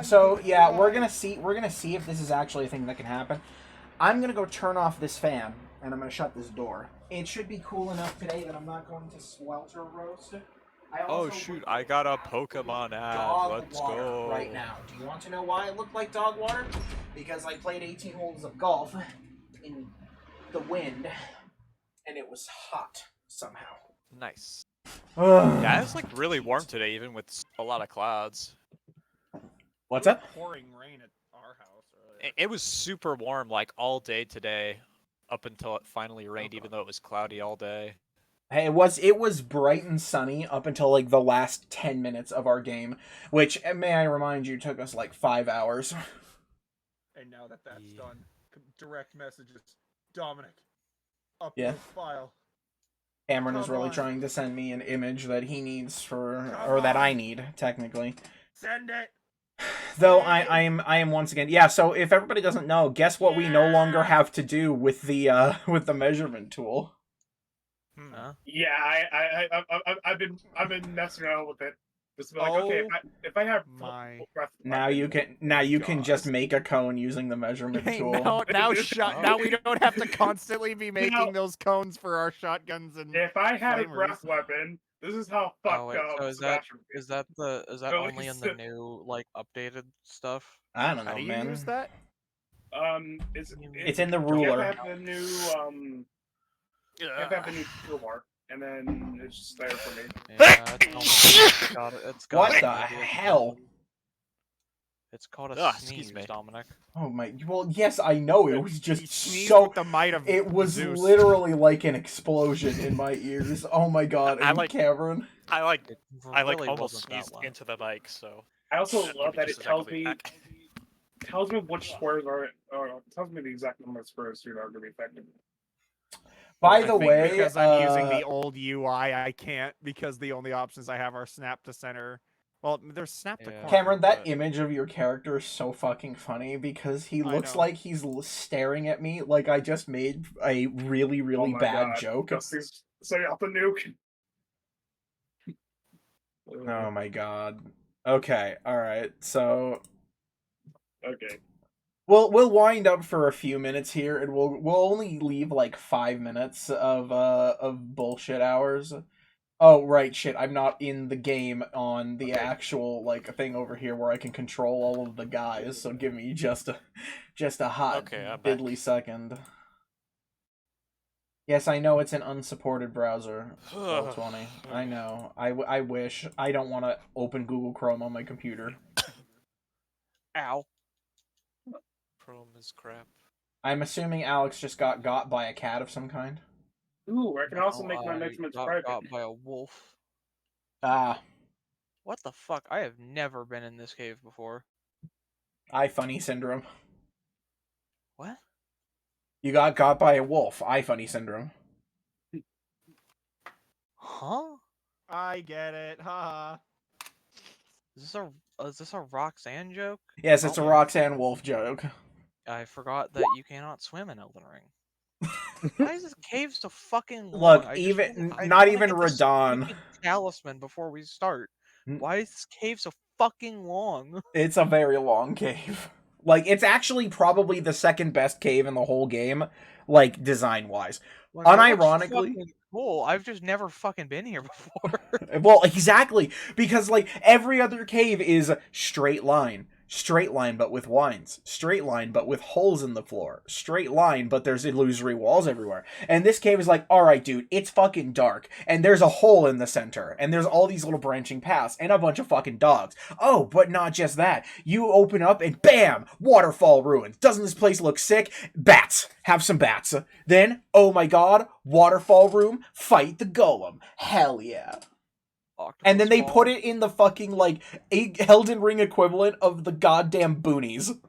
So yeah, we're gonna see. We're gonna see if this is actually a thing that can happen. I'm gonna go turn off this fan, and I'm gonna shut this door. It should be cool enough today that I'm not going to swelter roast. I Oh also shoot, would I like got a have Pokemon ad. dog Let's water right go. now. Do you want to know why it looked like dog water? Because I played 18 holes of golf in the wind, and it was hot somehow. Nice. Ugh. Yeah, it's like really warm today, even with a lot of clouds. What's It was up? pouring rain at our house earlier. It was super warm, like all day today, up until it finally rained, even though it was cloudy all day. Hey, it was bright and sunny up until like the last 10 minutes of our game, which may I remind you took us like 5 hours. And now that that's Yeah. done, direct messages. Dominic, upload Yeah. file. Cameron is Come really on. trying to send me an image that he needs for, Come or that I on. need technically. Send it. Though I am once again, yeah. So if everybody doesn't know, guess what we no longer have to do with the with the measurement tool. Huh? Yeah, I've been messing around with it. Just be like, okay, if I have my Now you can just God. make a cone using the measurement Hey, tool. now we don't have to constantly be making Now- those cones for our shotguns and if I had a flamers. breath weapon, this is how fucked Oh wait, up so is Sebastian would be. is that So, only in the new like updated stuff? I don't How know, do you man. use that? It's in the You ruler. have to have the new you have to have the new toolbar, and then it's just there for me. Yeah, it's got it. It's got What it. the hell? It's called a Excuse sneeze, me. Dominic. Oh my! Well, yes, I know. It was He just sneezed so. with the might of It was Zeus. literally like an explosion in my ears. Oh my god! I And like- Cameron. I Really almost wasn't that sneezed loud. into the mic, so. I also Let love me that just it a second, tells I'll be me back. which squares are, or it tells me the exact number of squares that are going to be affected. By I the think way, because I'm using the old UI, I can't because the only options I have are snap to center. Well, there's snap to Yeah. corner. Cameron, that but- image of your character is so fucking funny because he I looks know. like he's staring at me like I just made a really, really Oh my bad God. joke. Dusty's setting off the nuke. Oh my god. Okay, alright, so Okay. we'll wind up for a few minutes here, and we'll only leave like 5 minutes of bullshit hours. Oh right, shit! I'm not in the game on the Okay. actual like thing over here where I can control all of the guys. So give me just a hot Okay, I'm back. diddly second. Yes, I know it's an unsupported browser. 1220. I know. I wish. I don't want to open Google Chrome on my computer. Ow. Chrome is crap. I'm assuming Alex just got by a cat of some kind. Ooh, I can also No, make my I measurements got private. got by a wolf. Ah, What the fuck? I have never been in this cave before. iFunny syndrome. What? You got by a wolf. iFunny syndrome. Huh? I get it. Haha. Is this a Roxanne joke? Yes, it's a Oh. Roxanne Wolf joke. I forgot that you cannot swim in Elden Ring. Why is this cave so fucking long? Look, I just even wanna- I not wanna even get this Radon. stupid talisman before we start. Mm. Why is this cave so fucking long? It's a very long cave. Like, it's actually probably the second best cave in the whole game, like, design-wise. Like, it looks Unironically- fucking cool. I've just never fucking been here before. Well, exactly, because, like, every other cave is straight line, but with wines, straight line, but with holes in the floor, straight line, but there's illusory walls everywhere. And this cave is like, alright, dude, it's fucking dark, and there's a hole in the center, and there's all these little branching paths, and a bunch of fucking dogs. Oh, but not just that. You open up, and BAM! Waterfall ruins. Doesn't this place look sick? Bats. Have some bats. Then, oh my god, waterfall room, fight the golem. Hell yeah. And then they put it in the fucking, like, Elden Ring equivalent of the goddamn boonies.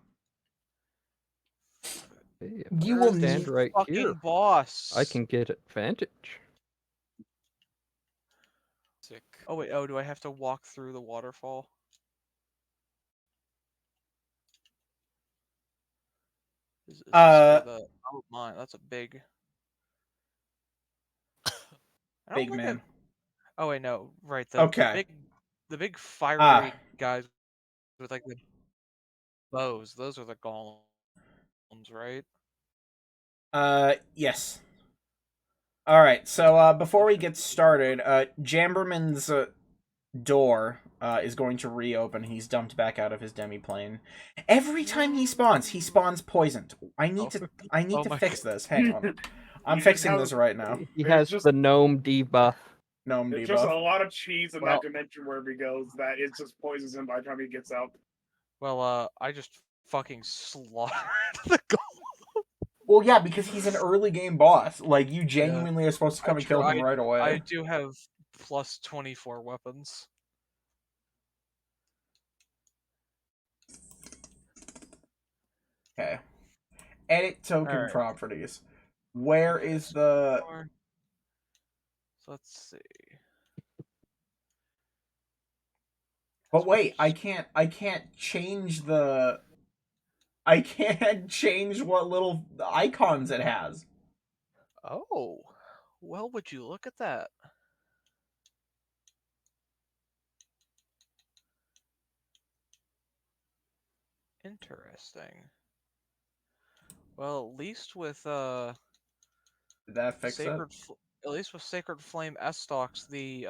Hey, You if will I stand right fucking here. boss. I can get advantage. Sick. Oh wait, do I have to walk through the waterfall? Is this where oh my, that's a big. I don't Big think man. Oh wait, no, right. The Okay. big fiery guys with like the Those are the golems, right? Yes. All right. So before we get started, Jamberman's door is going to reopen. He's dumped back out of his demiplane. Every time he spawns poisoned. I need to Oh my fix this. Hang on. I'm You just fixing have- this right now. He It's has just- the gnome debuff. Gnome There's just a debuff. lot of cheese in Well- that dimension wherever he goes that it just poisons him by the time he gets out. Well, I just fucking slaughtered the golem. Well, yeah, because he's an early game boss. Like, you genuinely are supposed to come and kill him tried- right away. I do have plus 24 weapons. Okay. Edit token Alright. properties. Where is the... So let's see. But wait, I can't change the... I can't change what little icons it has. Oh, well, would you look at that? Interesting. Well, at least with Did that fix it? at least with Sacred Flame S-Stocks, the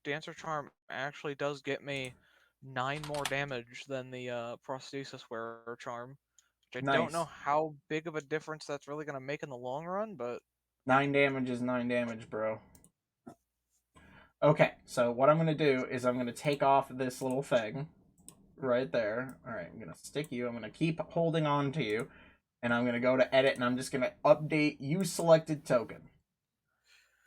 Dancer Charm actually does get me 9 more damage than the Prosthesis Wearer Charm. Which I don't know Nice. how big of a difference that's really going to make in the long run, but 9 damage is 9 damage, bro. Okay, so what I'm going to do is I'm going to take off this little thing right there. Alright, I'm going to stick you. I'm going to keep holding on to you. And I'm going to go to edit, and I'm just going to update use selected token.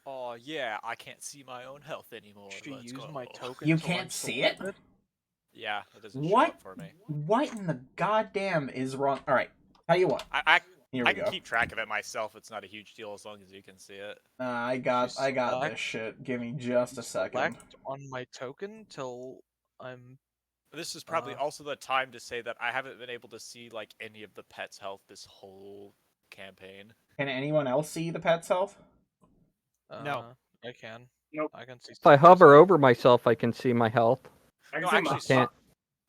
Oh yeah, I can't see my own health anymore. should Let's use go. my token. You till can't I'm see it? selected? Yeah, it doesn't show What? up for me. What in the goddamn is wrong? Alright, tell you what. Here we I can go. keep track of it myself. It's not a huge deal as long as you can see it. I got select- this shit. Give me just a second. Select on my token till I'm. This is probably Uh-huh. also the time to say that I haven't been able to see like any of the pets' health this whole campaign. Can anyone else see the pet's health? No. I can. Nope. I can see. If I Sigurd's hover health. over myself, I can see my health. I No, can see actually, my- can't-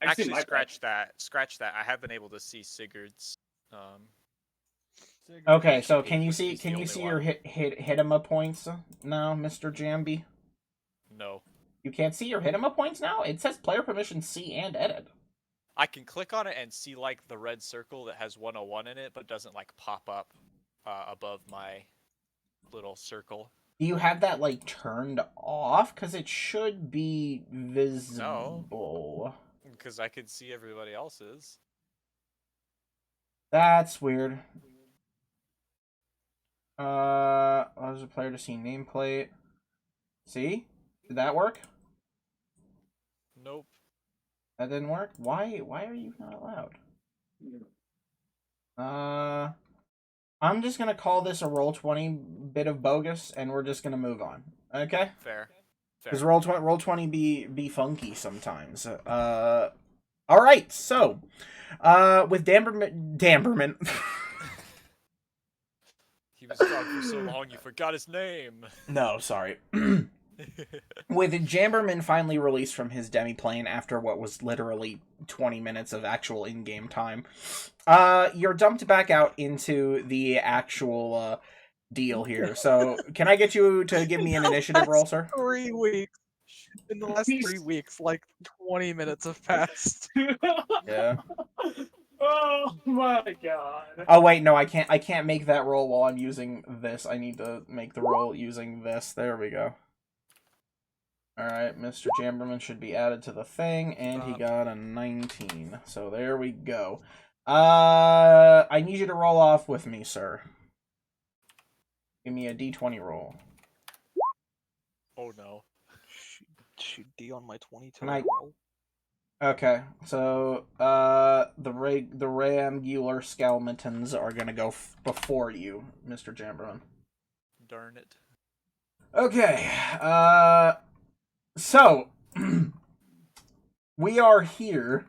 I can see actually, my scratch that. Scratch that. I have been able to see Sigurd's. Okay, so He's can you the see only your one. hitema points now, Mr. Jambi? No, You can't see your hitema points now? It says player permission see and edit. I can click on it and see like the red circle that has 101 in it, but doesn't like pop up above my little circle. Do you have that like turned off? Because it should be visible. Because I could see everybody else's. That's weird. Allows the player to see nameplate. See? Did that work? Nope. That didn't work? Why are you not allowed? I'm just gonna call this a Roll20 bit of bogus, and we're just gonna move on. Okay? Fair. Because Roll20 be funky sometimes. Alright, so with Damberman He was gone for so long you forgot his name. No, sorry. With Jamberman finally released from his demiplane after what was literally 20 minutes of actual in-game time, you're dumped back out into the actual deal here. So, can I get you to give me an initiative roll, sir? 3 weeks. In the last 3 weeks, like 20 minutes have passed. Yeah. Oh my god. Oh wait, no, I can't make that roll while I'm using this. I need to make the roll using this. There we go. Alright, Mr. Jamberman should be added to the thing, and he got a 19. So there we go. I need you to roll off with me, sir. Give me a d20 roll. Oh no. Shoot D on my 22. Can I- Okay, so the Ramgular Skelmetons are gonna go before you, Mr. Jamberman. Darn it. Okay, so we are here.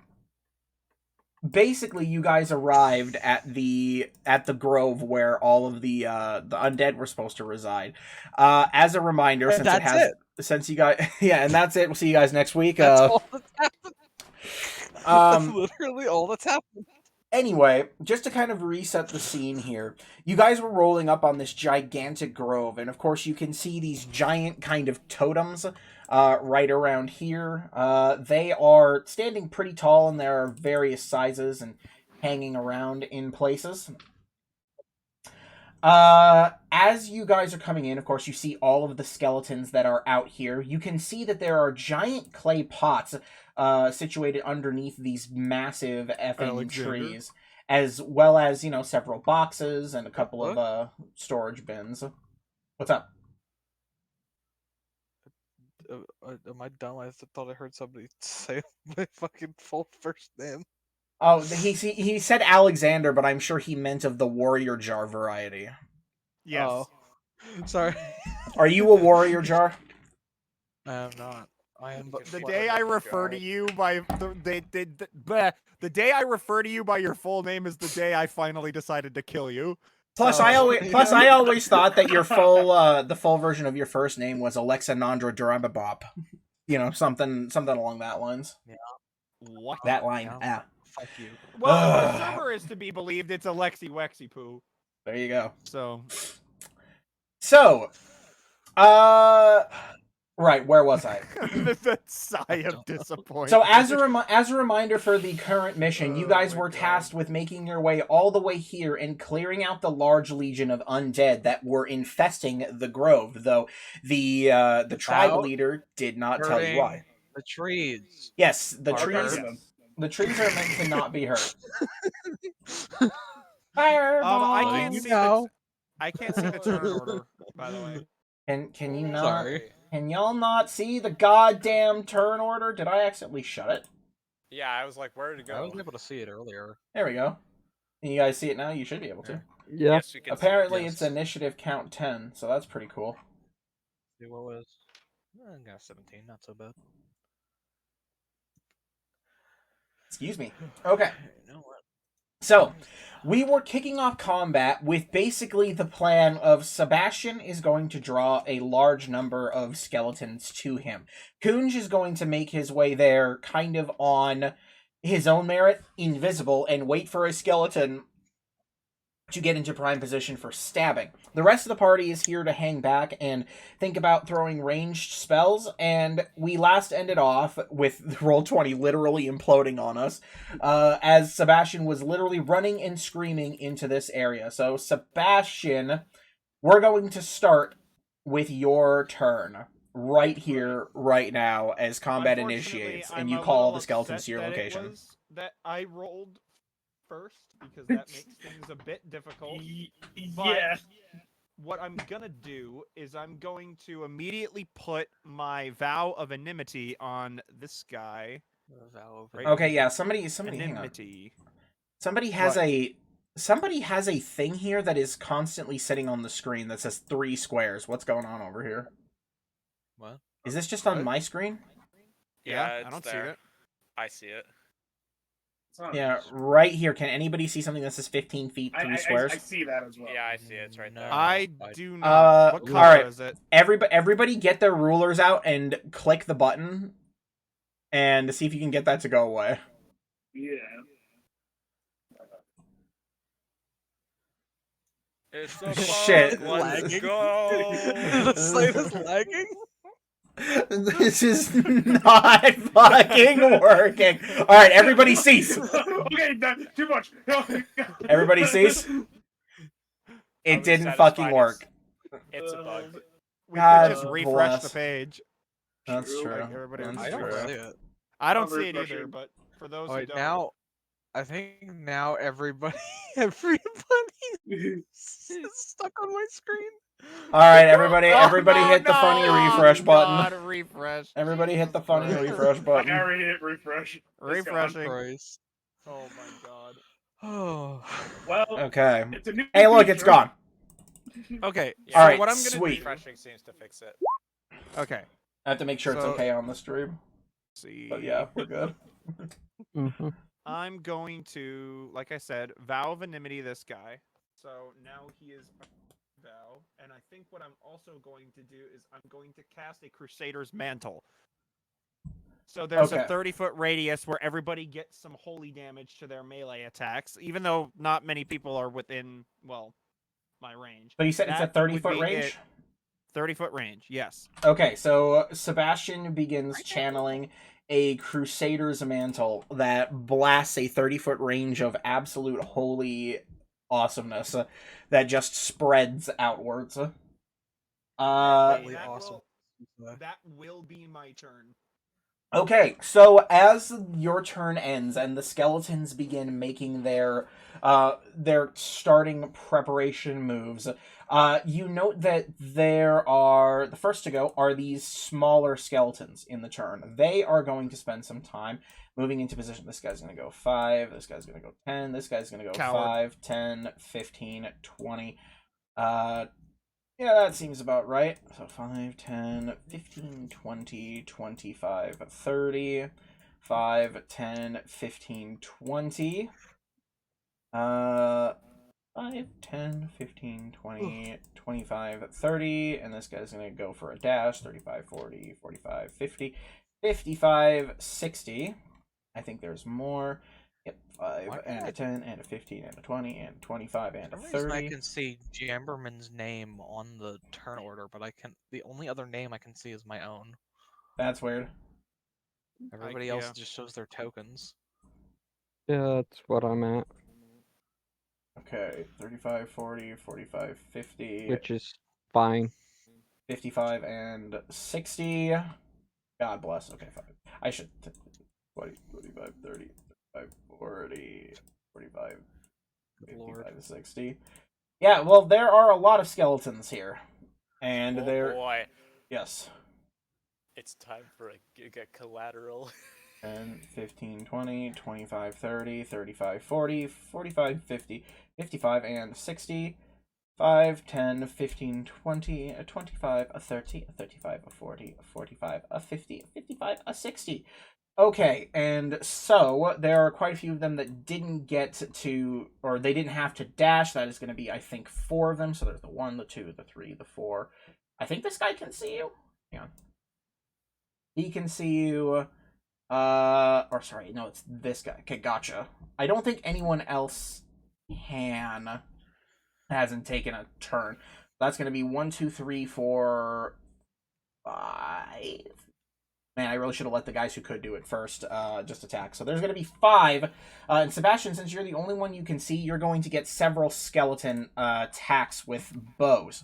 Basically, you guys arrived at the grove where all of the undead were supposed to reside. As a reminder, And since that's since you guys, yeah, and that's it. We'll see you guys next week. That's all that's happened. That's literally all that's happened. Anyway, just to kind of reset the scene here, you guys were rolling up on this gigantic grove, and of course you can see these giant kind of totems right around here. They are standing pretty tall, and there are various sizes and hanging around in places. As you guys are coming in, of course, you see all of the skeletons that are out here. You can see that there are giant clay pots situated underneath these massive effing Alexander? trees, as well as, several boxes and a couple What? of storage bins. What's up? Am I dumb? I thought I heard somebody say my fucking full first name. Oh, he said Alexander, but I'm sure he meant of the warrior jar variety. Yes. Oh. Sorry. Are you a warrior jar? I am not. I am but The What day a I little refer to guy. you by the day I refer to you by your full name is the day I finally decided to kill you. Plus, So- I always thought that your the full version of your first name was Alexandra Durambabop. Something along that lines. What? That line. Yeah. Ah, Fuck you. Well, if Ugh. the server is to be believed, it's Alexi Wexy Poo. there you go. So So, right, where was I? the sigh of disappointment. So, as a reminder for the current mission, you Oh guys my were God. tasked with making your way all the way here and clearing out the large legion of undead that were infesting the grove. Though the tribe Without leader did not tell you why. Hurting the trees. Yes, the Are trees. hurt. The trees are meant to not be hurt. Fireball. I Letting can't you see know. I can't see the turn order, by the way. Can you not? Sorry. Can y'all not see the goddamn turn order? Did I accidentally shut it? Yeah, I was like, where to go? I was able to see it earlier. There we go. You guys see it now? You should be able to. Yeah. Yes, we can see it. Apparently, yes. it's initiative count 10, so that's pretty cool. See what was. I got 17. Not so bad. Excuse me. Okay. You know what? So, we were kicking off combat with basically the plan of Sebastian is going to draw a large number of skeletons to him. Kunj is going to make his way there kind of on his own merit, invisible, and wait for a skeleton to get into prime position for stabbing. The rest of the party is here to hang back and think about throwing ranged spells, and we last ended off with Roll20 literally imploding on us, as Sebastian was literally running and screaming into this area. So, Sebastian, we're going to start with your turn right here, right now, as combat Unfortunately, initiates, I'm and you a call all little the skeletons upset to your that it location. was that I rolled first because that makes things a bit difficult. But Yeah. what I'm gonna do is I'm going to immediately put my vow of enmity on this guy. Right. Okay, yeah, somebody hang on. Enmity. Somebody has What? a thing here that is constantly sitting on the screen that says 3 squares. What's going on over here? What? Is this just on What? my screen? Yeah, it's I don't there. see it. I see it. It's not- Yeah, right here. Can anybody see something that says 15 feet, 3 squares? I see that as well. Yeah, I see it. It's right there. I I- do not. What all color right. is it? Everybody get their rulers out and click the button and see if you can get that to go away. Yeah. It's a Shit. bug, let's Lagging. go. The site is lagging? This is not fucking working. All right, everybody cease. Okay, too much. Everybody cease. It I'm didn't satisfied fucking it's- work. It's a bug. We God could just refresh bless. the page. That's True. true. Like everybody That's else I don't true. see it. I don't I'm see it either, refreshing. but for those who Alright, don't, now I think now everybody is stuck on my screen. All right, everybody Oh, hit no, the funny no, refresh button. God, refresh. Everybody hit the funny Christ. refresh I button. already hit refresh. It's gone. Refreshing. Christ. Oh my god. Oh. Well, Okay. it's a new Hey, look, it's feature. gone. Okay, Yeah, so Alright, what I'm gonna sweet. do? Refreshing seems to fix it. Okay. I have to make sure it's So- okay on the stream. See. But yeah, we're good. Mm-hmm. I'm going to, like I said, vow of enmity this guy. So now he is a vow, and I think what I'm also going to do is I'm going to cast a Crusader's Mantle. So there's a Okay. 30-foot radius where everybody gets some holy damage to their melee attacks, even though not many people are within, well, my range. So you said it's a That 30-foot would be range? it. 30-foot range, yes. Okay, so Sebastian begins channeling a Crusader's Mantle that blasts a 30-foot range of absolute holy awesomeness that just spreads outwards. Holy that awesome. That will be my turn. Okay, so as your turn ends and the skeletons begin making their starting preparation moves, you note that there are the first to go are these smaller skeletons in the turn. They are going to spend some time moving into position. This guy's going to go 5, this guy's going to go 10, this guy's going to go Coward. 5, 10, 15, 20. Yeah, that seems about right. So 5, 10, 15, 20, 25, 30, 5, 10, 15, 20. 5, 10, 15, 20, 25, 30. And this guy's going to go for a dash. 35, 40, 45, 50, 55, 60. I think there's more. Yep, 5 Why and a can't 10 and a 15 and a 20 and a 25 and a For some reason 30. I can see Jamberman's name on the turn order, but the only other name I can see is my own. That's weird. Everybody else yeah. just shows their tokens. Yeah, that's what I'm at, Okay, 35, 40, 45, 50, which is fine. 55, and 60. God bless. Okay, fine. I should... 20, 25, 30, 35, 40, 45, Good lord. 55, 60. Yeah, well, there are a lot of skeletons here. And Oh they're... boy, Yes. it's time for a Giga Collateral. 10, 15, 20, 25, 30, 35, 40, 45, 50, 55, and 60. 5, 10, 15, 20, a 25, a 30, a 35, a 40, a 45, a 50, a 55, a 60. Okay, and so there are quite a few of them that didn't get to, or they didn't have to dash. That is going to be, I think, 4 of them. So there's the 1, the 2, the 3, the 4. I think this guy can see you. Hang on. He can see you. Or sorry, no, it's this guy. Okay, gotcha. I don't think anyone else hasn't taken a turn. That's going to be 1, 2, 3, 4, 5. Man, I really should have let the guys who could do it first just attack. So there's going to be 5. And Sebastian, since you're the only one you can see, you're going to get several skeleton attacks with bows.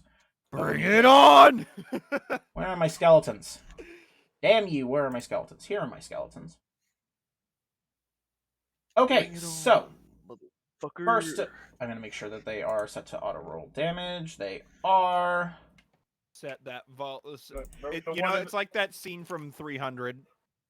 Bring it on! Where are my skeletons? Damn you, where are my skeletons? Here are my skeletons. Okay, so first, I'm going to make sure that they are set to auto-roll damage. They are... Set that vault. The You know, it's like that scene from 300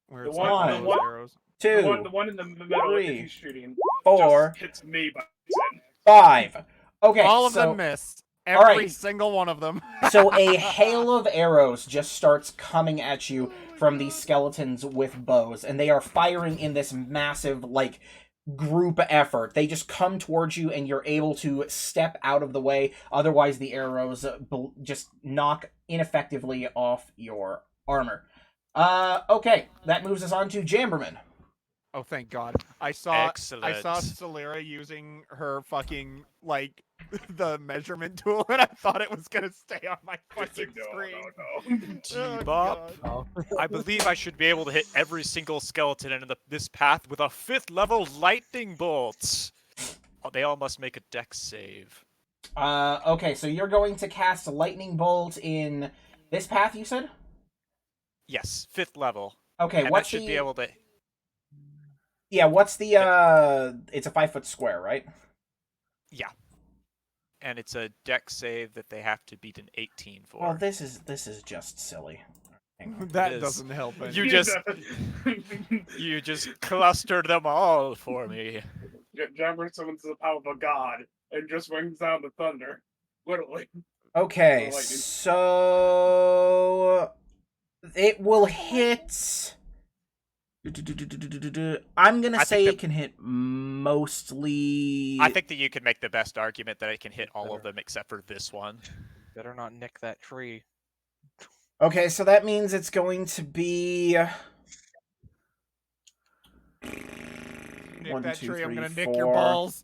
where The it's one- like the those one- arrows. 2, the one in the middle that 3, he's shooting 4, just hits me by 10. 5. Okay, All of so... them missed. all Every right. single one of them. So a hail of arrows just starts coming at you from these skeletons with bows, and they are firing in this massive, like, group effort. They just come towards you, and you're able to step out of the way. Otherwise, the arrows just knock ineffectively off your armor. Okay, that moves us on to Jamberman. Oh, thank God! I saw Excellent. Celera using her fucking like the measurement tool, and I thought it was gonna stay on my fucking screen. Oh, Bop. God. I believe I should be able to hit every single skeleton in this path with a 5th level lightning bolt. Oh, they all must make a dex save. Okay, so you're going to cast a lightning bolt in this path, you said? Yes, 5th level. Okay, And what's that should the... be able to. Yeah, what's the, it's a 5-foot square, right? Yeah. And it's a dex save that they have to beat an 18 for. Well, this is just silly. Hang on. That is. doesn't help. You any. just- You just clustered them all for me. Jammer summons the power of a god and just brings down the thunder. Literally. Okay, Lightning. so it will hit. I'm gonna I say think it can hit mostly. I think that you could make the best argument that it can hit all of them except for this one. Better not nick that tree. Okay, so that means it's going to be Nick One, that two, tree, I'm three, gonna nick your four. balls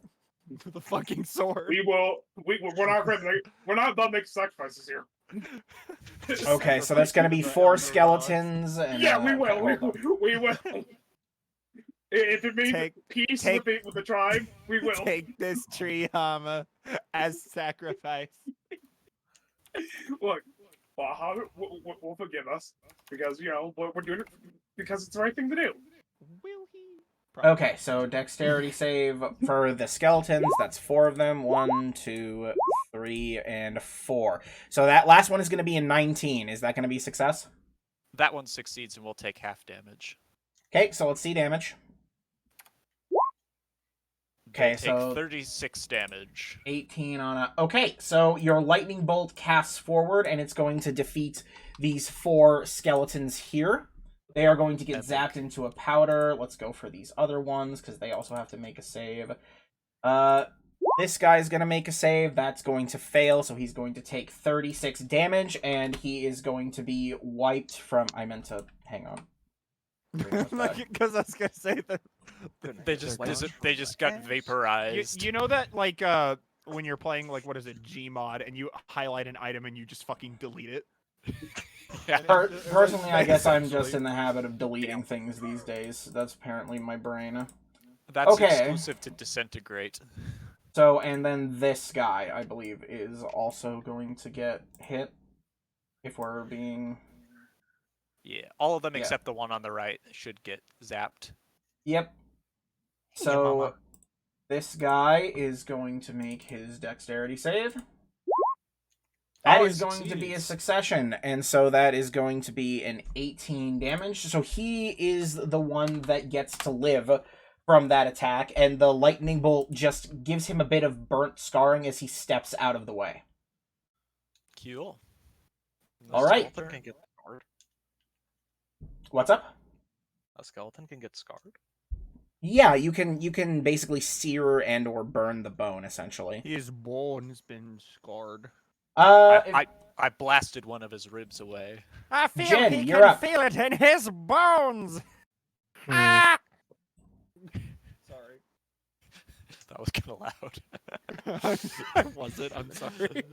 with a fucking sword. We're not ready. We're not done making sacrifices here. Okay, so that's gonna be The 4 elder skeletons. And, Yeah, we okay, will. hold on. We will. If it means Take- peace take- with the tribe, we will. Take this tree, Hama, as sacrifice. Look, Bahamut will forgive us because we're doing it because it's the right thing to do. Will he? Okay, so dexterity save for the skeletons. That's 4 of them. 1, 2, 3, and 4. So that last one is going to be a 19. Is that going to be a success? That one succeeds and we'll take half damage. Okay, so let's see damage. They Okay, take so 36 damage. 18 on a... Okay, so your lightning bolt casts forward, and it's going to defeat these 4 skeletons here. They are going to get zapped into a powder. Let's go for these other ones, because they also have to make a save. This guy's going to make a save. That's going to fail, so he's going to take 36 damage, and he is going to be wiped from... I meant to... Hang on. Because I was gonna say that. They just got vaporized. You know that like when you're playing like what is it Gmod and you highlight an item and you just fucking delete it. Yeah. Personally, I guess I'm just in the habit of deleting things these days. That's apparently my brain. That's Okay. exclusive to Disintegrate. So, and then this guy, I believe, is also going to get hit. If we're being... Yeah, all of them Yeah. except the one on the right should get zapped. Yep. Yeah, So, mama. this guy is going to make his dexterity save. That Oh, is it going to be a succeeds. succession, and so that is going to be an 18 damage. So he is the one that gets to live from that attack, and the lightning bolt just gives him a bit of burnt scarring as he steps out of the way. Cool. All right. Skeleton can get scarred. What's up? A skeleton can get scarred. Yeah, you can basically sear and or burn the bone essentially. His bone's been scarred. I blasted one of his ribs away. I feel Jen, he you're can up. feel it in his bones. Hmm. Ah! Sorry. That was kind of loud. I wasn't. I'm sorry.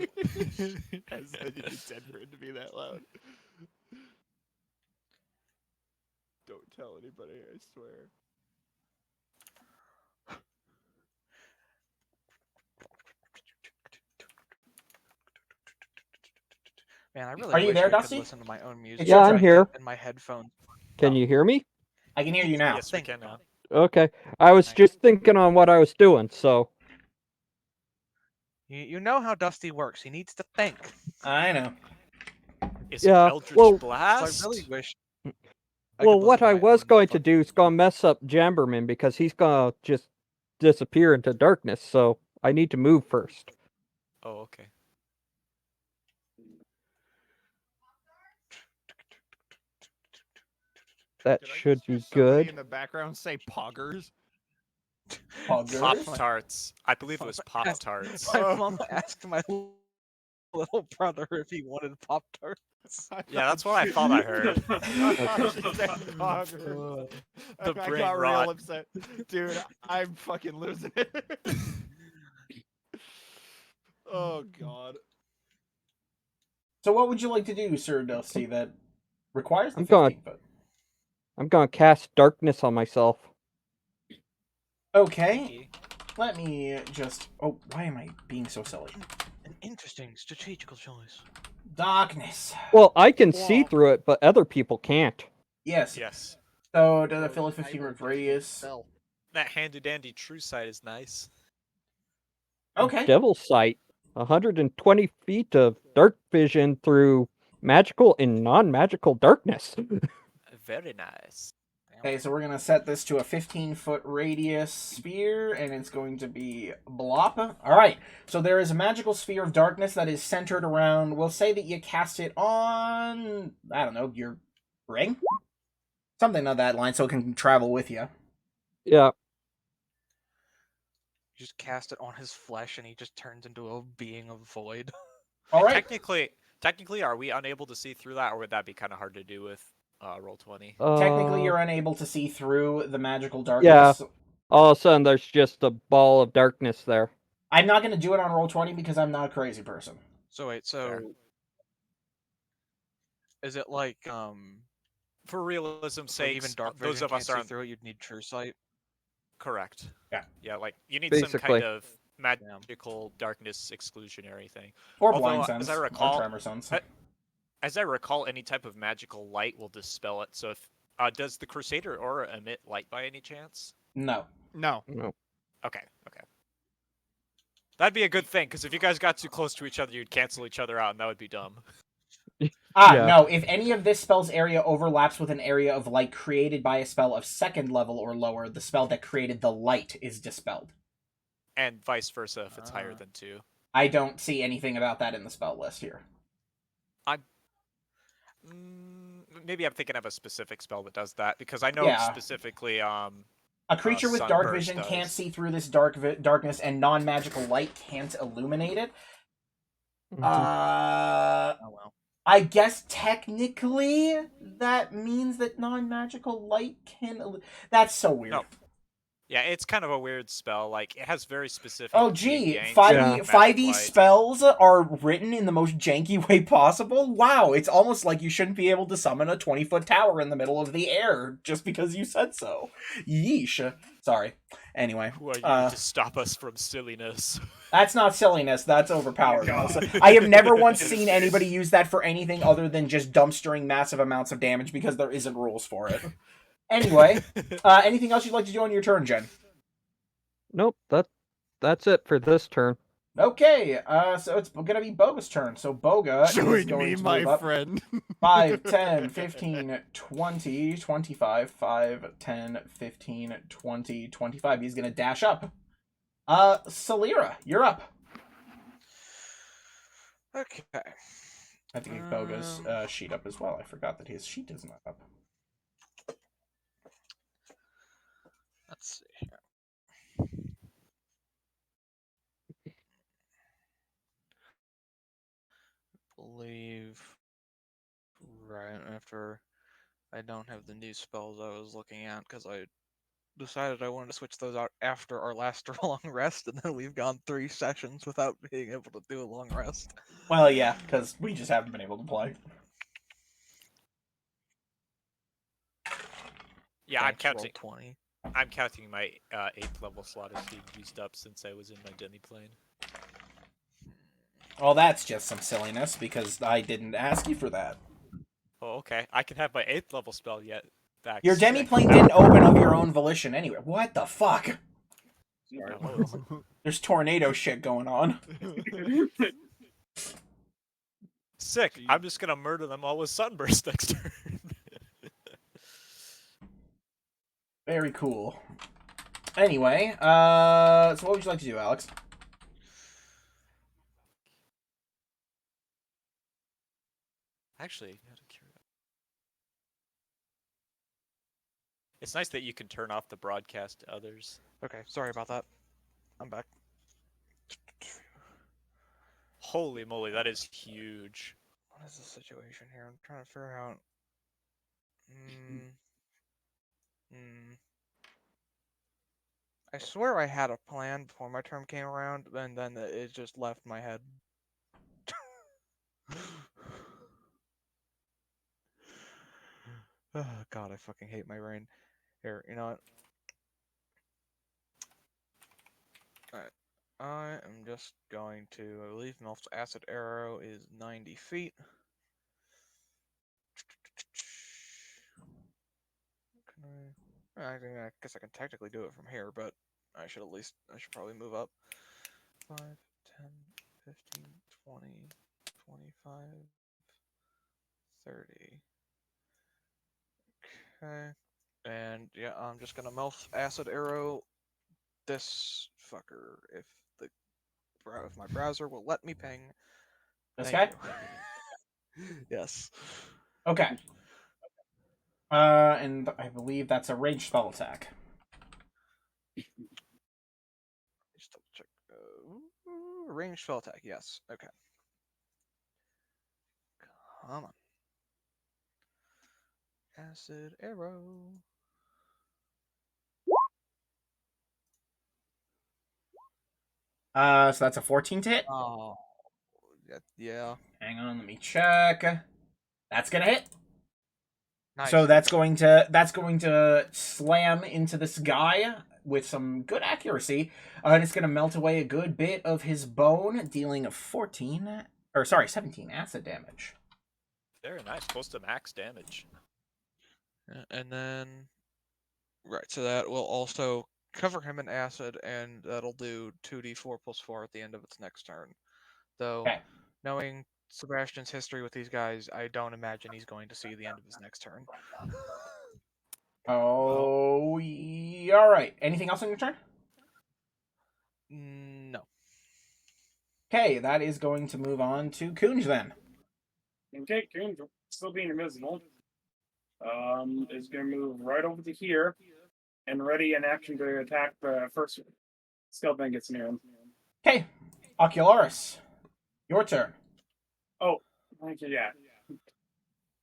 I said you intend for it to be that loud. Don't tell anybody, I swear. Man, I really Are you wish there, I could Dusty? listen to my own music. your Yeah, I'm turn. here. In my headphones. Can you hear me? I can hear you now. Yes, we Thank can God. now. Okay. I was just thinking on what I was doing, so. You know how Dusty works. He needs to think. I know. Is Yeah, it Eldritch well- Blast? So I really wish. I Well, could what listen I to my was own going to fucking- do is gonna mess up Jamberman because he's gonna just disappear into darkness, so I need to move first. Oh, okay. That Did I should just be hear somebody good. in the background say poggers? Pop Poggers? Tarts. I believe it was Pop Yes. Tarts. My mom asked my little brother if he wanted Pop Tarts. Yeah, that's what I thought I heard. She said poggers. The I brain got rot. real upset. Dude, I'm fucking losing it. Oh god. So what would you like to do, Sir Dusty, that requires the I'm going- 15 foot? I'm gonna cast darkness on myself. Okay, let me just... Oh, why am I being so silly? An interesting strategical choice. Darkness. Well, I can see Whoa. through it, but other people can't. Yes. Yes. So, does it fill a 15 foot radius? That handy dandy true sight is nice. Okay. Devil Sight. 120 feet of dark vision through magical and non-magical darkness. Very nice. Okay, so we're going to set this to a 15-foot radius sphere, and it's going to be Blop. Alright, so there is a magical sphere of darkness that is centered around, we'll say that you cast it on, I don't know, your ring? Something of that line, so it can travel with you. Yeah. You just cast it on his flesh and he just turns into a being of void. Alright, Technically, are we unable to see through that, or would that be kind of hard to do with roll 20. Technically, Uh, you're unable to see through the magical darkness. all of a sudden there's just a ball of darkness there. I'm not going to do it on roll 20 because I'm not a crazy person. So wait, Fair. is it like For realism's sake, even dark those vision of can't us see aren't through it? You'd need true sight. correct. Yeah. Yeah, like you need some Basically. kind of magical darkness exclusionary thing. Or Although, blind as sense. I Or recall- tremor sense. As I recall, any type of magical light will dispel it. So, if does the Crusader aura emit light by any chance? No. No. No. Okay. That'd be a good thing, because if you guys got too close to each other, you'd cancel each other out, and that would be dumb. Yeah. No. If any of this spell's area overlaps with an area of light created by a spell of second level or lower, the spell that created the light is dispelled. And vice versa if it's higher Ah. than 2. I don't see anything about that in the spell list here. Maybe I'm thinking of a specific spell that does that, because I know Yeah. specifically, A creature with dark Sunburst vision does. can't see through this darkness, and non-magical light can't illuminate it. Mhm. Oh well. I guess technically that means that non-magical light can. That's so weird. No. Yeah, it's kind of a weird spell. Like, it has very specific. Oh gee, yin-yang to 5e magic 5e light. spells are written in the most janky way possible. Wow, it's almost like you shouldn't be able to summon a 20-foot tower in the middle of the air just because you said so. Yeesh. Sorry. Anyway, Who are you to stop us from silliness? that's not silliness. That's Oh overpoweredness. my God. I have never once seen anybody use that for anything other than just dumpstering massive amounts of damage because there isn't rules for it. Anyway, anything else you'd like to do on your turn, Jen? Nope, that's it for this turn. Okay, so it's gonna be Boga's turn. So Boga is Join going me, to my move up friend. 5, 10, 15, 20, 25, 5, 10, 15, 20, 25. He's gonna dash up. Salira, you're up. Okay. I have to get Boga's sheet up as well. I forgot that his sheet is not up. Let's see here. Believe right after I don't have the new spells I was looking at because I decided I wanted to switch those out after our last long rest, and then we've gone 3 sessions without being able to do a long rest. Well, yeah, because we just haven't been able to play. Yeah, I'm Thanks, roll counting. 20. I'm counting my 8th level slot as being used up since I was in my demi-plane. Well, that's just some silliness because I didn't ask you for that. Oh, okay. I can have my 8th level spell yet back. Your sick. demi-plane didn't open of your own volition anyway. What the fuck? Sorry, what was it? There's tornado shit going on. Sick. I'm just gonna murder them all with Sunburst next turn. Very cool. Anyway, so what would you like to do, Alex? Actually, out of curiosity. It's nice that you can turn off the broadcast to others. Okay, sorry about that. I'm back. Holy moly, that is huge. What is the situation here? I'm trying to figure out. I swear I had a plan before my term came around, and then it just left my head. Oh, God, I fucking hate my brain. Here, you know what? Alright. I am just going to, I believe Melf's acid arrow is 90 feet. Can I guess I can technically do it from here, but I should probably move up. 5, 10, 15, 20, 25, 30. Okay. And yeah, I'm just gonna Melf acid arrow this fucker if my browser will let me ping. This Thank guy? you. Yes. Okay. And I believe that's a ranged spell attack. Just double check. Ranged spell attack. Yes. Okay. Come on. acid arrow. So that's a 14 to hit. Oh, yeah. Hang on, let me check. That's gonna hit. Nice. So that's going to slam into this guy with some good accuracy. And it's going to melt away a good bit of his bone, dealing a 17 acid damage. Very nice, close to max damage. And then, right, so that will also cover him in acid, and that'll do 2d4 plus 4 at the end of its next turn. Though, Okay. knowing Sebastian's history with these guys, I don't imagine he's going to see the end of his next turn. Oh, all right. Anything else on your turn? No. Okay, that is going to move on to Kunj then. Okay, Coon, still being invisible. Is gonna move right over to here and ready in action to attack the first skeleton that gets near him. Okay, Ocularis, your turn. Thank you, yeah.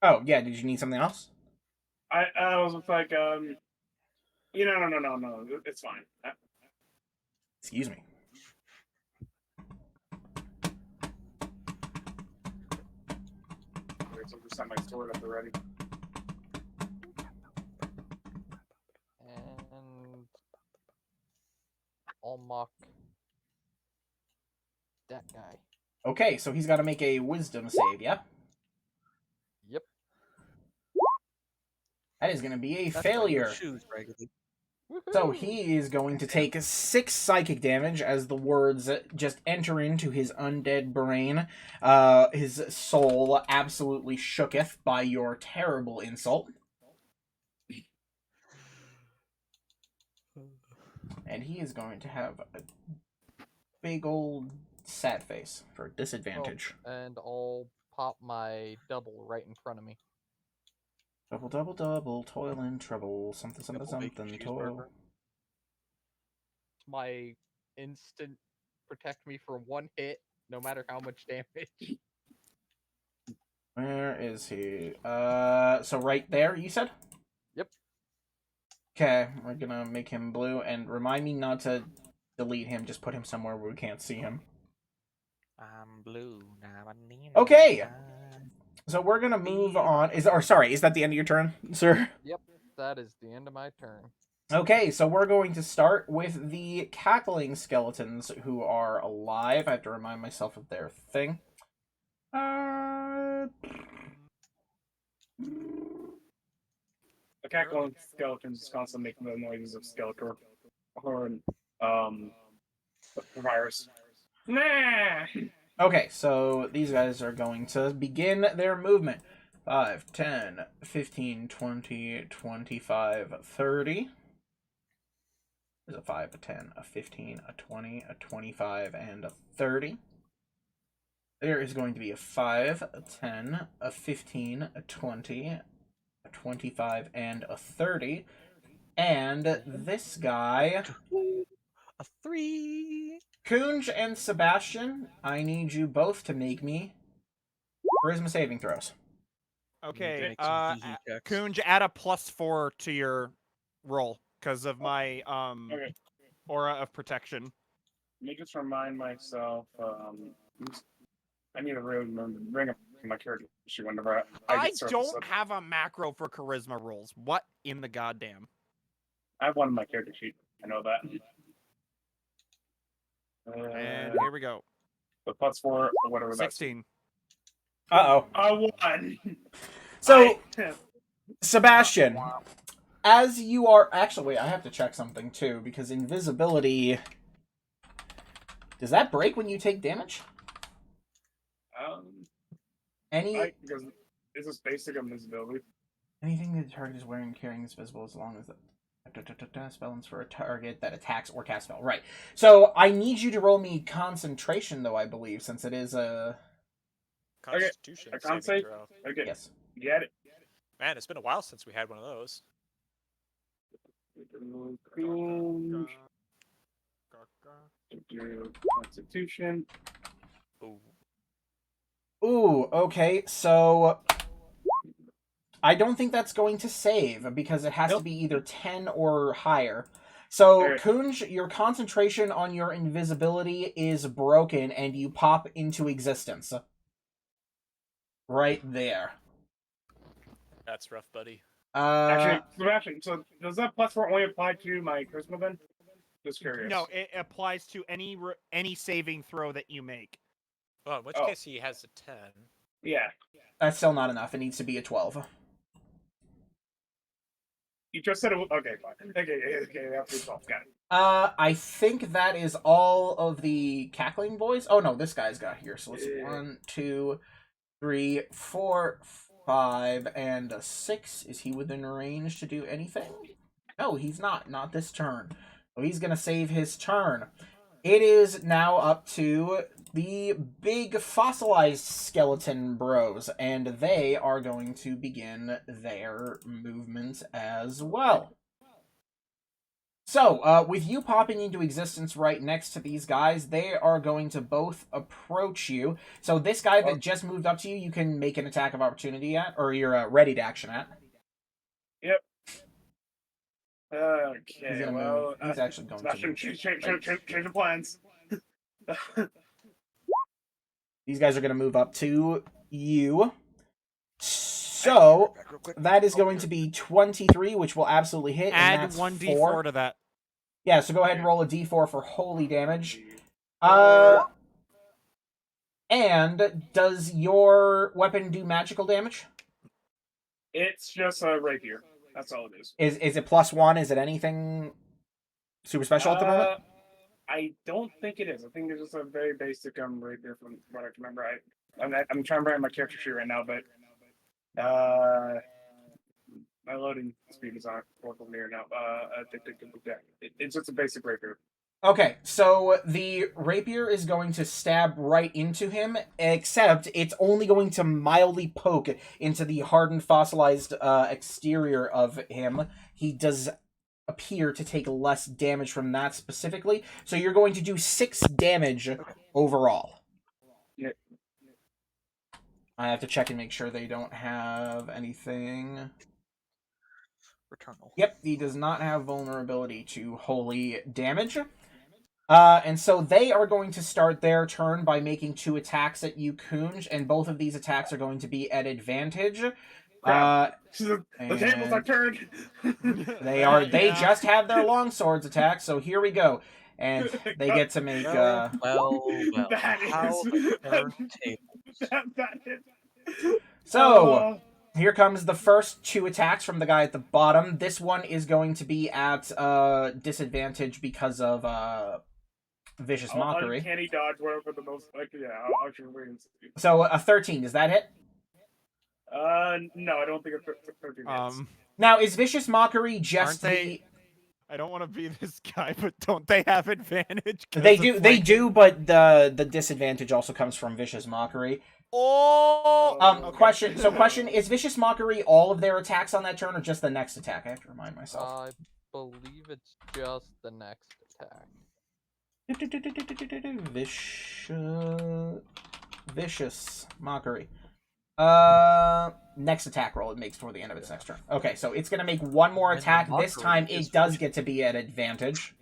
Oh, yeah, did you need something else? I was like, no, it's fine. Excuse me. So just have my sword up already. And I'll mock that guy. Okay, so he's got to make a wisdom save, yeah? Yep. That is going to be a That's why you failure. choose regularly. So he is going to take 6 psychic damage as the words just enter into his undead brain. His soul absolutely shooketh by your terrible insult. And he is going to have a big old sad face for disadvantage. And I'll pop my double right in front of me. Double, double, double, toil and trouble, something, something, Double baked something, cheeseburger. toil. My instant protect me for 1 hit, no matter how much damage. Where is he? So right there, you said? Yep. Okay, we're gonna make him blue, and remind me not to delete him, just put him somewhere where we can't see him. I'm blue. Okay. So we're gonna move on. Is that the end of your turn, sir? Yep, that is the end of my turn. Okay, so we're going to start with the cackling skeletons who are alive. I have to remind myself of their thing. The cackling skeletons constantly making the noises of skeleton or virus. Nah. Okay, so these guys are going to begin their movement. 5, 10, 15, 20, 25, 30. There's a 5, a 10, a 15, a 20, a 25, and a 30. There is going to be a 5, a 10, a 15, a 20, a 25, and a 30. And this guy, A 3. Kunj and Sebastian, I need you both to make me charisma saving throws. Okay, Make some hee-hee checks. Kunj, add a +4 to your roll because of my Okay. aura of protection. Let me just remind myself. I need to really bring up my character sheet whenever I I get surface don't up. have a macro for charisma rolls. What in the goddamn? I have one in my character sheet. I know that. And here we go. The +4 or whatever that's. 16. Uh-oh. I won. So, Sebastian, as you are... Actually, wait, I have to check something, too, because invisibility... Does that break when you take damage? Because this is basic invisibility. Anything that the target is wearing and carrying is visible as long as the... Spells for a target that attacks or casts spell. Right. So, I need you to roll me concentration, though, I believe, since it is a... Constitution I can't saving say- throw. Okay, Yes. get it. Man, it's been a while since we had one of those. Constitution. Ooh. Ooh, okay, so... I don't think that's going to save because it has to Nope. be either 10 or higher. So, Alright. Kunj, your concentration on your invisibility is broken and you pop into existence. Right there. That's rough, buddy. Actually, Sebastian, so does that +4 only apply to my charisma then? Just curious. No, it applies to any saving throw that you make. Well, in which Oh. case he has a 10. Yeah. That's still not enough. It needs to be a 12. You just said it was... Okay, fine. Okay, that's 12. Got it. I think that is all of the cackling boys. Oh no, this guy's got here. So let's see. 1, 2, 3, 4, 5, and a 6. Is he within range to do anything? No, he's not. Not this turn. So he's gonna save his turn. It is now up to the big fossilized skeleton bros, and they are going to begin their movement as well. So, with you popping into existence right next to these guys, they are going to both approach you. So this guy that just moved up to you, you can make an attack of opportunity at, or you're ready to action at. Yep. He's Okay, gonna well... move. He's actually going Sebastian, to. change the plans. These guys are going to move up to you. So, that is going to be 23, which will absolutely hit. Add and that's 1d4 4. to that. Yeah, so go ahead and roll a d4 for holy damage. And does your weapon do magical damage? It's just a rapier. That's all it is. Is it +1? Is it anything super special at the moment? I don't think it is. I think it's just a very basic rapier from what I can remember. I'm trying to write my character sheet right now, but my loading speed is on Oracle Mirror now. It's just a basic rapier. Okay, so the rapier is going to stab right into him, except it's only going to mildly poke into the hardened, fossilized exterior of him. He does appear to take less damage from that specifically, so you're going to do 6 damage overall. Yeah. I have to check and make sure they don't have anything. Returnal. Yep, he does not have vulnerability to holy damage. And so they are going to start their turn by making 2 attacks at you, Kunj, and both of these attacks are going to be at advantage. The tables are and turned. they just have their longswords attack, so here we go. And they get to make Well, That how is- the turntable. that is... So here comes the first 2 attacks from the guy at the bottom. This one is going to be at disadvantage because of vicious mockery. Uncanny dodge, whatever the most I'll show you. So a 13, does that hit? No, I don't think it's 13 hits. Now is vicious mockery just Aren't they- I don't want to be this guy, but don't they have advantage? 'Cause They it's do, like- they do, but the disadvantage also comes from vicious mockery. Oh. Okay. Question: is vicious mockery all of their attacks on that turn, or just the next attack? I have to remind myself. I believe it's just the next attack. Vicious mockery. Next attack roll it makes toward the end of its next turn. Okay, so it's gonna make one more And the attack. This mockery time is it does get to be at advantage.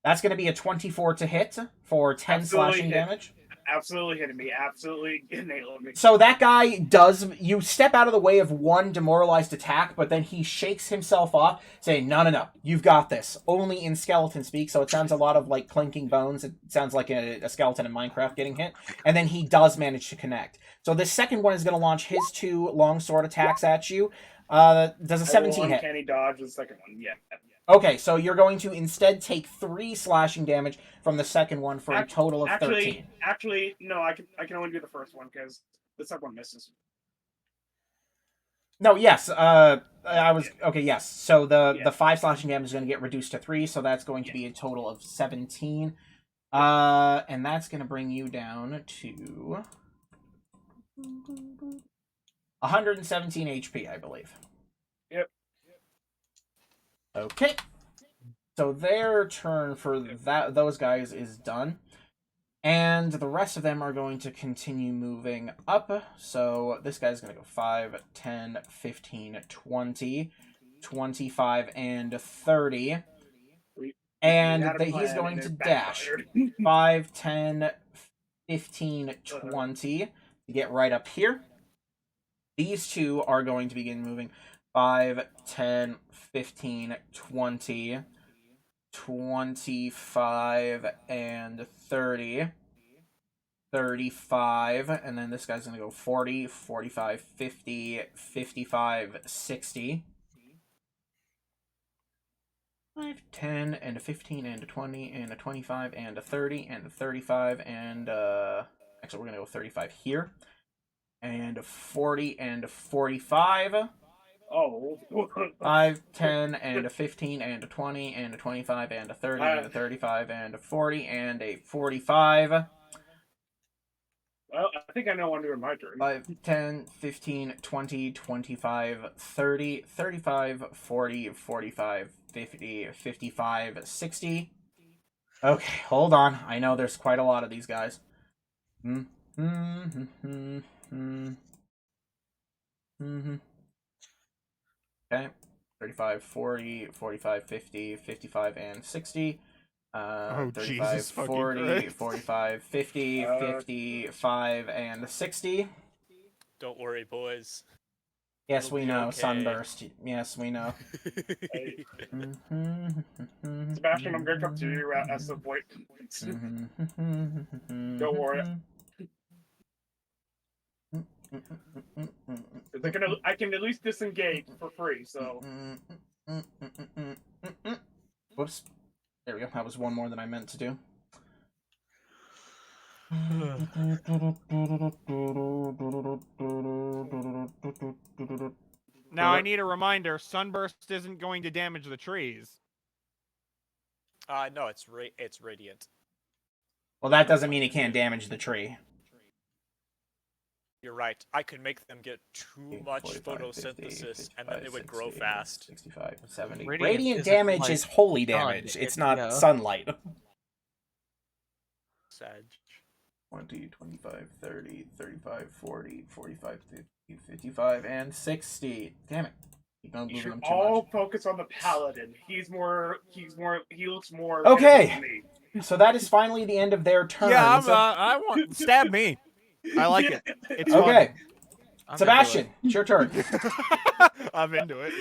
That's gonna be a 24 to hit for 10 Absolutely slashing hit. damage. Absolutely hitting me. Absolutely nailing me. So that guy does. You step out of the way of one demoralized attack, but then he shakes himself off, saying, No, you've got this. Only in skeleton speak, so it sounds a lot of like clinking bones. It sounds like a skeleton in Minecraft getting hit. And then he does manage to connect. So the second one is going to launch his 2 longsword attacks at you. Does a 17 hit? Uncanny dodge, the second one. Yeah. Okay, so you're going to instead take 3 slashing damage from the second one for a total of 13. Actually, no. I can only do the first one because the second one misses. No, yes. Yes. So the 5 slashing damage is going to get reduced to 3, so that's going to be a total of 17. And that's going to bring you down to 117 HP, I believe. Yep. Okay. So their turn for those guys is done. And the rest of them are going to continue moving up. So this guy's going to go 5, 10, 15, 20, 25, and 30. And had a he's plan going and to it dash backfired. 5, 10, 15, 20 to get right up here. These two are going to begin moving 5, 10, 15, 20, 25, and 30. 35, and then this guy's going to go 40, 45, 50, 55, 60. 5, 10, and a 15, and a 20, and a 25, and a 30, and a 35, and actually we're going to go 35 here. And a 40, and a 45. Oh. 5, 10, and a 15, and a 20, and a 25, and a 30, and a 35, and a 40, and a 45. Well, I think I know when to do my turn. 5, 10, 15, 20, 25, 30, 35, 40, 45, 50, 55, 60. Okay, hold on. I know there's quite a lot of these guys. Okay. 35, 40, 45, 50, 55, and 60. 35, Jesus fucking 40, Christ. 45, 50, 55, and 60. Don't worry, boys. Yes, It'll we be know. okay. Sunburst. Yes, we know. Sebastian, I'm going to come to you at some point. Don't worry. I can at least disengage for free, so. Whoops. There we go. That was one more than I meant to do. Now I need a reminder. Sunburst isn't going to damage the trees. No, it's radiant. Well, that doesn't mean it can't damage the tree. You're right. I could make them get too much 45, photosynthesis, 50, and then they 55, would grow 60, fast. 65, 70. Radiant Radiant isn't damage like is holy sun, damage. It's not yeah. sunlight. Sag. 20, 25, 30, 35, 40, 45, 50, 55, and 60. Damn it. Keep on You moving should them too all much. focus on the paladin. He looks more. Okay. than me. So that is finally the end of their turn. Yeah, I want stab me. I like it. It's fun. Okay, I'm into Sebastian, it. it's your turn. I'm into it.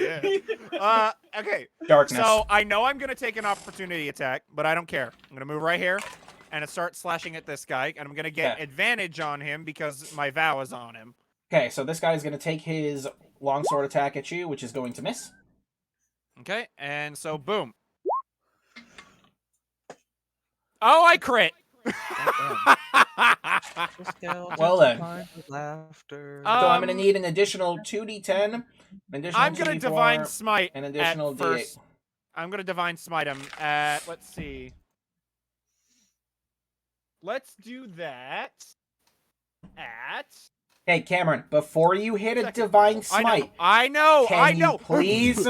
Yeah. Okay. Darkness. So I know I'm gonna take an opportunity attack, but I don't care. I'm gonna move right here and start slashing at this guy, and I'm gonna get Okay. advantage on him because my vow is on him. Okay, so this guy's going to take his longsword attack at you, which is going to miss. Okay, and so boom. Oh, I crit. Well then. Laughter. So I'm going to Um, need an additional 2d10, an additional I'm gonna 2d4, divine smite an at additional d8. first. I'm gonna divine smite him at. Let's see. Let's do that at. Hey, Cameron, before you hit a Second divine level. smite, I know. can know. you please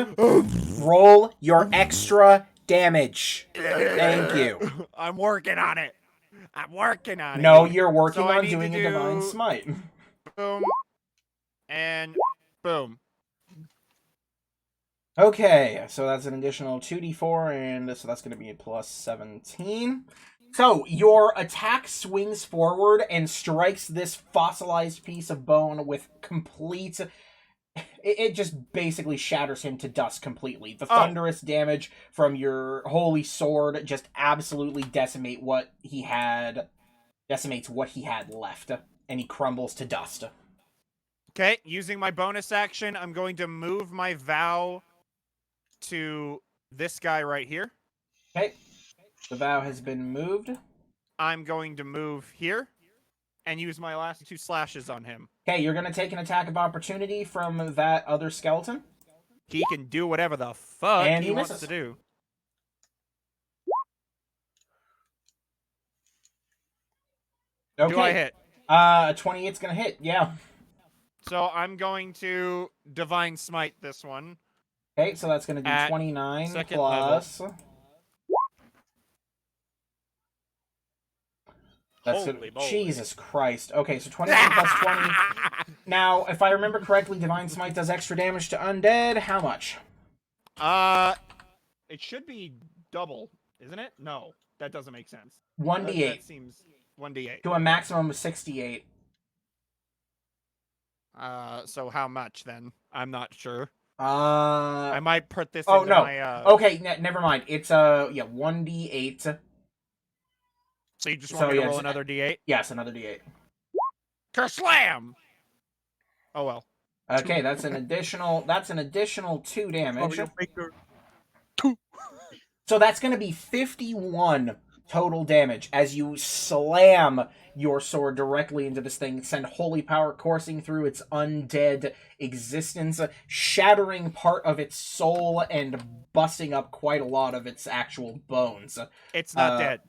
roll your extra damage? Thank you. I'm working on it. I'm working on No, it. you're working So I on need to doing a divine do- smite. Boom. And boom. Okay, so that's an additional 2d4, and so that's going to be a plus 17. So, your attack swings forward and strikes this fossilized piece of bone with complete... It just basically shatters him to dust completely. The thunderous damage from your holy sword just absolutely decimates what he had left, and he crumbles to dust. Okay, using my bonus action, I'm going to move my vow to this guy right here. Okay, the vow has been moved. I'm going to move here and use my last 2 slashes on him. Okay, you're going to take an attack of opportunity from that other skeleton. He can do whatever the fuck And he he wants misses. to do. Okay. Do I hit? 28's going to hit, yeah. So I'm going to divine smite this one. Okay, so that's going to be At 29 second plus... That's Holy good. moly. Jesus Christ. Okay, so 22 plus 20. Now, if I remember correctly, Divine Smite does extra damage to undead. How much? It should be double, isn't it? No, that doesn't make sense. 1d8 That seems 1d8. to a maximum of 68. So how much then? I'm not sure. Uh, I might put this oh into no. my Okay, never mind. It's yeah, 1d8. So you just So, want me to yeah, roll just- another d8? Yes, another d8. Kerslam! Oh well. Okay, that's an additional 2 damage. So that's going to be 51 total damage as you slam your sword directly into this thing, send holy power coursing through its undead existence, shattering part of its soul and busting up quite a lot of its actual bones. It's not dead.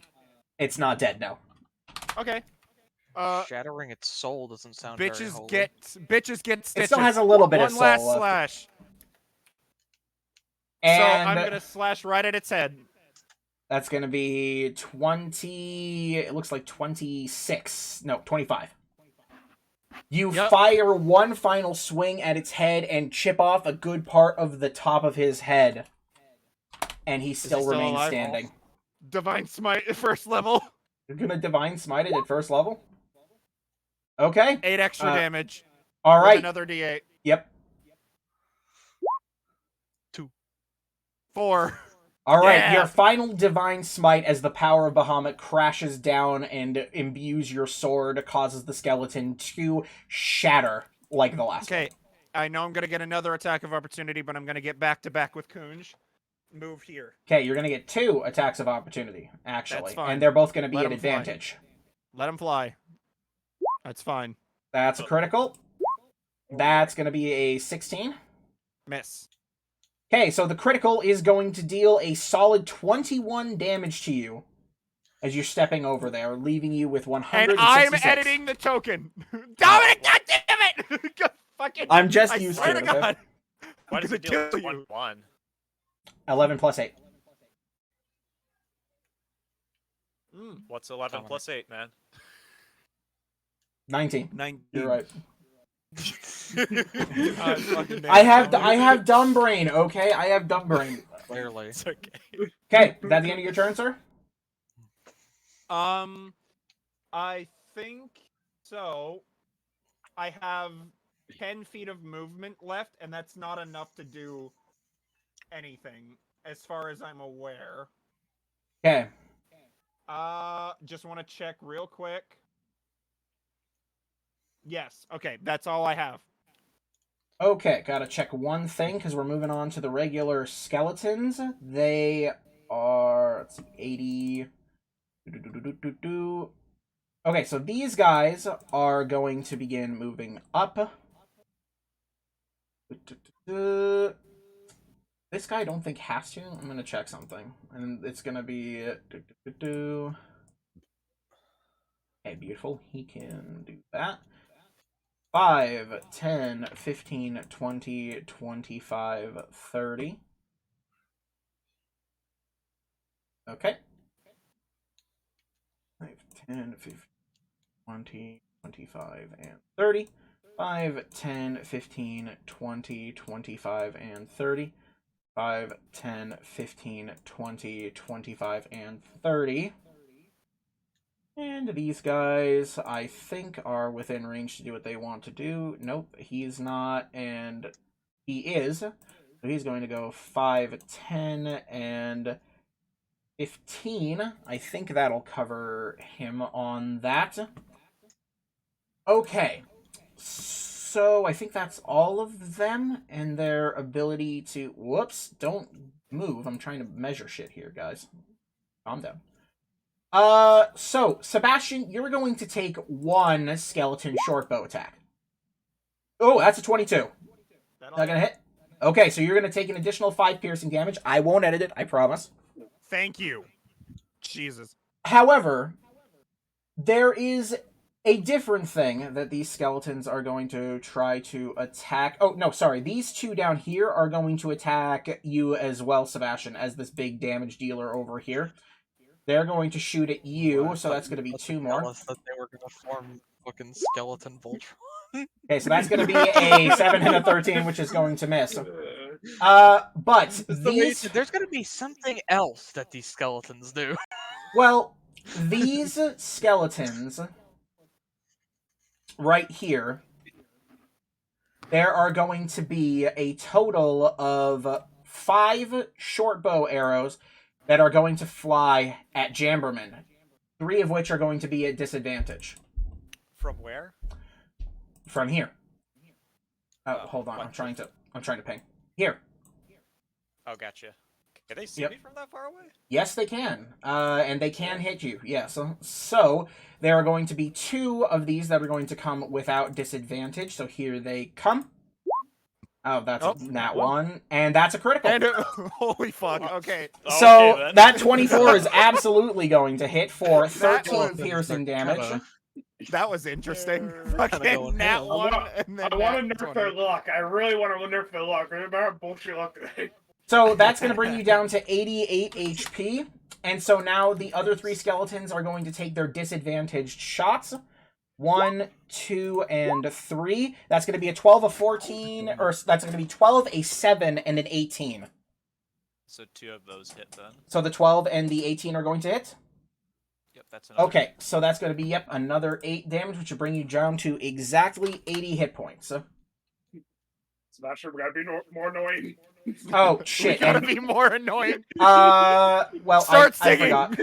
It's not dead, no. Okay. Shattering its soul doesn't sound very Bitches holy. get stitches. It still has a little bit One of last soul left. slash. And So I'm gonna slash right at its head. that's going to be 20... It looks like 26. No, 25. You Yep. fire one final swing at its head and chip off a good part of the top of his head. And he still still remains alive? standing. Divine Smite at first level. You're going to Divine Smite it at first level? Okay. 8 extra damage. All With right. Another d8. Yep. 4. All right, Yeah. your final Divine Smite as the power of Bahamut crashes down and imbues your sword, causes the skeleton to shatter like the last one. Okay. I know I'm gonna get another attack of opportunity, but I'm gonna get back to back with Kunj. Move here. Okay, you're going to get 2 attacks of opportunity, actually. That's fine. And they're both going to be Let at 'em fly. advantage. Let him fly. That's fine. That's a critical. That's going to be a 16. Miss. Okay, so the critical is going to deal a solid 21 damage to you as you're stepping over there, leaving you with 166. And I'm editing the token. Dominic, God damn it! God fucking. I'm just I used swear to to it. okay? God. Why does I'm it deal gonna kill you. 21? 11 plus 8. What's 11 Dominic. plus 8, man? 19. 19. You're right. Fucking I have dumb brain, okay? I have dumb brain. Clearly. It's okay. Okay, is that the end of your turn, sir? I think so. I have 10 feet of movement left, and that's not enough to do anything, as far as I'm aware. Okay. Just want to check real quick. Yes. Okay, that's all I have. Okay, gotta check one thing, because we're moving on to the regular skeletons. They are, let's see, 80... Okay, so these guys are going to begin moving up. This guy I don't think has to. I'm gonna check something. And it's gonna be... Okay, beautiful. He can do that. 5, 10, 15, 20, 25, 30. Okay. 5, 10, 15, 20, 25, and 30. 5, 10, 15, 20, 25, and 30. 5, 10, 15, 20, 25, and 30. And these guys, I think, are within range to do what they want to do. Nope, he's not, and he is. So he's going to go 5, 10, and 15. I think that'll cover him on that. Okay. So I think that's all of them and their ability to... Whoops, don't move. I'm trying to measure shit here, guys. Calm down. So, Sebastian, you're going to take 1 skeleton shortbow attack. Oh, that's a 22. Not gonna hit? Okay, so you're gonna take an additional 5 piercing damage. I won't edit it, I promise. Thank you. Jesus. However, there is a different thing that these skeletons are going to try to attack. Oh, no, sorry. These 2 down here are going to attack you as well, Sebastian, as this big damage dealer over here. They're going to shoot at you, Well, I so that's thought going to be you 2 tell more. us that they were gonna form fucking skeleton Voltron. Okay, so that's going to be a 7 and a 13, which is going to miss. But these... There's gonna be something else that these skeletons do. Well, these skeletons right here, there are going to be a total of 5 short bow arrows that are going to fly at Jamberman, 3 of which are going to be at disadvantage. From where? From here. Oh, hold on. I'm trying to ping. Here. Oh, gotcha. Can they see Yep. me from that far away? Yes, they can. And they can hit you. Yes. So there are going to be 2 of these that are going to come without disadvantage. So here they come. Oh, that's Oh, that one. And that's a critical. And holy fuck. Okay. So Okay, then. that 24 is absolutely going to hit for That 13 was- piercing damage. That was interesting. Kinda Fucking going nat ham. one, and then I want nat to nerf 20. their luck. I really want to nerf their luck. Remember our bullshit luck today? So that's going to bring you down to 88 HP. And so now the other 3 skeletons are going to take their disadvantaged shots. 1, 2, and 3. That's going to be a 12, a 14, or that's going to be 12, a 7, and an 18. So 2 of those hit then. So the 12 and the 18 are going to hit? Yep, that's another. Okay, so that's going to be, yep, another 8 damage, which will bring you down to exactly 80 hit points. Sebastian, we gotta be more annoying. Oh, We shit. gotta And, be more annoying. well, Start I singing. forgot.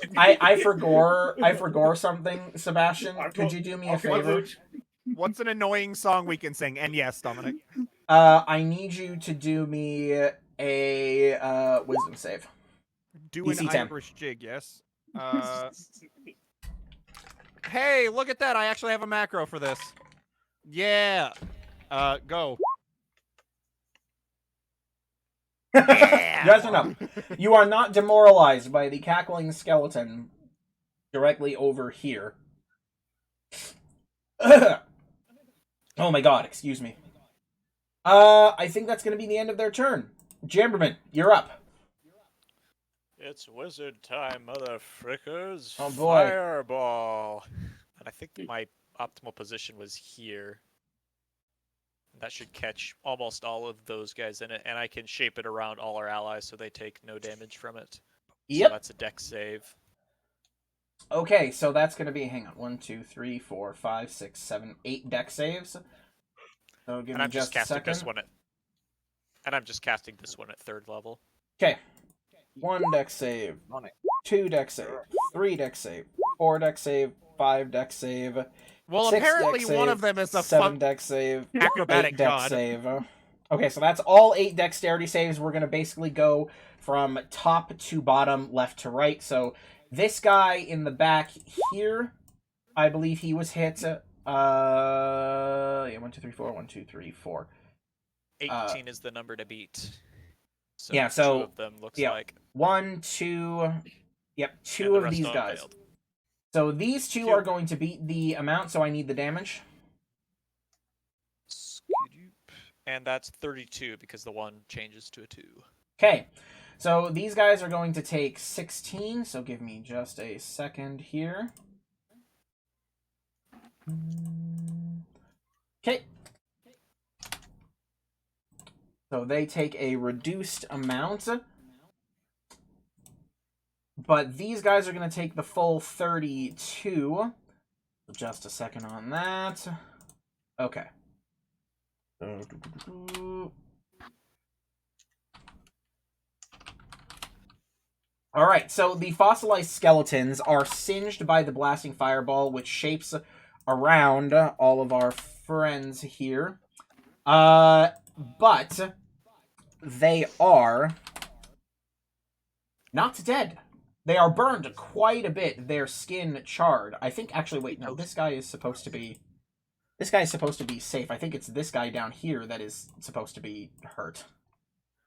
I forgot something, Sebastian. Could you do me a Okay, favor? Luch. What's an annoying song we can sing? And yes, Dominic. I need you to do me a wisdom save. Do an DC 10. Irish jig, yes. Hey, look at that. I actually have a macro for this. Yeah. Go. Yes or no? You are not demoralized by the cackling skeleton directly over here. Oh my god, excuse me. I think that's going to be the end of their turn. Jamberman, you're up. It's wizard time, mother frickers. Oh, boy. Fireball. And I think my optimal position was here. That should catch almost all of those guys in it, and I can shape it around all our allies so they take no damage from it. Yep. So that's a dex save. Okay, so that's going to be, hang on, 1, 2, 3, 4, 5, 6, 7, 8 deck saves. So give And me I'm just just a casting second. this one at. And I'm just casting this one at 3rd level. Okay. 1 deck save, On it. 2 deck save, 3 deck save, 4 deck save, 5 deck save, Well, 6 apparently deck one save, of them is a 7 fuck deck save, acrobatic 8 deck god. save. Okay, so that's all 8 dexterity saves. We're going to basically go from top to bottom, left to right. So this guy in the back here, I believe he was hit. Yeah, 1, 2, 3, 4, 1, 2, 3, 4. 18 is the number to beat. So yeah, so- 2 of them looks yeah. like. 1, 2, yep, and 2 the of rest these them guys. failed. So these 2 are going to beat the amount, so I need the damage. Skiddoop. And that's 32 because the 1 changes to a 2. Okay, so these guys are going to take 16, so give me just a second here. Okay. So they take a reduced amount. But these guys are going to take the full 32. Just a second on that. Okay. Alright, so the fossilized skeletons are singed by the blasting fireball, which shapes around all of our friends here. But they are not dead. They are burned quite a bit, their skin charred. I think, actually, wait, no, this guy is supposed to be safe. I think it's this guy down here that is supposed to be hurt.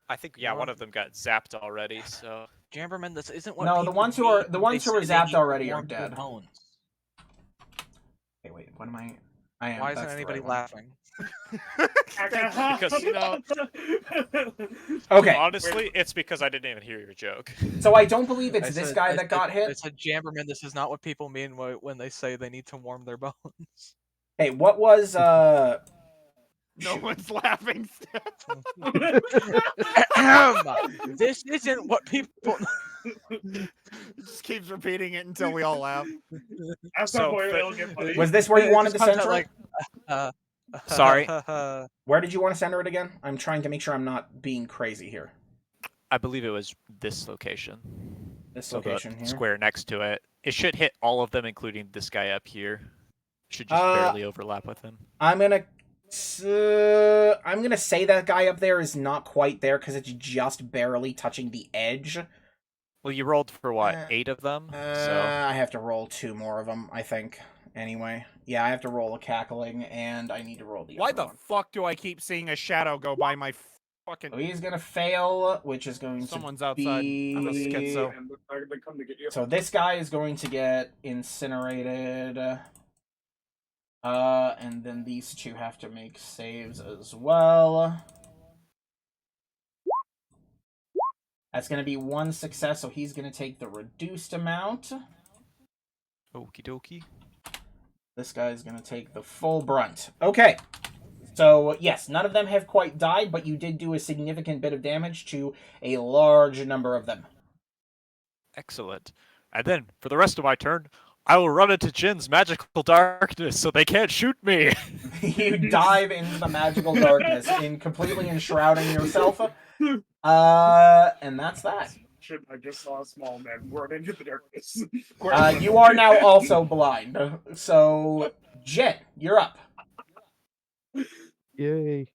I think, yeah, one of them got zapped already, so. Jamberman, this isn't what No, the people ones who need. are- the ones They who are say they zapped need already are warm dead. bones. Okay, wait, what am I... I am. Why isn't That's the anybody right one. laughing? Because, you know, Okay, honestly, it's because I didn't even hear your joke. so I don't believe it's I this said- guy I that said- got I hit. said, Jamberman, this is not what people mean when they say they need to warm their bones. Hey, what was No shoot. one's laughing. This isn't what people. It just keeps repeating it until we all laugh. At some So, point, fa- it'll get funny. Was this where you It wanted just to comes center out it? like, Sorry. Where did you want to center it again? I'm trying to make sure I'm not being crazy here. I believe it was this location. This So the location here. square next to it. It should hit all of them, including this guy up here. Should just barely overlap with him. I'm gonna say that guy up there is not quite there because it's just barely touching the edge. Well, you rolled for what, Uh, 8 of them? So I have to roll 2 more of them, I think. Anyway, yeah, I have to roll a cackling, and I need to roll the Why other the one. fuck do I keep seeing a shadow go by my fucking... So he's gonna fail, which is going Someone's to outside. be... I'm a schizo. And they come to get you. So this guy is going to get incinerated. And then these two have to make saves as well. That's going to be 1 success, so he's going to take the reduced amount. okie dokie. This guy's going to take the full brunt. Okay. So, yes, none of them have quite died, but you did do a significant bit of damage to a large number of them. Excellent. And then, for the rest of my turn, I will run into Jin's magical darkness so they can't shoot me. You dive into the magical darkness in completely enshrouding yourself. And that's that. Shit, I just saw a small man run into the darkness. You are now also blind. So, Jin, you're up. Yay.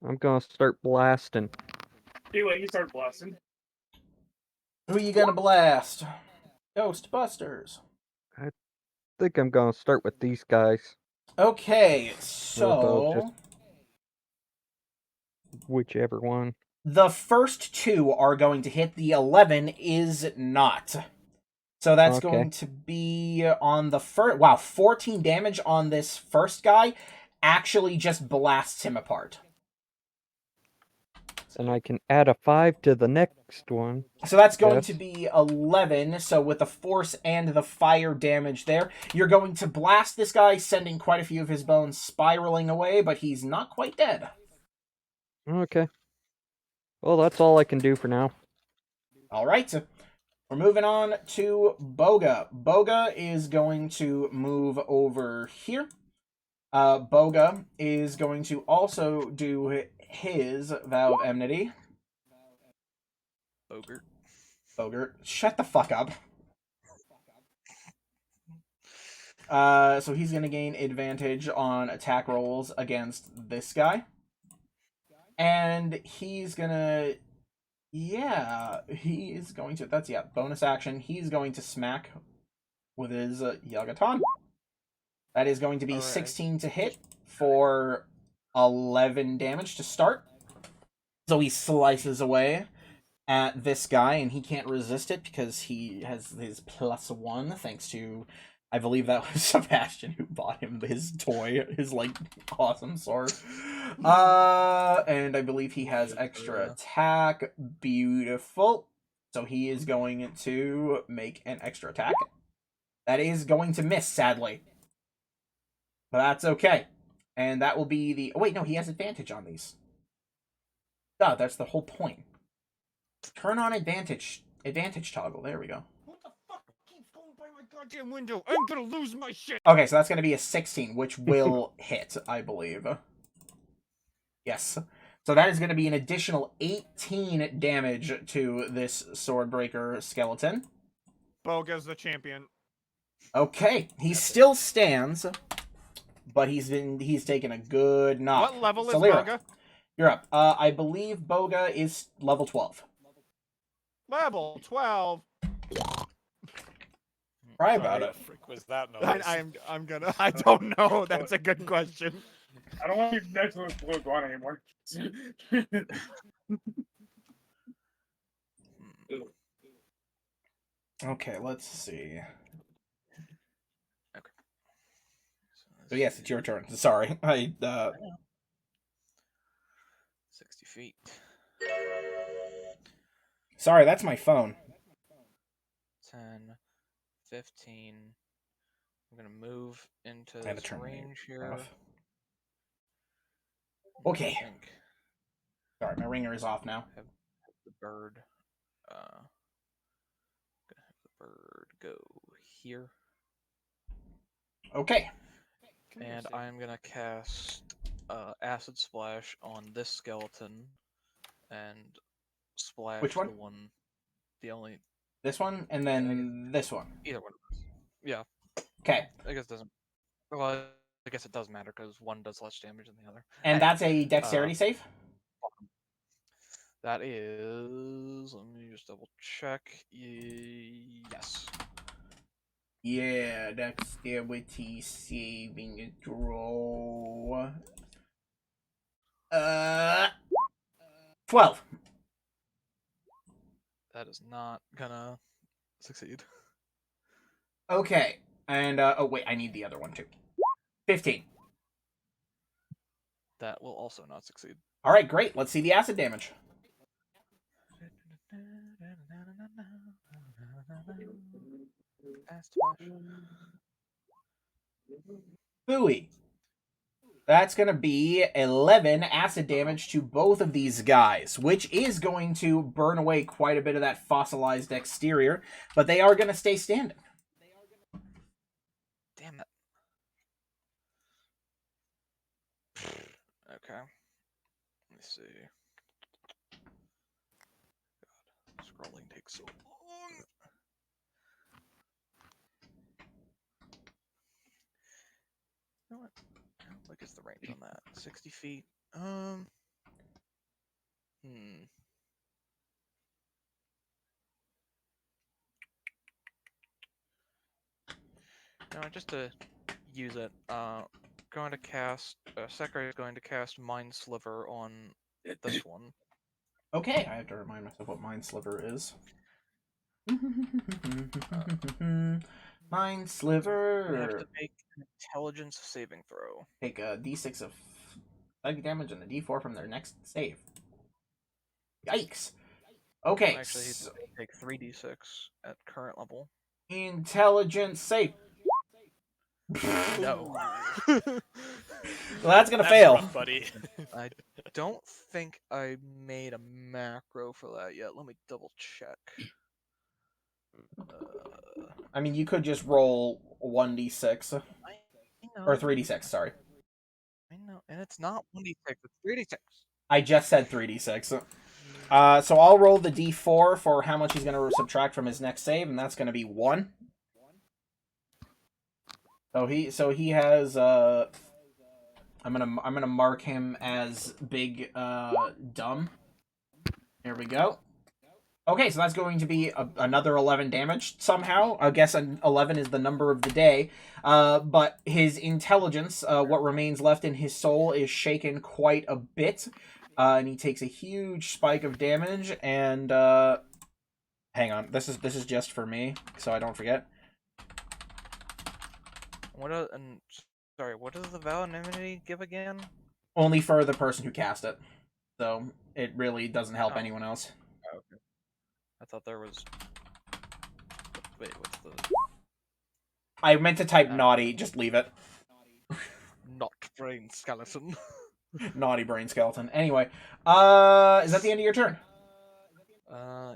I'm gonna start blasting. Anyway, you start blasting. Who are you gonna blast? Ghostbusters. I think I'm gonna start with these guys. Okay, Although, so Whichever one. the first 2 are going to hit. The 11 is not. So that's Okay. going to be on the first... Wow, 14 damage on this first guy actually just blasts him apart. And I can add a 5 to the next one. So that's going Yes. to be 11. So with the force and the fire damage there, you're going to blast this guy, sending quite a few of his bones spiraling away, but he's not quite dead. Okay. Well, that's all I can do for now. All right. We're moving on to Boga. Boga is going to move over here. Boga is going to also do his Vow of Enmity. Ogre. Bogart, shut the fuck up. So he's going to gain advantage on attack rolls against this guy. And he's going to... Yeah, he is going to... That's, yeah, bonus action. He's going to smack with his Yagaton. That is going to be Alright. 16 to hit for 11 damage to start. So he slices away at this guy, and he can't resist it because he has his +1, thanks to... I believe that was Sebastian who bought him his toy, his, like, awesome sword. And I believe he has extra attack. Beautiful. So he is going to make an extra attack. That is going to miss, sadly. But that's okay. And that will be the... Oh, wait, no, he has advantage on these. Oh, that's the whole point. Turn on advantage toggle. There we go. What the fuck keeps going by my goddamn window? I'm gonna lose my shit! Okay, so that's going to be a 16, which will hit, I believe. Yes. So that is going to be an additional 18 damage to this Swordbreaker skeleton. Boga's the champion. Okay, he still stands, but he's taken a good knock. What level is Solera, Boga? you're up. I believe Boga is level 12. Level 12. Right about it. Frick was that noise? I'm gonna... I don't know. That's a good question. I don't want you next to this blue one anymore. Okay, let's see. So So yes, it's your turn. Sorry, 60 feet. Sorry, that's my phone. 10, 15. I'm gonna move into I had to this turn my range here. off. I Okay. think Sorry, my ringer is off now. have the bird. Gonna have the bird go here, Okay. and I'm gonna cast acid splash on this skeleton, and splash Which one? the one, the only This one, and then this one. either one of those. Yeah, Okay. I guess it doesn't. Well, I guess it does matter because one does less damage than the other. And that's a dexterity save? That is. Let me just double check. Yes. Yeah, dexterity saving throw. 12. That is not gonna succeed. Okay. And, oh wait, I need the other one too. 15. That will also not succeed. Alright, great. Let's see the acid damage. Booey. That's going to be 11 acid damage to both of these guys, which is going to burn away quite a bit of that fossilized exterior, but they are going to stay standing. Damn it. Okay. Let me see. God, scrolling takes so long. You know what? What is the range on that? 60 feet. No, just to use it, going to cast. Sekiro is going to cast Mind Sliver on this one. Okay, I have to remind myself what Mind Sliver is. Mind You Sliver. have to make an intelligence saving throw. Take a d6 of psychic damage and a d4 from their next save. Yikes. Okay. Actually, he's going to take 3d6 at current level. Intelligence save. No. Well, that's gonna fail. Rough, buddy. I don't think I made a macro for that yet. Let me double check. I mean, you could just roll 1d6 I know. or 3d6. Sorry, I know, and it's not 1d6. It's 3d6. I just said 3d6. So I'll roll the d4 for how much he's gonna subtract from his next save, and that's gonna be 1. So he has I'm gonna mark him as big dumb. Here we go. Okay, so that's going to be another 11 damage somehow. I guess 11 is the number of the day. But his intelligence, what remains left in his soul, is shaken quite a bit. And he takes a huge spike of damage. And hang on, this is just for me, so I don't forget. What does the Vow Anonymity give again? Only for the person who cast it. So it really doesn't help Oh. anyone else. Oh, okay. I thought there was. Wait, what's the I meant to type naughty, just leave it. not brain skeleton? Naughty brain skeleton. Anyway, is that the end of your turn?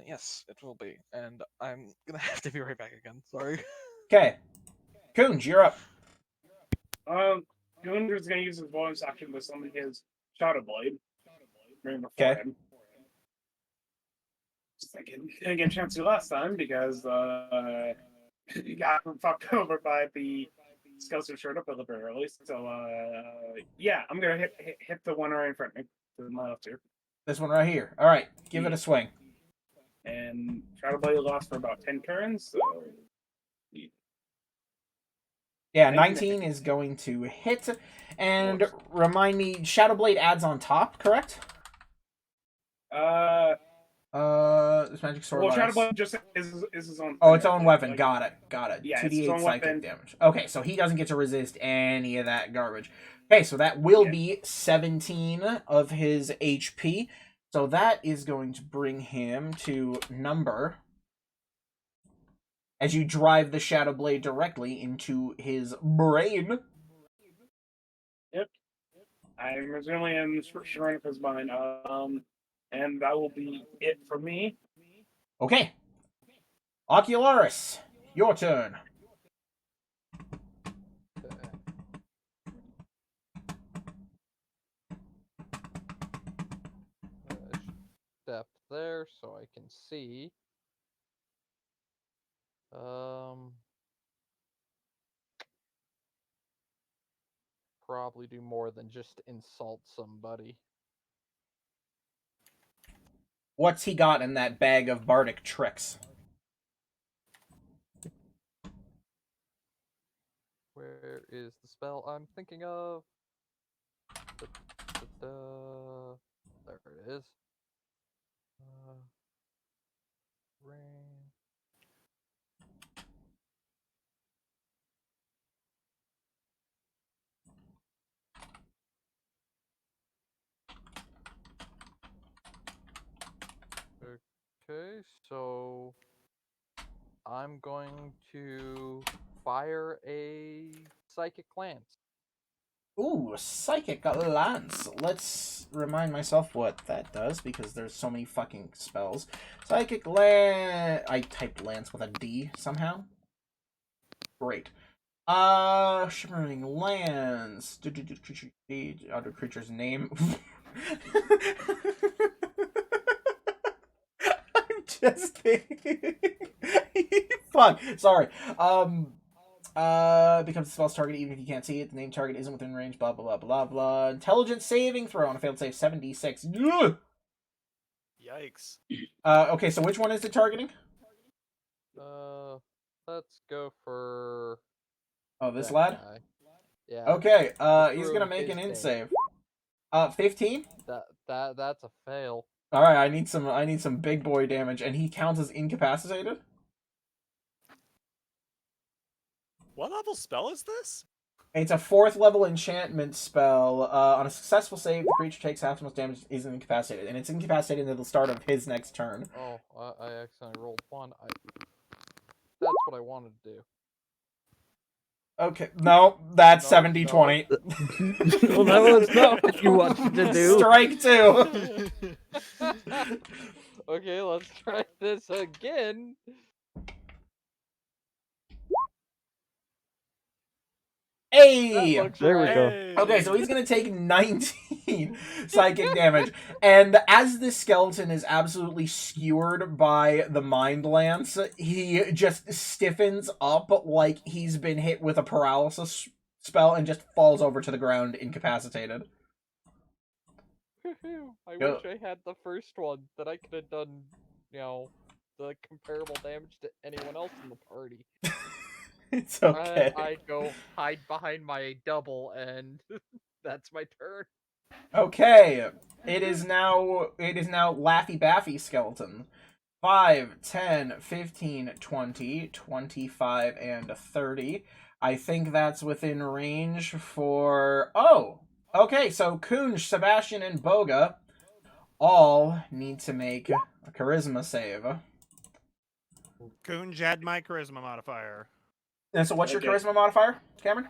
Yes, it will be, and I'm gonna have to be right back again. Sorry. Okay. Coons, you're up. Gunder's gonna use his bonus action to summon his Shadow Blade. Right before Okay. him. Just like didn't get a chance to last time because he got fucked over by the scouts who showed up a little bit early. So yeah, I'm gonna hit the one right in front of me to my left here. This one right here. All right, give it a swing. And Shadow Blade lasts for about 10 turns, so Yeah, 19 is going to hit. And remind me, Shadow Blade adds on top, correct? This magic sword Well, Shadow lasts... Blade just is his own. Oh, thing, its I own think, weapon. like- Got it. Got it. Yeah, it's its 2d8 own psychic weapon. damage. Okay, so he doesn't get to resist any of that garbage. Okay, so that will Yeah. be 17 of his HP. So that is going to bring him to number... As you drive the Shadow Blade directly into his brain. I'm resuming in Sharonica's mind. And that will be it for me. Okay. Ocularis, your turn. Okay. Step there so I can see. Probably do more than just insult somebody. What's he got in that bag of bardic tricks? Where is the spell I'm thinking of? There it is. Rain. Okay, so I'm going to fire a psychic lance. Ooh, Psychic Lance. Let's remind myself what that does, because there's so many fucking spells. Psychic Lance... I typed Lance with a D somehow. Great. Shimmering Lance. Other creature's name. I'm just kidding. Fuck. Sorry. Becomes the spell's target even if you can't see it. The named target isn't within range. Blah blah blah blah blah. Intelligence saving throw on a failed save 76. Ugh! Yikes. Okay, so which one is it targeting? Let's go for Oh, this that lad. guy. Yeah. Okay. He's throw gonna make his an int name. save. 15. That's a fail. All right. I need some big boy damage, and he counts as incapacitated. What level spell is this? It's a 4th level enchantment spell. On a successful save, the creature takes half as much damage, is incapacitated, and it's incapacitated until the start of his next turn. Oh, I accidentally rolled one. That's what I wanted to do. Okay, no, that's No, 70-20. Well, that was not what you wanted to do. Strike 2. Okay, let's try this again. Hey! That looks There we right. go. Okay, so he's gonna take 19 psychic damage. And as this skeleton is absolutely skewered by the Mind Lance, he just stiffens up like he's been hit with a paralysis spell and just falls over to the ground incapacitated. I Go. wish I had the first one, that I could have done, the comparable damage to anyone else in the party. It's okay. I'd go hide behind my double, and that's my turn. Okay, it is now Laffy Baffy skeleton. 5, 10, 15, 20, 25, and 30. I think that's within range for... Oh! Okay, so Kunj, Sebastian, and Boga all need to make a charisma save. Kunj, add my charisma modifier. And so what's your Okay. charisma modifier, Cameron?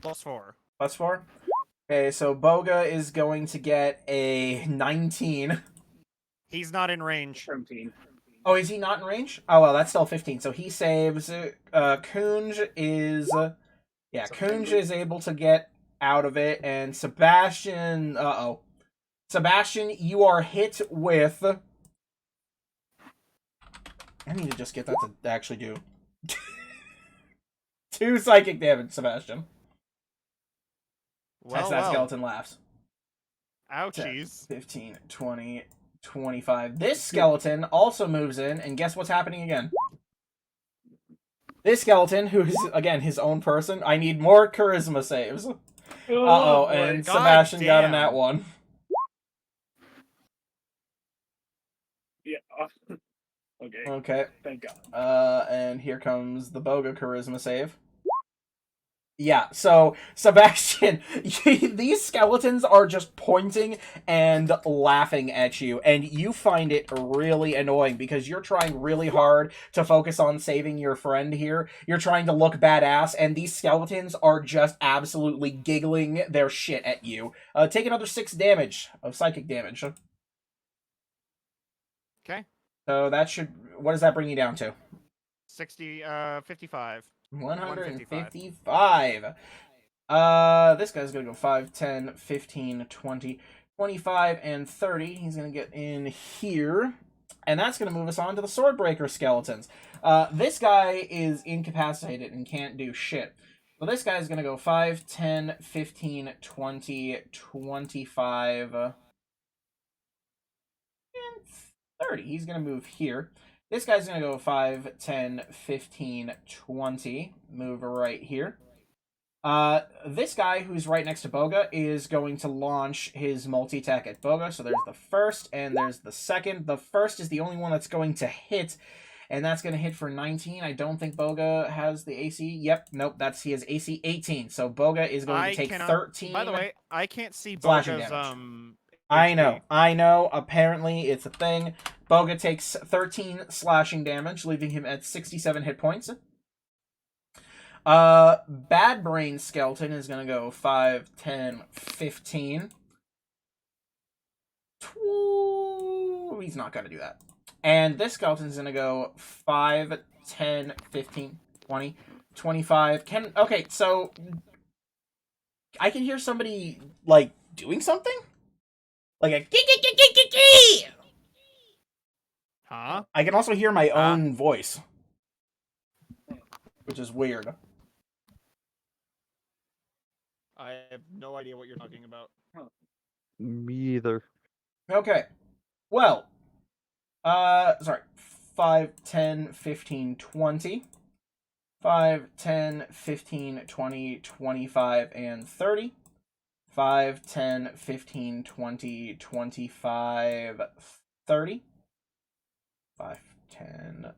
+4. +4? Okay, so Boga is going to get a 19. He's not in range. 17. Oh, is he not in range? Oh, well, that's still 15. So he saves. Kunj is... yeah, Kunj is able to get out of it, and Sebastian... Uh-oh. Sebastian, you are hit with... I need to just get that to actually do... 2 psychic damage, Sebastian. Well, As that well. skeleton laughs. 10, Ouchies. 15, 20, 25. This skeleton also moves in, and guess what's happening again? This skeleton, who's, again, his own person, I need more charisma saves. Uh-oh, and God Sebastian got a damn. nat 1. Okay. Okay. Thank God. And here comes the Boga charisma save. Yeah, so, Sebastian, these skeletons are just pointing and laughing at you, and you find it really annoying because you're trying really hard to focus on saving your friend here. You're trying to look badass, and these skeletons are just absolutely giggling their shit at you. Take another 6 damage of psychic damage. Okay. So that should... What does that bring you down to? 55. 155. This guy's gonna go 5, 10, 15, 20, 25, and 30. He's gonna get in here. And that's gonna move us on to the Swordbreaker skeletons. This guy is incapacitated and can't do shit. So this guy's gonna go 5, 10, 15, 20, 25, and 30. He's gonna move here. This guy's gonna go 5, 10, 15, 20. Move right here. This guy who's right next to Boga is going to launch his multi-attack at Boga. So there's the first and there's the second. The first is the only one that's going to hit, and that's going to hit for 19. I don't think Boga has the AC. Yep, nope, he has AC 18. So Boga is going to take 13. By the way, I can't see slashing Boga's damage. HP. I know. Apparently, it's a thing. Boga takes 13 slashing damage, leaving him at 67 hit points. Bad Brain Skeleton is gonna go 5, 10, 15. He's not gonna do that. And this skeleton's gonna go 5, 10, 15, 20, 25. Okay, so I can hear somebody, like, doing something? Like a gee. Huh? I can also hear my own voice, which is weird. I have no idea what you're talking about. Me either. Okay. Well, sorry. 5, 10, 15, 20. 5, 10, 15, 20, 25, and 30. 5, 10, 15, 20, 25, 30. 5, 10,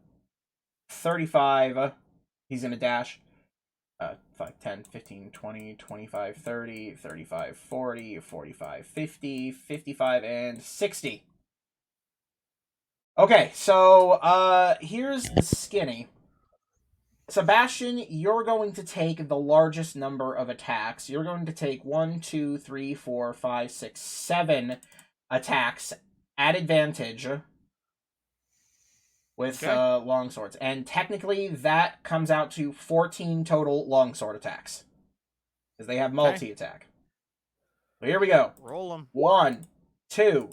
35. He's gonna dash. 5, 10, 15, 20, 25, 30, 35, 40, 45, 50, 55, and 60. Okay, so, here's the skinny. Sebastian, you're going to take the largest number of attacks. You're going to take 1, 2, 3, 4, 5, 6, 7 attacks at advantage with longswords. And technically, that comes out to 14 total longsword attacks. Because they have multi-attack. So here we go. Roll them. 1, 2,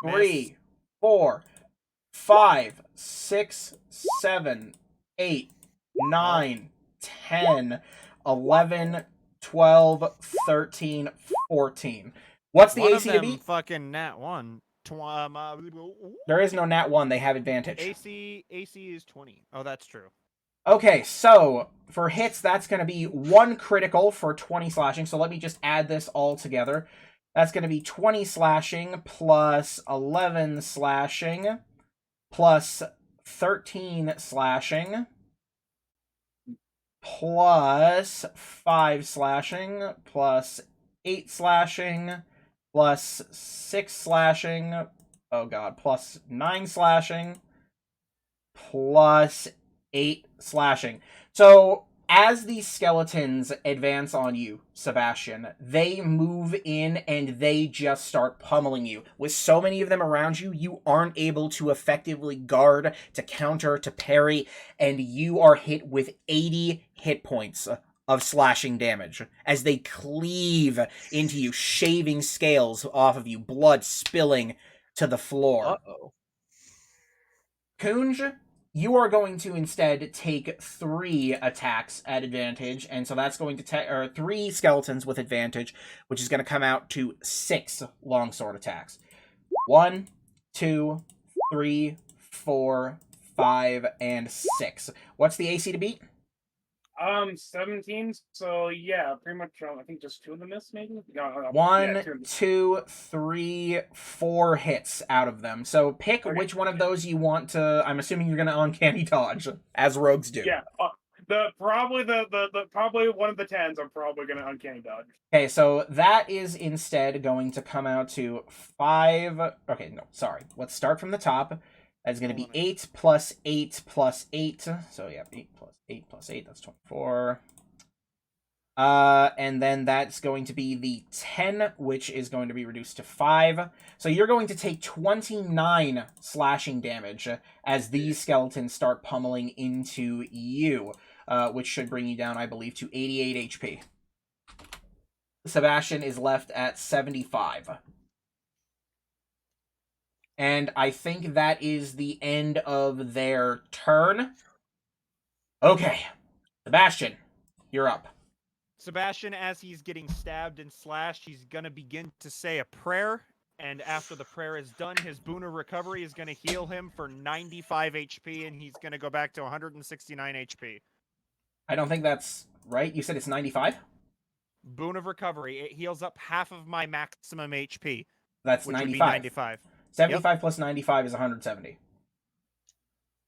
3, 4, 5, 6, 7, 8, 9, 10, 11, 12, 13, 14. What's the One AC of to them beat? fucking nat 1. There is no nat 1. They have advantage. AC is 20. Oh, that's true. Okay, so for hits, that's going to be 1 critical for 20 slashing. So let me just add this all together. That's going to be 20 slashing plus 11 slashing plus 13 slashing plus 5 slashing plus 8 slashing plus 6 slashing. Oh god, plus 9 slashing plus 8 slashing. So, as these skeletons advance on you, Sebastian, they move in and they just start pummeling you. With so many of them around you, you aren't able to effectively guard, to counter, to parry, and you are hit with 80 hit points of slashing damage as they cleave into you, shaving scales off of you, blood spilling to the floor. Uh-oh. Kunj, you are going to instead take 3 attacks at advantage, and so that's going to 3 skeletons with advantage, which is going to come out to 6 longsword attacks. 1, 2, 3, 4, 5, and 6. What's the AC to beat? 17. So yeah, pretty much. I think just 2 of them miss, maybe. Yeah, One, 2 of them. 2, 3, 4 hits out of them. So pick Okay. which one of those you want to. I'm assuming you're going to uncanny dodge, as rogues do. Yeah. Probably probably one of the 10s. I'm probably gonna uncanny dodge. Okay, so that is instead going to come out to 5. Okay, no, sorry. Let's start from the top. That's going to be 8 plus 8 plus 8. So yeah, 8 plus 8 plus 8. That's 24. And then that's going to be the 10, which is going to be reduced to 5. So you're going to take 29 slashing damage as these skeletons start pummeling into you, which should bring you down, I believe, to 88 HP. Sebastian is left at 75. And I think that is the end of their turn. Okay. Sebastian, you're up. Sebastian, as he's getting stabbed and slashed, he's gonna begin to say a prayer, and after the prayer is done, his boon of recovery is gonna heal him for 95 HP, and he's gonna go back to 169 HP. I don't think that's right. You said it's 95? Boon of recovery. It heals up half of my maximum HP, That's which would be 95. 95. 75 plus 95 is 170.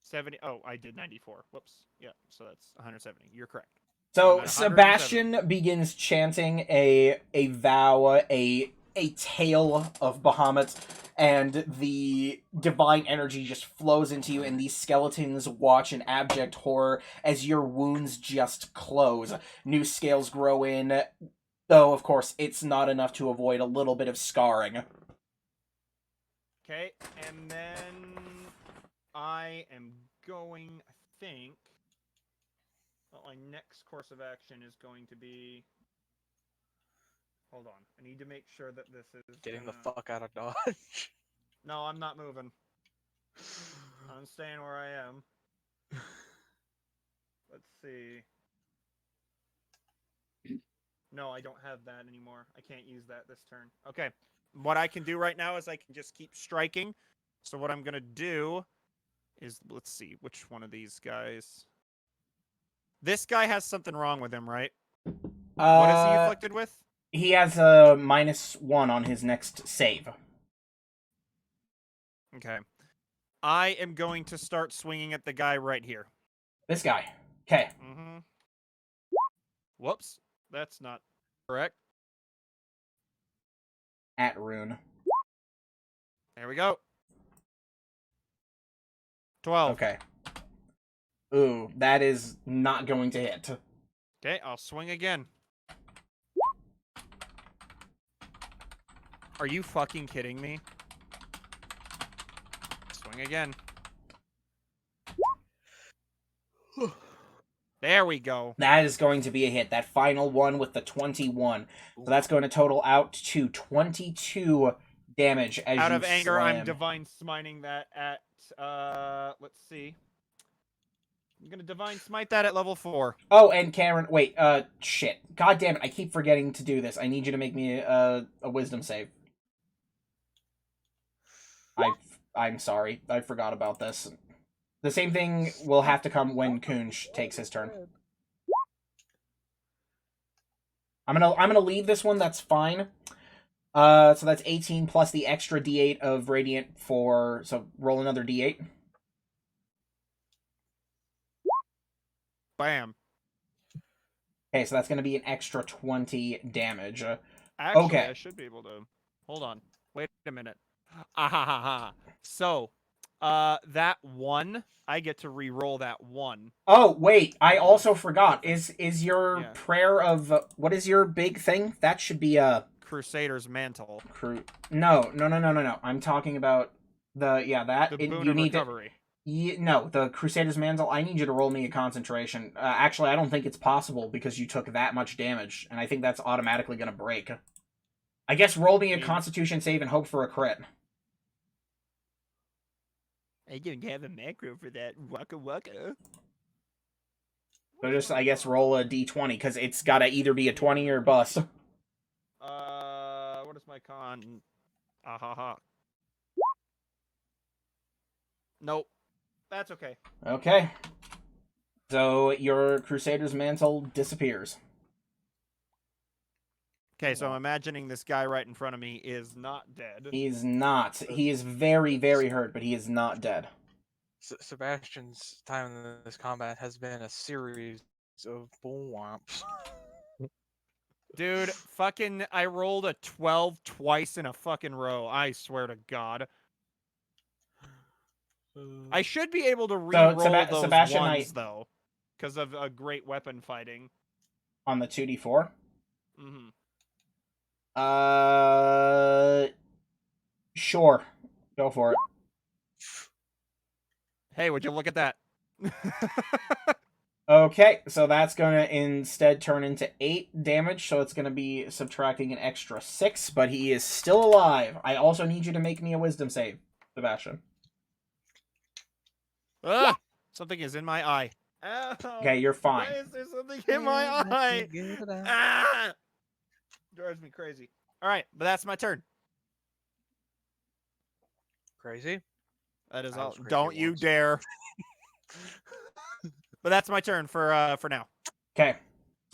70. Oh, I did 94. Whoops. Yeah, so that's 170. You're correct. So I'm at Sebastian begins chanting a vow, a tale of Bahamut, and the divine energy just flows into you, and these skeletons watch in abject horror as your wounds just close. New scales grow in, though of course it's not enough to avoid a little bit of scarring. Okay, and then I am going, I think, well, my next course of action is going to be, hold on, I need to make sure that this is Getting the gonna- fuck out of dodge. No, I'm not moving. I'm staying where I am. Let's see. No, I don't have that anymore. I can't use that this turn. Okay. What I can do right now is I can just keep striking. So what I'm going to do is, let's see, which one of these guys? This guy has something wrong with him, right? What is he afflicted with? He has a -1 on his next save. Okay. I am going to start swinging at the guy right here. This guy. Okay. Mm-hmm. Whoops. That's not correct. At Rune. There we go. 12. Okay. Ooh, that is not going to hit. Okay, I'll swing again. Are you fucking kidding me? Swing again. There we go. That is going to be a hit. That final one with the 21. So that's going to total out to 22 damage as Out you of anger, I'm slam. divine smiting that at let's see. I'm gonna divine smite that at level 4. Oh, and Cameron, wait, shit. God damn it, I keep forgetting to do this. I need you to make me a wisdom save. I'm sorry. I forgot about this. The same thing will have to come when Kunj takes his turn. I'm gonna leave this one, that's fine. So that's 18 plus the extra D8 of Radiant for... So roll another D8. Bam. Okay, so that's gonna be an extra 20 damage. Actually, Okay. I should be able to. Hold on. Wait a minute. Ah. So, that one, I get to re-roll that one. Oh, wait, I also forgot. Is your Yeah. prayer of... what is your big thing? That should be a... Crusader's Mantle. No. I'm talking about that. The boon You of need to... recovery. No, the Crusader's Mantle, I need you to roll me a concentration. Actually, I don't think it's possible because you took that much damage, and I think that's automatically going to break. I guess roll me a Constitution save and hope for a crit. I don't have a macro for that. Waka waka. So just, I guess, roll a d20, because it's got to either be a 20 or bust. What is my con? Ahaha. Nope. That's okay. Okay. So your Crusader's Mantle disappears. Okay, so I'm imagining this guy right in front of me is not dead. He's not. He is very, very hurt, but he is not dead. Sebastian's time in this combat has been a series of bull whomps. Dude, fucking, I rolled a 12 twice in a fucking row. I swear to God. I should be able to re-roll those Sebastian, ones, though. Because of a great weapon fighting. On the 2d4? Mm-hmm. Sure. Go for it. Hey, would you look at that? Okay, so that's going to instead turn into 8 damage, so it's going to be subtracting an extra 6, but he is still alive. I also need you to make me a wisdom save, Sebastian. Ah! Something is in my eye. Ow! Okay, you're fine. Why is there something in my eye? Ah! Drives me crazy. Alright, but that's my turn. Crazy? That is I all. was crazy Don't you once. dare. But that's my turn for now. Okay.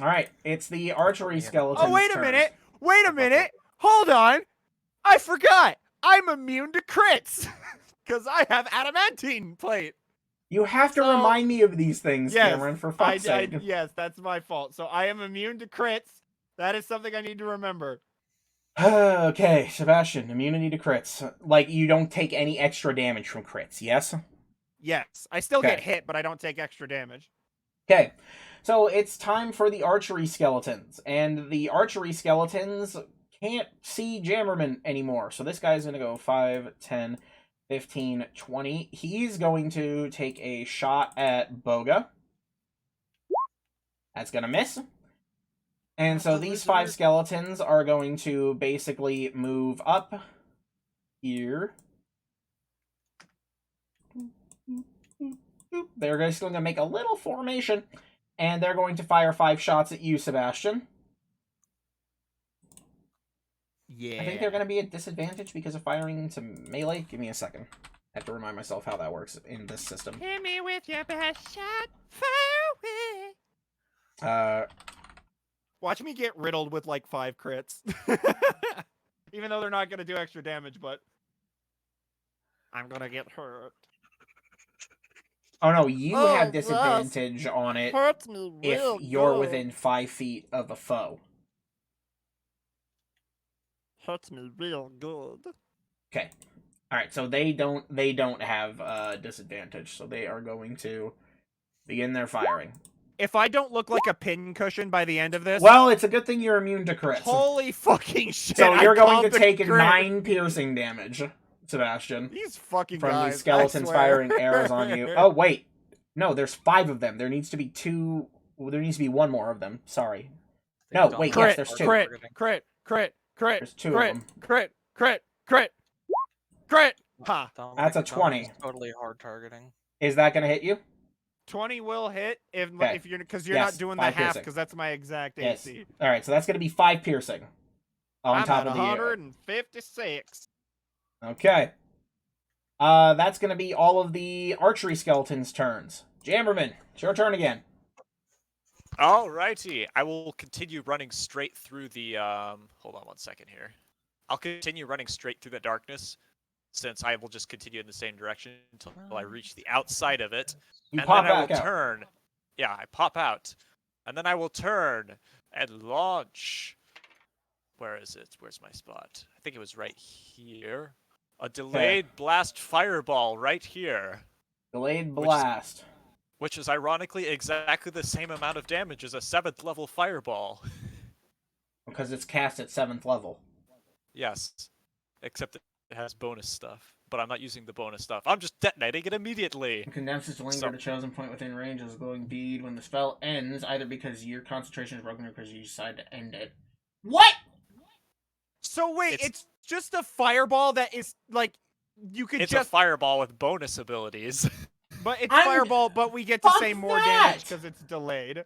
Alright, it's the archery skeleton. Oh, wait a minute! Wait a minute! Hold on! I forgot! I'm immune to crits! Because I have adamantine plate! You have to So- remind me of these things, Yes, Cameron, for fuck's sake. yes, that's my fault. So I am immune to crits. That is something I need to remember. Okay, Sebastian, immunity to crits. Like, you don't take any extra damage from crits, yes? Yes. I still Okay. get hit, but I don't take extra damage. Okay, so it's time for the archery skeletons, and the archery skeletons can't see Jammerman anymore, so this guy's gonna go 5, 10, 15, 20. He's going to take a shot at Boga. That's gonna miss. And so these 5 skeletons are going to basically move up here. They're just going to make a little formation, and they're going to fire 5 shots at you, Sebastian. Yeah. I think they're going to be at disadvantage because of firing into melee. Give me a second. I have to remind myself how that works in this system. Hit me with your best shot. Fire away. Watch me get riddled with like 5 crits. Even though they're not going to do extra damage, but I'm going to get hurt. Oh no, you Oh, have yes. disadvantage on it Hurts me if real you're good. within 5 feet of a foe. Hurts me real good. Okay. Alright, so they don't have disadvantage, so they are going to begin their firing. If I don't look like a pin cushion by the end of this, Well, it's a good thing you're immune to crits. holy fucking shit! So I you're going called to the take crit. 9 piercing damage, Sebastian, These fucking from guys, these skeletons I swear. firing arrows on you. Oh, wait. No, there's 5 of them. There needs to be 2... Well, there needs to be 1 more of them. Sorry. They No, don't wait, have yes, Crit, there's 2. crit, targeting. crit. There's 2 of Crit, them. crit. Ha! That's a Dominic's 20. Totally hard targeting. Is that going to hit you? 20 will hit if Okay. you're because you're Yes, not doing the 5 half piercing. because that's my exact Yes. AC. Alright, so that's going to be 5 piercing. On I'm top at of the... 156. Okay. That's going to be all of the archery skeletons' turns. Jammerman, it's your turn again. Alrighty, I will continue running straight through the, hold on one second here. I'll continue running straight through the darkness, since I will just continue in the same direction until I reach the outside of it. You And pop then I will back out. turn. Yeah, I pop out. And then I will turn and launch. Where is it? Where's my spot? I think it was right here. A delayed blast fireball right here. Delayed blast. Which is ironically exactly the same amount of damage as a 7th level fireball. Because it's cast at 7th level. Yes. Except it has bonus stuff. But I'm not using the bonus stuff. I'm just detonating it immediately. It condenses to linger So- at a chosen point within range as a glowing bead when the spell ends, either because your concentration is broken or because you decide to end it. What? So wait, It's- it's just a fireball that is like you could It's just a fireball with bonus abilities. but it's I'm- fireball, but we get to Fuck say more that! damage because it's delayed.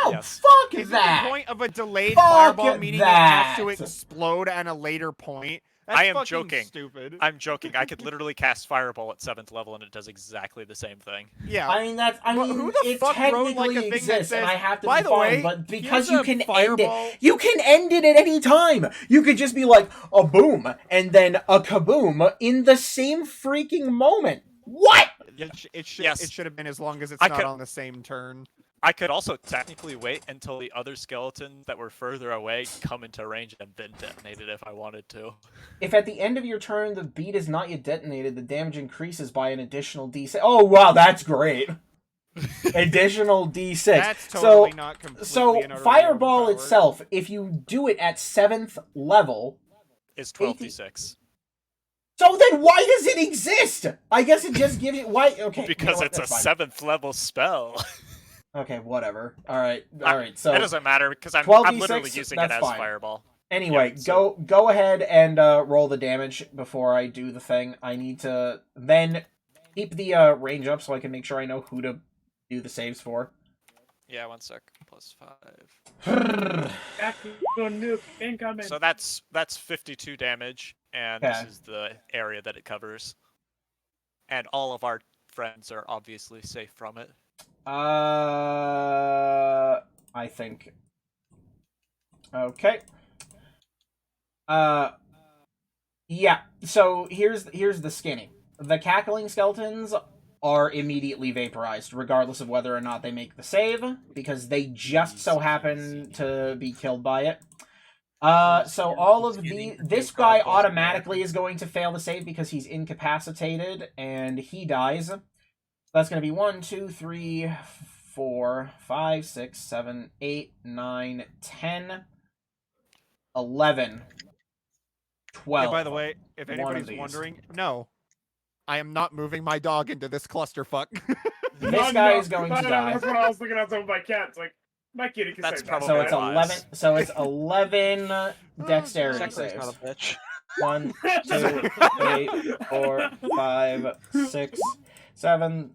No, Yes. fuck Isn't that! the point of a delayed Fuck fireball meaning it has to that! explode at a later point? That's I am fucking joking. Stupid. I'm joking. I could literally cast Fireball at 7th level and it does exactly the same thing. Yeah. I mean, that's. I But mean, who the it fuck wrote, like, technically a thing that exists, and says, I have to "By be the fine, way, but because here's you a can end fireball." it, you can end it at any time. You could just be like a boom and then a kaboom in the same freaking moment. What? It should Yes. it should have been as long as it's I not could- on the same turn. I could also technically wait until the other skeletons that were further away come into range and then detonate it if I wanted to. If at the end of your turn the beat is not yet detonated, the damage increases by an additional D6. Oh wow, that's great. Additional D6. That's totally not completely So and utterly Fireball overpowered. itself, if you do it at 7th level, Is 12d6. so then why does it exist? I guess it just gives you why. Okay, you know Because what, it's a that's fine. 7th level spell. Okay, whatever. All right. So It doesn't matter because I'm 12d6, literally using it that's as fine. Fireball. anyway, yeah, so- go ahead and roll the damage before I do the thing. I need to then keep the range up so I can make sure I know who to do the saves for. Yeah, 1 sec. +5. Back to nuke incoming. So that's 52 damage, and Okay. this is the area that it covers. And all of our friends are obviously safe from it. I think. Okay. Yeah. So here's the skinny. The cackling skeletons are immediately vaporized, regardless of whether or not they make the save, because they just so happen to be killed by it. So all of this guy automatically is going to fail the save because he's incapacitated and he dies. That's going to be 1, 2, 3, 4, 5, 6, 7, 8, 9, 10, 11, 12. Hey, by the way, if One of anybody's these. wondering, no, I am not moving my dog into this clusterfuck. This guy is going to die. That's what I was looking at. Some of my cats, like my kitty can That's say probably So that. it's wise. 11. So it's 11 dexterity Secretary's saves. not a bitch. 1, 2, 3, 4, 5, 6, 7,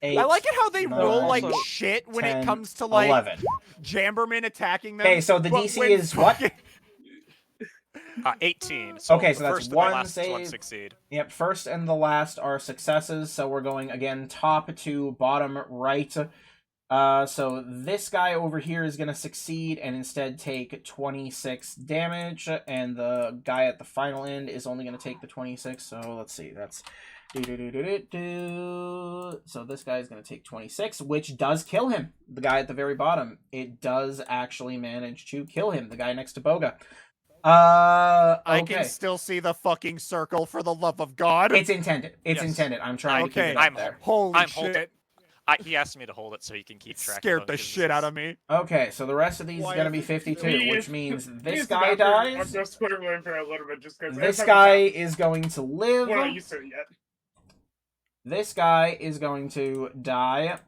8. I like it how they roll like Also, shit when 10, it comes to like 11. Jamberman attacking them. Okay, so the but DC when is what? fucking- 18. So Okay, the so that's first and the one last one save. succeed. Yep, first and the last are successes, so we're going again top to bottom right. So this guy over here is going to succeed and instead take 26 damage, and the guy at the final end is only going to take the 26. So let's see, that's so this guy is going to take 26, which does kill him. The guy at the very bottom, it does actually manage to kill him. The guy next to Boga. I Okay. can still see the fucking circle for the love of God. It's intended. It's Yes. intended. I'm trying to keep Okay. it up I'm there. Holy I'm shit. holding- He asked me to hold it so he can keep It track. scared of the them, 'cause shit out this of me. Okay, so the rest of these Why is gonna is be it- 52, He which is- means He's this the guy bathroom. I'm dies. just squiggling for a little bit just because This guy is going to live. We're not used to it yet. This guy is going to die.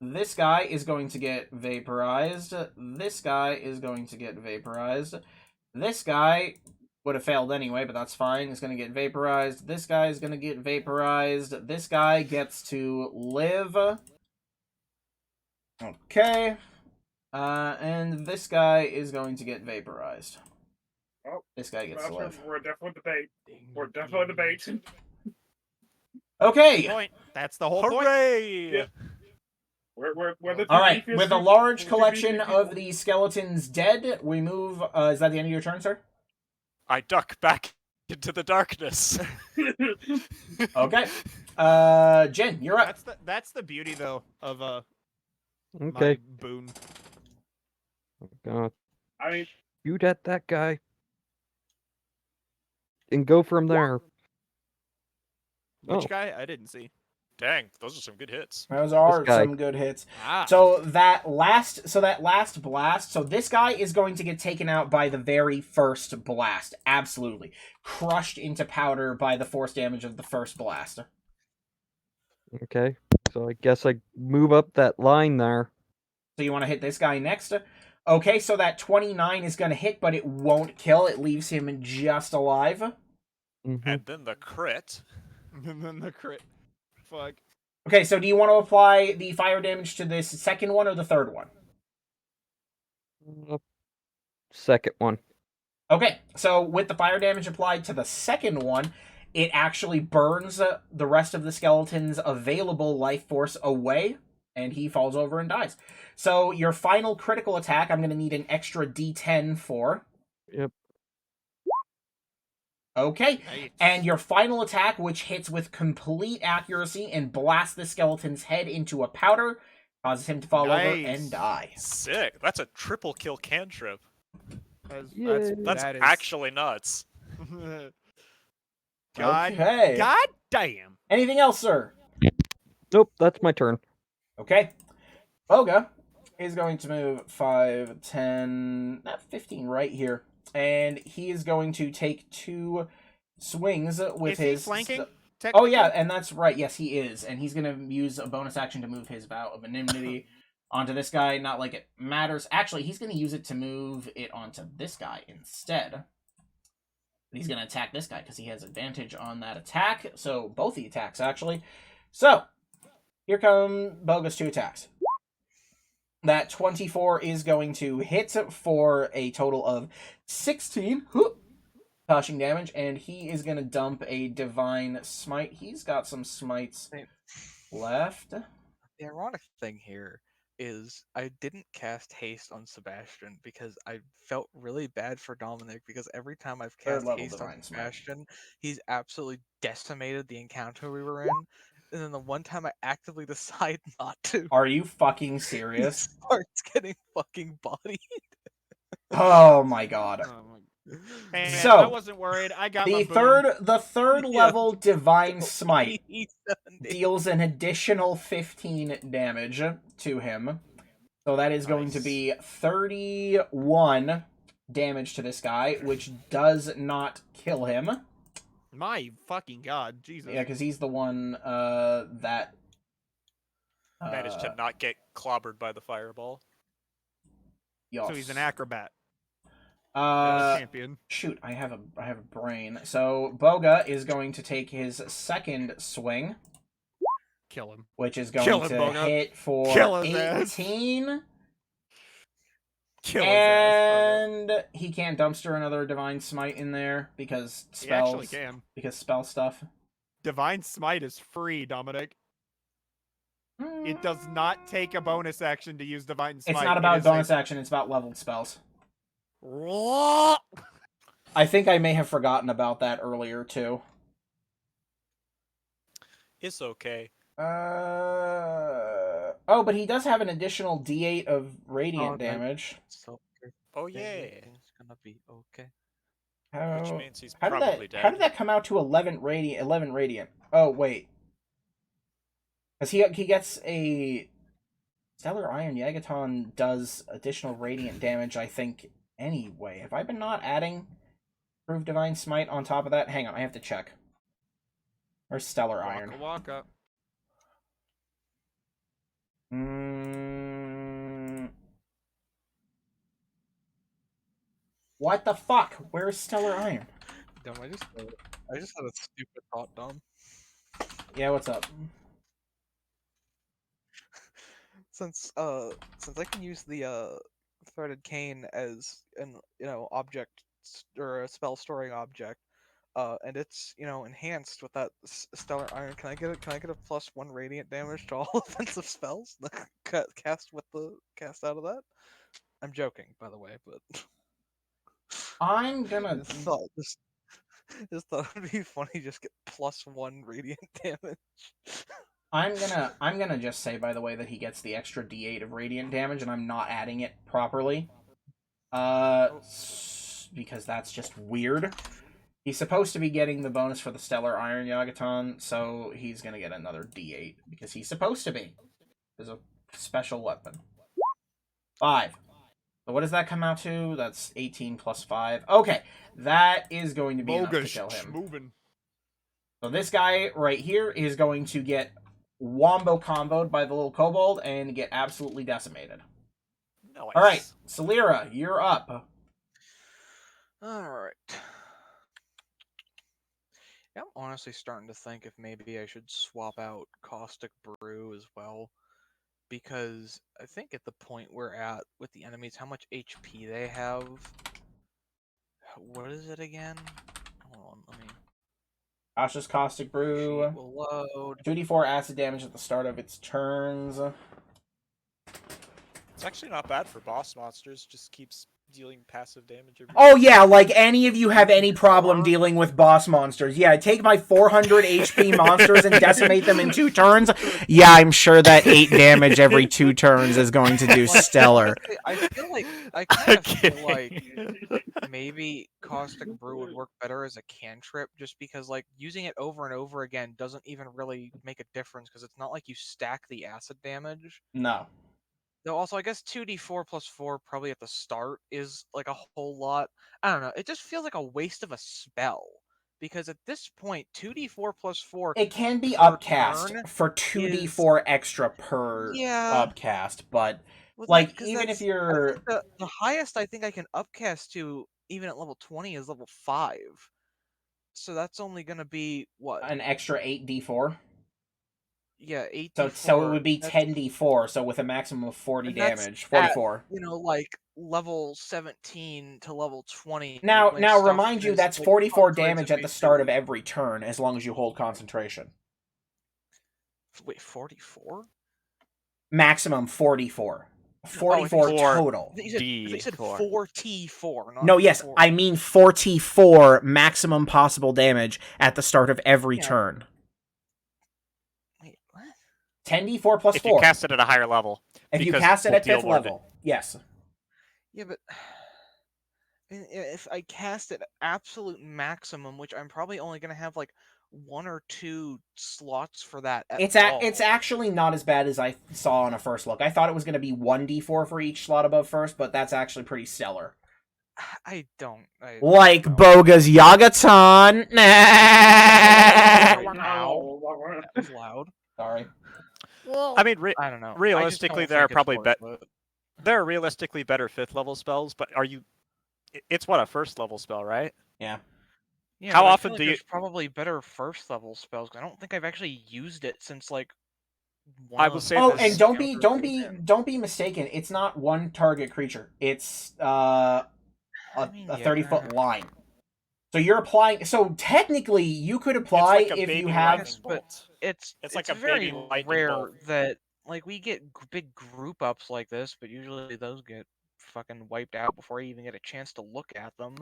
This guy is going to get vaporized. This guy is going to get vaporized. This guy would have failed anyway, but that's fine. He's going to get vaporized. This guy is going to get vaporized. This guy gets to live. Okay. And this guy is going to get vaporized. Oh, This guy gets to live. We're definitely the bait. We're definitely the bait. Okay. Point. That's the whole point. Hooray! Yeah. We're the All right. beefiest With a people- large we're the collection beefiest of people. the skeletons dead, we move. Is that the end of your turn, sir? I duck back into the darkness. Okay. Jen, you're up. That's the beauty though of my Okay, boon. I'm gonna I mean, shoot at that guy and go from there. Which Oh. guy? I didn't see. Dang, those are some good hits. Those are guy. some good hits. Ah. So that last blast. So this guy is going to get taken out by the very first blast. Absolutely, crushed into powder by the force damage of the first blast. Okay, so I guess I move up that line there. So you want to hit this guy next. Okay, so that 29 is going to hit, but it won't kill. It leaves him just alive. Mhm. And then the crit. And then the crit. Fuck. Okay, so do you want to apply the fire damage to this second one or the third one? Second one. Okay, so with the fire damage applied to the second one, it actually burns the rest of the skeleton's available life force away, and he falls over and dies. So your final critical attack, I'm going to need an extra d10 for. Yep. Okay, Nice. and your final attack, which hits with complete accuracy and blasts the skeleton's head into a powder, causes him to fall over Nice. and die. Sick. That's a triple kill cantrip. Yay. That's that is- actually nuts. God, Okay. God damn. Anything else, sir? Nope, that's my turn. Okay. Boga is going to move 5, 10, not 15 right here. And he is going to take 2 swings with Is he his... flanking? Oh, technically? yeah, and that's right. Yes, he is. And he's going to use a bonus action to move his Vow of Anonymity onto this guy. Not like it matters. Actually, he's going to use it to move it onto this guy instead. He's going to attack this guy because he has advantage on that attack. So, both the attacks, actually. So, here come Boga's 2 attacks. That 24 is going to hit for a total of 16 slashing damage, and he is going to dump a Divine Smite. He's got some smites left. The ironic thing here is I didn't cast haste on Sebastian because I felt really bad for Dominic because every time I've Third cast level haste Divine on Smite. Sebastian, he's absolutely decimated the encounter we were in. And then the one time I actively decide not to, Are you fucking he serious? starts getting fucking bodied. Oh my god. Oh my- Hey, man, So, I wasn't worried. I got my The third Yeah. level Divine Smite E70. deals an additional 15 damage to him. So that is going to Nice. be 31 damage to this guy, which does not kill him. My fucking god, Jesus. Yeah, because he's the one that... Managed to not get clobbered by the fireball. So he's an acrobat. Champion. Shoot, I have a brain. So Boga is going to take his second swing, Kill him. which is going Kill him, to Boga. hit for Kill his ass. 18. Kill his ass. And he can't dumpster another Divine Smite in there because He actually spells. can. Because spell stuff. Divine Smite is free, Dominic. It does not take a bonus action to use Divine Smite. It's not about bonus action, it's about leveled spells. What? I think I may have forgotten about that earlier, too. It's okay. Oh, but he does have an additional D8 of radiant right. damage. So Oh yeah. everything's gonna be okay. Which How, means he's how did probably that? How did dead. that come out to 11 radiant? 11 radiant. Oh wait, because he gets a Stellar Iron. Yagaton does additional radiant damage, I think. Anyway, have I been not adding Proof Divine Smite on top of that? Hang on, I have to check. Or Stellar Iron. Waka. What the fuck? Where's Stellar Iron? Dumb, I just had a stupid thought, Dom. Yeah, what's up? Since I can use the threaded cane as an object or a spell storing object, and it's enhanced with that stellar iron. Can I get a +1 radiant damage to all offensive spells cast out of that? I'm joking, by the way, but I'm gonna. just thought it'd be funny. Just get +1 radiant damage. I'm gonna just say, by the way, that he gets the extra D8 of radiant damage, and I'm not adding it properly. Because that's just weird. He's supposed to be getting the bonus for the Stellar Iron Yagaton, so he's gonna get another D8 because he's supposed to be. There's a special weapon. 5. So what does that come out to? That's 18 plus 5. Okay, that is going to be enough to kill him. Moving. So this guy right here is going to get wombo comboed by the little kobold and get absolutely decimated. Nice. All right, Celira, you're up. All right. Yeah, I'm honestly starting to think if maybe I should swap out Caustic Brew as well, because I think at the point we're at with the enemies, how much HP they have. what is it again? Hold on, let me. Asha's Caustic Sheet Brew. will load. 2d4 acid damage at the start of its turns. It's actually not bad for boss monsters. Just keeps dealing passive damage. Every Oh yeah, like any of you have any problem dealing with boss monsters. Yeah, take my 400 HP monsters and decimate them in 2 turns. Yeah, I'm sure that 8 damage every 2 turns is going to do stellar. I feel like I kind of feel like Okay. maybe Caustic Brew would work better as a cantrip, just because like using it over and over again doesn't even really make a difference because it's not like you stack the acid damage. No. Though also I guess 2d4 plus 4 probably at the start is like a whole lot. I don't know. It just feels like a waste of a spell because at this point 2d4 plus 4 It can be per upcast turn for 2d4 extra per Yeah. upcast, but Well, like 'cause even if that's- I you're think the highest I think I can upcast to even at level 20 is level 5. So that's only gonna be what? an extra 8d4, Yeah, 8d4. so it would be That's- 10d4, so with a maximum of 40 and that's damage, at, 44. you know, like level 17 to level 20. Now when now stuff remind you is, that's like, 44 hundreds damage of at the start of HP. every turn as long as you hold concentration. Wait, 44? Maximum 44. Oh, 44 Four. total. I thought you said D4. 4t4. Not No, yes, 4. I mean 44 maximum possible damage at the start of every Yeah. turn. Wait, what? 10d4 plus If 4. you cast it at a higher level. if you because cast it we'll at deal 5th more level. Yes. Yeah, but if I cast it absolute maximum, which I'm probably only gonna have like 1 or 2 slots for that at It's all. it's actually not as bad as I saw on a first look. I thought it was going to be 1d4 for each slot above first, but that's actually pretty stellar. I don't. Like don't know. Boga's Yagaton. That was loud. Sorry. I mean, I don't know. I just realistically, don't there are think it's probably worth it. there are realistically better 5th level spells, but are you? It's what, a 1st level spell, right? Yeah. Yeah, How but I often feel like do you- there's probably better first level spells. 'Cause I don't think I've actually used it since like. I will say Oh, this- and don't be mistaken. It's not one target creature. It's a 30-foot line. So you're applying. So technically, you could apply like a if you baby have. lightning But bolt. It's like a very baby lightning rare bolt. that like we get big group ups like this, but usually those get fucking wiped out before I even get a chance to look at them.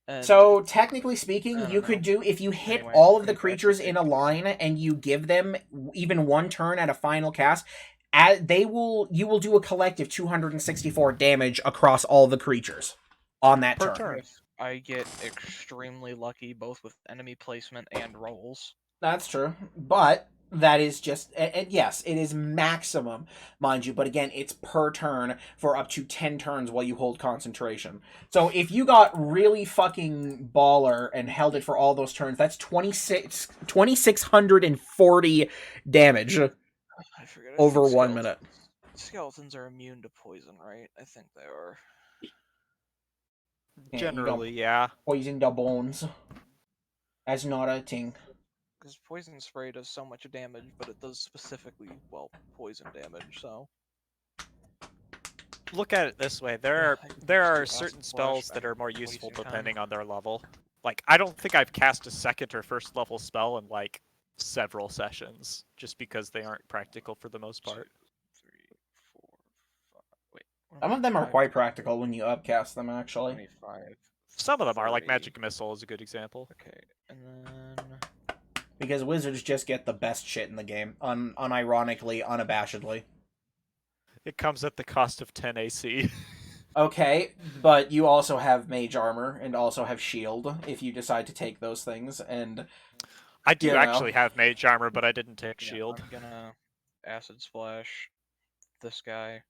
And So technically speaking, I you don't could know. do if you hit Anyway, all of the I'm creatures in a line and you give them even one turn at a final cast, you will do a collective 264 damage across all the creatures on that Per turn. turn. if I get extremely lucky both with enemy placement and rolls. That's true, but that is just and yes, it is maximum, mind you, but again, it's per turn for up to 10 turns while you hold concentration. So if you got really fucking baller and held it for all those turns, that's 2640 damage I forget. I over think 1 minute. Skeletons are immune to poison, right? I think they are. Yeah, Generally, yeah. Poison the bones. That's not a thing. Because poison spray does so much damage, but it does specifically, well, poison damage, so. Look at it this way: I there can are just do certain Acid Splash spells that back are more at useful wasting time. depending on their level. Like, I don't think I've cast a 2nd or 1st level spell in like several sessions, just because they aren't practical for the most part. 2, 3, 4, 5. Wait. what Some am of them I? are 5, quite practical when you upcast them, actually. 25. Some of them are, like 30. Magic Missile is a good example. Okay, and then. Because wizards just get the best shit in the game, unironically, unabashedly. It comes at the cost of 10 AC. Okay, but you also have mage armor and also have shield if you decide to take those things, and I do You know. actually have Mage Armor, but I didn't take Yeah, Shield. I'm gonna Acid Splash this guy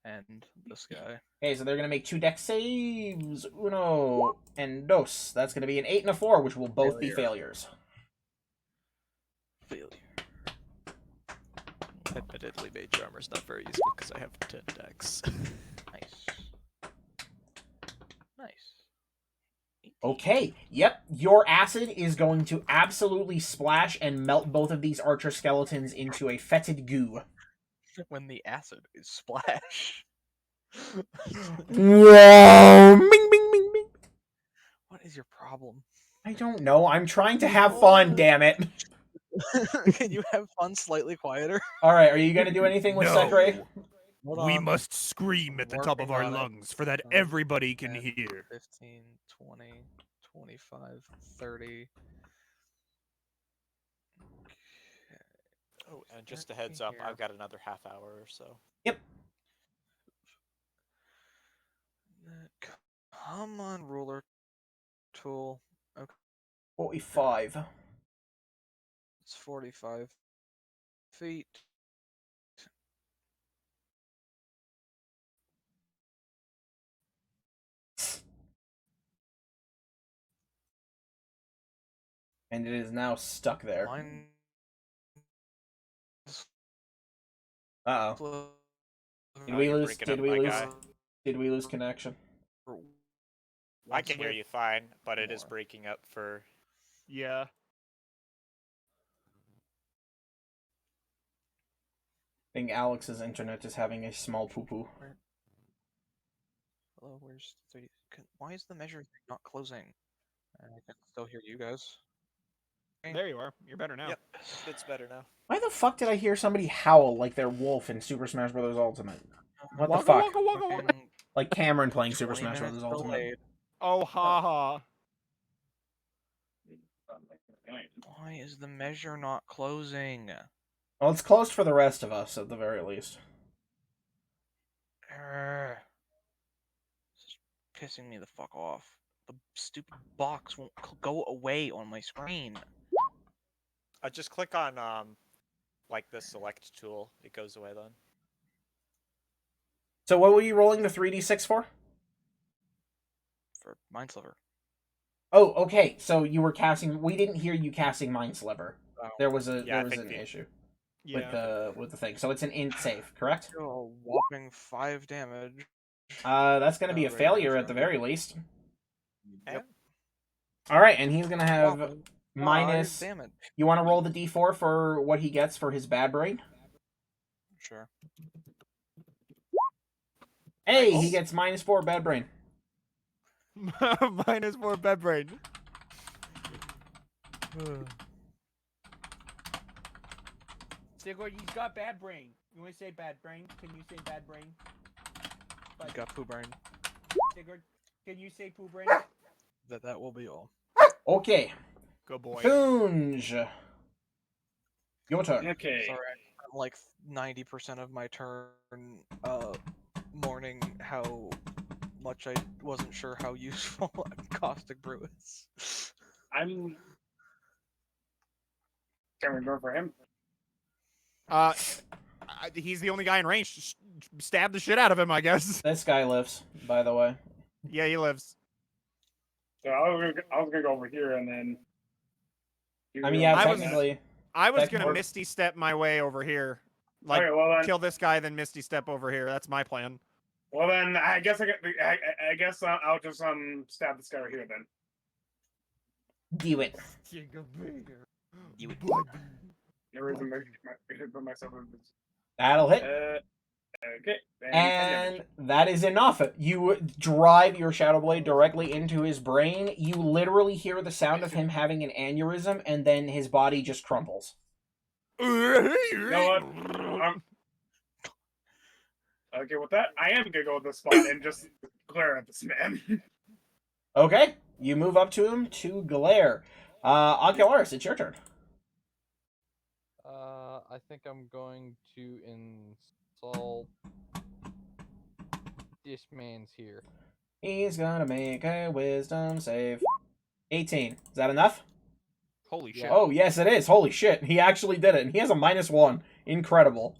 and this guy. okay, so they're gonna make 2 dex saves. Uno and dos. That's gonna be an 8 and a 4, which will both be Failure. failures. Failure. Admittedly, Mage Armor's not very useful because I have 10 decks. Nice. Nice. 18. Okay, yep, your acid is going to absolutely splash and melt both of these archer skeletons into a fetid goo. When the acid is splash. Whoa! Bing, bing, bing, bing. is your problem? I don't know. I'm trying to have fun, damn it. Can you have fun slightly quieter? All right, are you gonna do anything with Sekre? Hold We on. must scream at the top of Working our on it. lungs for that 10, everybody can 10, hear. 15, 20, 25, 30. Oh, and just a Start heads up, here. I've got another half hour or so. Come on, ruler tool. Okay, 45. it's 45 feet. And it is now stuck there. Mine. Uh-oh. Did Oh, we you're lose? breaking Did up, we my lose? guy. Did we lose connection? I can hear you fine, but it is breaking up for. Yeah. I think Alex's internet is having a small poo-poo. Hello, where's 30? Why is the measure not closing? I can still hear you guys. There you are. You're better now. Yep, it's better now. Why the fuck did I hear somebody howl like they're Wolf in Super Smash Bros. Ultimate? What the Waka, fuck? waka, waka, waka. Fucking Like Cameron playing Super 20 Smash Bros. minutes Ultimate. delayed. Oh, ha. Why is the measure not closing? Well, it's closed for the rest of us, at the very least. This is pissing me the fuck off. The stupid box won't go away on my screen. Just click on like the select tool. It goes away then. So what were you rolling the 3d6 for? For Mind Sliver. Oh, okay. So you were casting. We didn't hear you casting Mind Sliver. Oh. There was a Yeah, I there was think an the- issue Yeah. with the thing. So it's an int save, correct? A whopping 5 damage. That's gonna be a Right, failure that's at the right. very least. Yep. All right, and he's gonna have Whopping minus. 5 damage. You want to roll the d4 for what he gets for his bad brain? Sure. Hey, he gets -4 bad brain. -4 bed brain. Sigurd, he's got bad brain. You want to say bad brain? Can you say bad brain? You got poo brain. Sigurd, can you say poo brain? That will be all. Okay, Good boy. Kunj. Your turn. Okay. Sorry, I spent like 90% of my turn mourning how much I wasn't sure how useful Caustic Brew is. I'm. Can we go for him? He's the only guy in range. Just stab the shit out of him, I guess. This guy lives, by the way. Yeah, he lives. So I was gonna go over here and then. I mean, yeah, I was- technically. I was That gonna works. Misty Step my way over here. Like, Okay, well then, kill this guy, then Misty Step over here. That's my plan. I guess I guess I'll just stab this guy right here then. Do it. Never even put myself in this. That'll hit. Okay. And that is enough. You drive your Shadow Blade directly into his brain. You literally hear the sound of him having an aneurysm, and then his body just crumples. You know what? Okay, with that, I am gonna go with this spot and just glare at this man. Okay, you move up to him to glare. Ocularis, it's your turn. I think I'm going to insult this man's here. He's gonna make a wisdom save. 18. Is that enough? Holy Yeah. shit. Oh, yes, it is. Holy shit. He actually did it. And he has a -1. Incredible.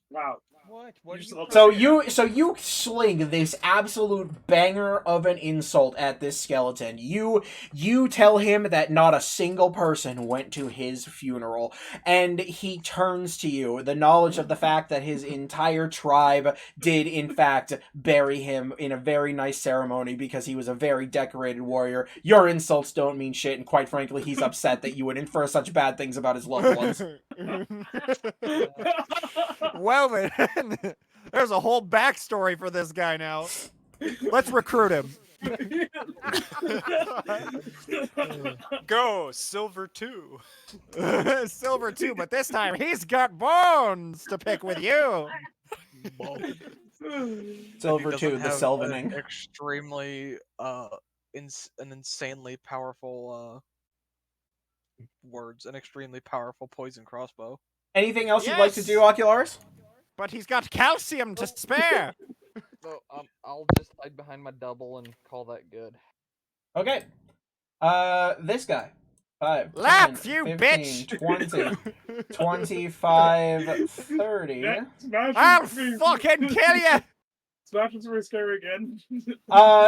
Wow. What? You What? just Are look- you... So you sling this absolute banger of an insult at this skeleton. You tell him that not a single person went to his funeral, and he turns to you, the knowledge of the fact that his entire tribe did in fact bury him in a very nice ceremony because he was a very decorated warrior. Your insults don't mean shit, and quite frankly, he's upset that you would infer such bad things about his loved ones. Well then, there's a whole backstory for this guy now. Let's recruit him. Go, Silver 2. Silver too, but this time he's got bones to pick with you. Silver doesn't 2, the have Selvening. an extremely an insanely powerful an extremely powerful poison crossbow. Anything else you'd like to Yes! do, Ocularis? But he's got calcium to spare. So I'll just hide behind my double and call that good. Okay. This guy. 5, Laugh, 10, you 15, bitch! 20, 25, 30. I'll fucking kill you. Smash is really scary again.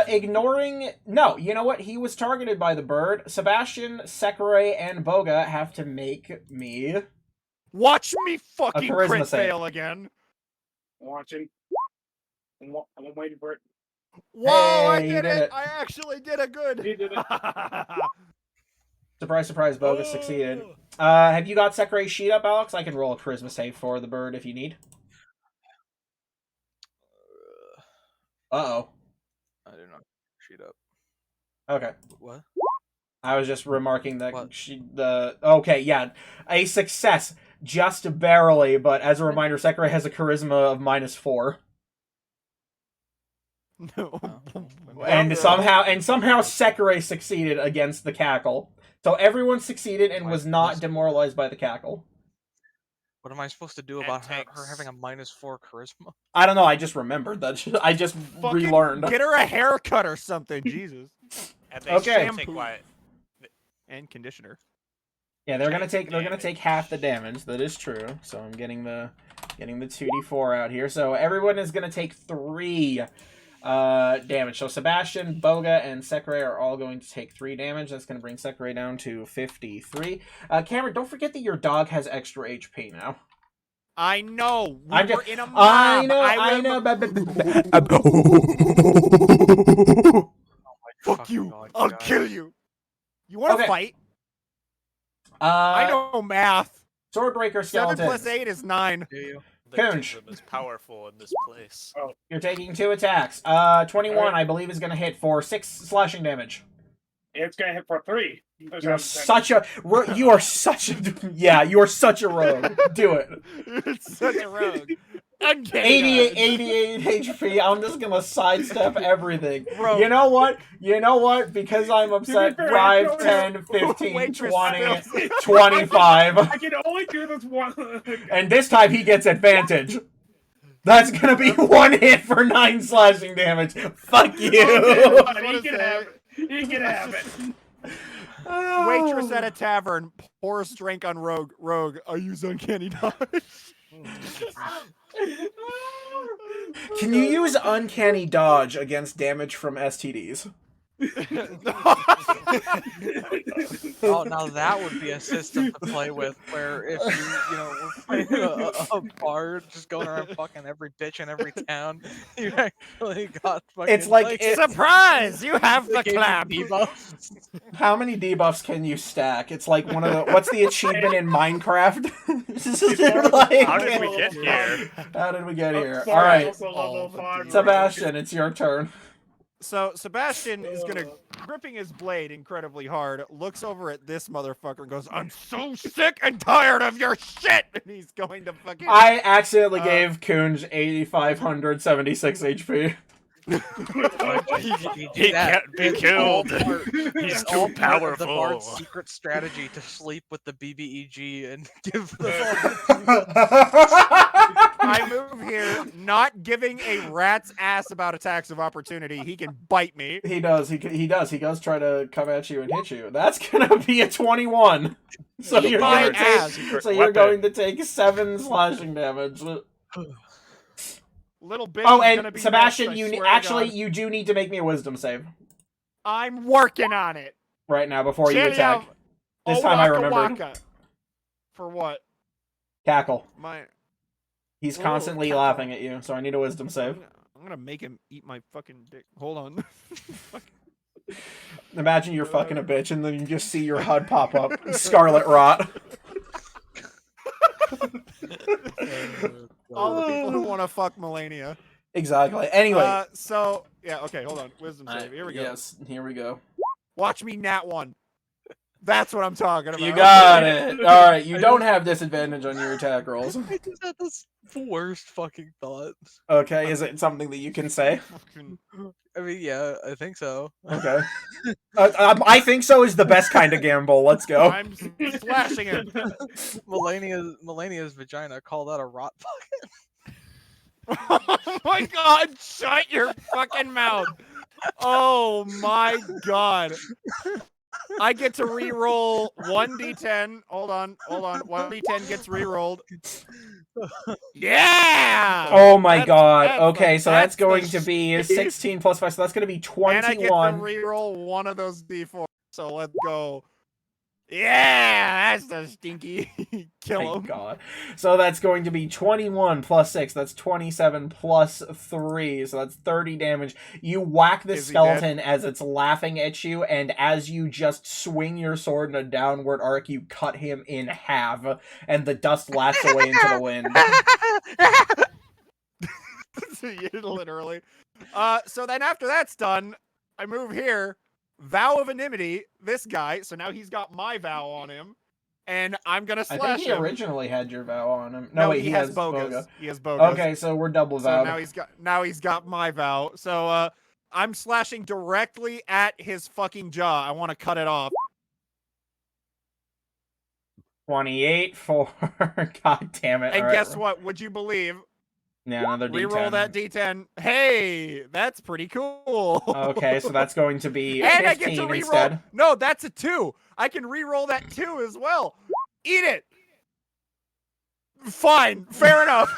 Ignoring... No, you know what? He was targeted by the bird. Sebastian, Sekere, and Boga have to make me... Watch me fucking charisma crit save. fail again. Watching. I'm waiting for it. Whoa, I Hey, you did did it. it. I actually did a good. He did it. Surprise, surprise, Boga succeeded. Have you got Sekere's sheet up, Alex? I can roll a charisma save for the bird if you need. Uh-oh. I do not sheet up. Okay. What? I was just remarking that What? Okay, yeah. A success. Just barely, but as a reminder, Sekere has a charisma of -4. No. And somehow Sekere succeeded against the cackle. So everyone succeeded and was not demoralized by the cackle. What am I supposed to do And about her tanks. having a -4 charisma? I don't know, I just remembered that. I just Fucking relearned. Get her a haircut or something. Jesus. And they Okay. should take quiet. And conditioner. Yeah, they're gonna take half the damage. That is true. So I'm getting the 2d4 out here. So everyone is gonna take 3 damage. So Sebastian, Boga, and Sekere are all going to take 3 damage. That's gonna bring Sekere down to 53. Cameron, don't forget that your dog has extra HP now. I know. We I'm were just- in a mob. I know. Fuck Fucking you. God, I'll guys. kill you. You want to Okay. fight? I know math. Swordbreaker 7 skeleton. plus 8 is 9. Do you? The Conch. kingdom is powerful in this place. You're taking 2 attacks. 21, I believe, is gonna hit for 6 slashing damage. It's gonna hit for 3. You are such a rogue. You are such a rogue. Do it. It's such a rogue. 88 HP. I'm just gonna sidestep everything. Bro. You know what? Because I'm upset. fair, 5, 10, 15, Waitress 20, spills. 25. I can only do this one. And this time he gets advantage. That's gonna be 1 hit for 9 slashing damage. Fuck you. He can have it. He can have it. Waitress at a tavern pours drink on Rogue. Rogue, I use uncanny dodge. Can you use uncanny dodge against damage from STDs? Oh, now that would be a system to play with, where if we're playing a bard just going around fucking every bitch in every town, you actually got fucking. It's like Surprise! You have the gave you clap. debuffs. How many debuffs can you stack? It's like one of the. What's the achievement in Minecraft? Like- How did we get here? How did we get here? Sorry, All right, also level 5. Sebastian, it's your turn. So Sebastian is gonna gripping his blade incredibly hard, looks over at this motherfucker and goes, "I'm so sick and tired of your shit!" And he's going to fucking. I accidentally gave Kunj 8,576 HP. He can't be killed. He's It's all too part of the powerful. bard's secret strategy to sleep with the BBEG and give the. I move here, not giving a rat's ass about attacks of opportunity. He can bite me. He does. He does. He does try to come at you and hit you. That's gonna be a 21. So you're My gonna ass. take. So you're going to take 7 slashing damage. Little bitch. Oh, is gonna and be Sebastian, next, I you swear to actually God. you do need to make me a wisdom save I'm working on it. right now before you Cheerio. attack. This time I Waka remembered. waka. For what? Cackle. My. He's Oh, constantly cackle. laughing at you, so I need a wisdom save. I'm gonna make him eat my fucking dick. Hold on. Imagine you're fucking a bitch and then you just see your HUD pop up. Scarlet Rot. All the people who want to fuck Melania. Exactly. Anyway. So yeah, okay, hold on. Wisdom save. Here we go. Yes, here we go. Watch me nat 1. That's what I'm talking about. You got it. All right, you don't have disadvantage on your attack rolls. I just had this worst fucking thought. Okay, is it something that you can say? Fucking- I mean, yeah, I think so. Okay. I think so is the best kind of gamble. Let's go. I'm slashing him. Melania's vagina called that a rot fuck. Oh my god, shut your fucking mouth. Oh my god. I get to re-roll 1d10. Hold on. 1d10 gets re-rolled. Yeah! Oh my god. that's Okay, so that's the going to be 16 plus 5, so that's going to be And I get to 21. re-roll one of those d4. So let's go. Yeah, that's the stinky. Kill My him. god. So that's going to be 21 plus 6. That's 27 plus 3. So that's 30 damage. You whack the Is he dead? skeleton as it's laughing at you, and as you just swing your sword in a downward arc, you cut him in half, and the dust laughs away into the wind. Literally. So then after that's done, I move here. Vow of Enmity, this guy. So now he's got my vow on him, and I'm gonna I slash think he him. originally had your vow on him. No, wait, he has bogus. bogus. He has bogus. Okay, so we're double So vowed. now he's got my vow. So I'm slashing directly at his fucking jaw. I want to cut it off. 28 for... God damn it. And All right. guess what? Would you believe? Yeah, another D10. Reroll that D10. Hey, that's pretty cool. Okay, so that's going to be and 15 I get to reroll. instead. No, that's a 2. I can reroll that 2 as well. Eat it. Fine, fair enough.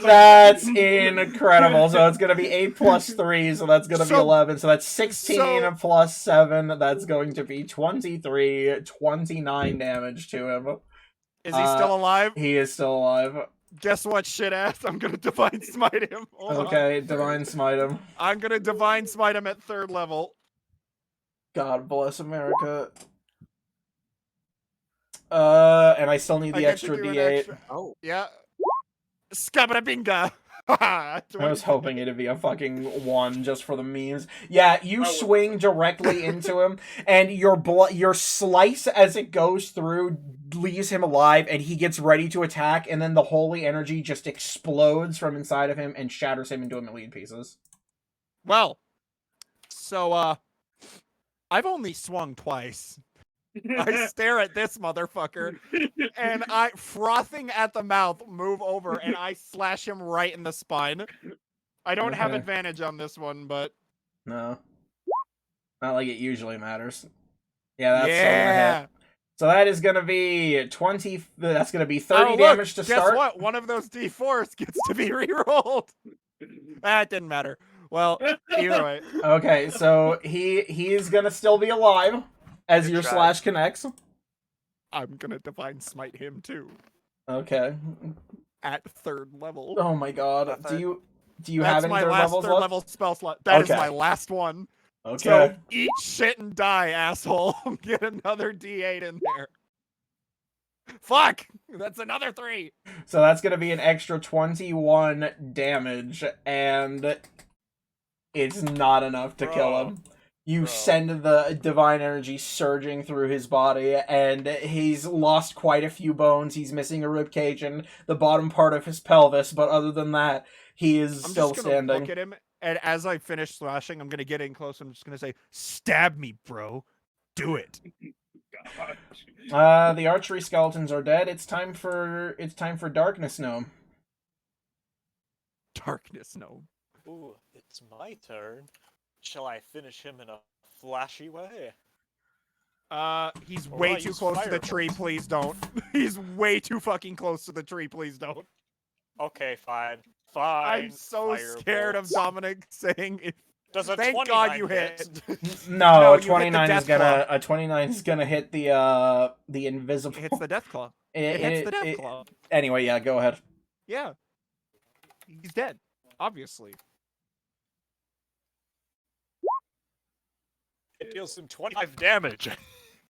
That's incredible. So it's going to be 8 plus 3, so that's going to be So- 11. So that's 16 so- plus 7. That's going to be 23, 29 damage to him. Is he still alive? He is still alive. Guess what, shit ass? I'm gonna divine smite him. Hold on. Okay, Divine Smite him. I'm gonna divine smite him at 3rd level. God bless America. And I still need I the get to extra do an D8. extra- Oh, Yeah. Scabba-binga. I was hoping it'd be a fucking 1 just for the memes. Yeah, you swing directly into him, and your slice as it goes through leaves him alive, and he gets ready to attack, and then the holy energy just explodes from inside of him and shatters him into a million pieces. Well, so I've only swung twice. I stare at this motherfucker, and I, frothing at the mouth, move over, and I slash him right in the spine. I don't have Okay. advantage on this one, but No. Not like it usually matters. Yeah, that's still gonna yeah. hit. So that is gonna be 20, that's gonna be 30 Oh, look, damage to guess start. what? One of those D4s gets to be rerolled. That didn't matter. Well, either way. Okay, so he is gonna still be alive as Good your try. slash connects. I'm gonna divine smite him too Okay. at 3rd level. Oh my god. Nothing. Do you That's have any my third last levels 3rd left? level spell slot. That is Okay. my last one. Okay. So eat shit and die, asshole. Get another D8 in there. Fuck! That's another 3. So that's gonna be an extra 21 damage, and it's not enough to kill Bro. him. You Bro. send the divine energy surging through his body, and he's lost quite a few bones. He's missing a rib cage and the bottom part of his pelvis, but other than that, he is I'm still just gonna standing. look at him, and as I finish slashing, I'm gonna get in close. I'm just gonna say, "Stab me, bro. Do it." The archery skeletons are dead. It's time for Darkness Gnome. Darkness, no. Ooh, it's my turn. Shall I finish him in a flashy way? He's Or way I too use close to the fireballs. tree. Please don't. He's way too fucking close to the tree. Please don't. Okay, fine. Fine. I'm so scared of Dominic saying it. Does a Thank God 29 you hit? No, No, a you hit the 29 is death gonna hit the invisible. It hits the death claw. It- It hits the death it- claw. Anyway, yeah, go ahead. Yeah. He's dead. Obviously. It deals him 25 damage.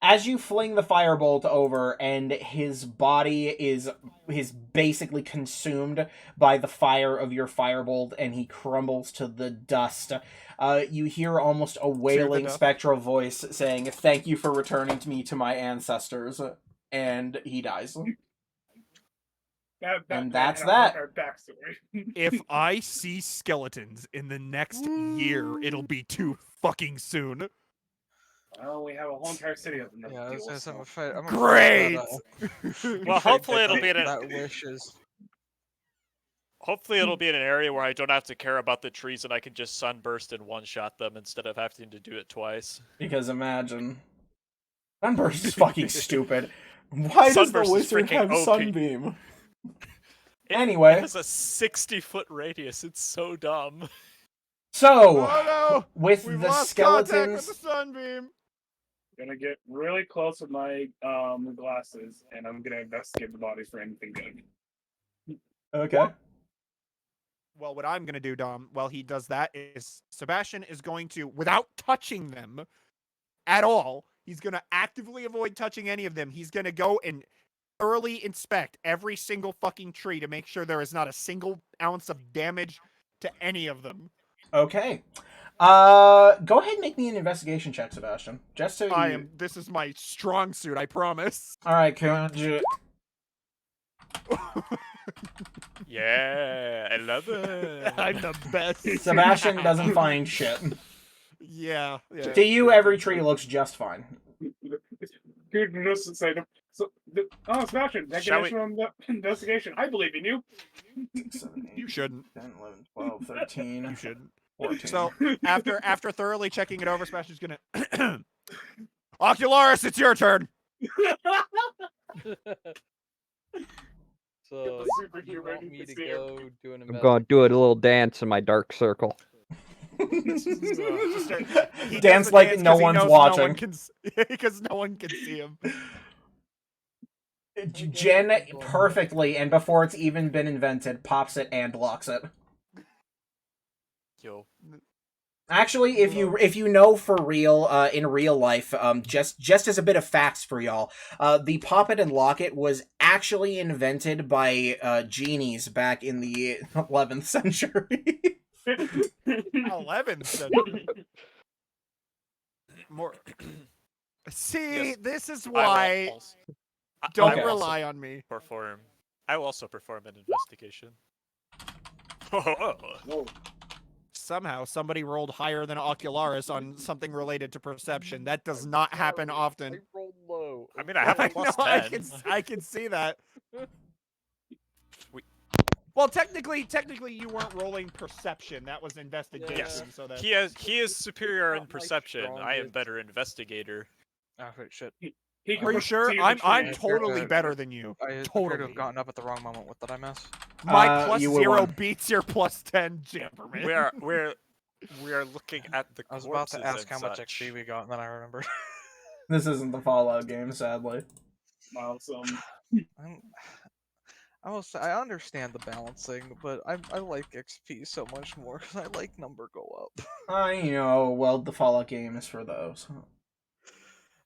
As you fling the firebolt over, and his body is basically consumed by the fire of your firebolt, and he crumbles to the dust. You hear almost a wailing dust. spectral voice saying, "Thank you for returning me to my ancestors," and he dies. And that's that. Our backstory. If I see skeletons in the next year, it'll be too fucking soon. Well, we have a whole entire city of them. Yeah, I was gonna say, I'm afraid. Great! Well, hopefully it'll be in that wishes. hopefully it'll be in an area where I don't have to care about the trees and I can just sunburst and one-shot them instead of having to do it twice. Because imagine. Sunburst is fucking stupid. Why does the Sunburst is wizard freaking have OP. Sunbeam? It Anyway. has a 60-foot radius. It's so dumb. So, Oh no! with We've the lost contact with skeletons... the sunbeam. Gonna get really close with my glasses, and I'm gonna investigate the bodies for anything good. Okay. Well, what I'm gonna do, Dom, while he does that, is Sebastian is going to, without touching them at all, he's gonna actively avoid touching any of them. He's gonna go and thoroughly inspect every single fucking tree to make sure there is not a single ounce of damage to any of them. Okay. Go ahead and make me an investigation check, Sebastian. Just so you... This is my strong suit, I promise. Alright, could you... Yeah, 11. I'm the best. Sebastian doesn't find shit. Yeah. To you, every tree looks just fine. Good news to say. Sebastian, thank Shall you for the investigation. I believe in you. 7, 8, You shouldn't. 10, 11, 12, 13, You shouldn't. 14. So after thoroughly checking it over, Sebastian's gonna Ocularis, it's your turn. So Superhero you want me to escape. go do an I'm going to do a little dance in my dark circle. He Dance does the like dance no 'cause he one's knows watching. Because no one can see him. Jen perfectly, and before it's even been invented, pops it and locks it. Yo. Actually, if you know for real, in real life, just as a bit of facts for y'all, the pop it and lock it was actually invented by genies back in the 11th century. 11th century. More. See, Yes. this is I why will also- don't I will also rely on me. perform. I will also perform an investigation. Whoa. Somehow somebody rolled higher than Ocularis on something related to perception. That does not happen I often. rolled low. I mean, I have a plus know, 10. I can see that. We- Well, technically, you weren't rolling perception. That was investigation. Yes. So that He is superior in Not my perception. I am strongest. better investigator. Oh shit! He Are you can sure? see the I'm tree. totally better than you. I appear to Totally. have gotten up at the wrong moment. What did I miss? My plus you were 0 one. beats your plus 10, Jamperman. We are looking at the I was about to corpses ask and how much such. XP we got, and then I remembered. This isn't the Fallout game, sadly. Milestone. I understand the balancing, but I like XP so much more because I like number go up. I know, well, the Fallout game is for those.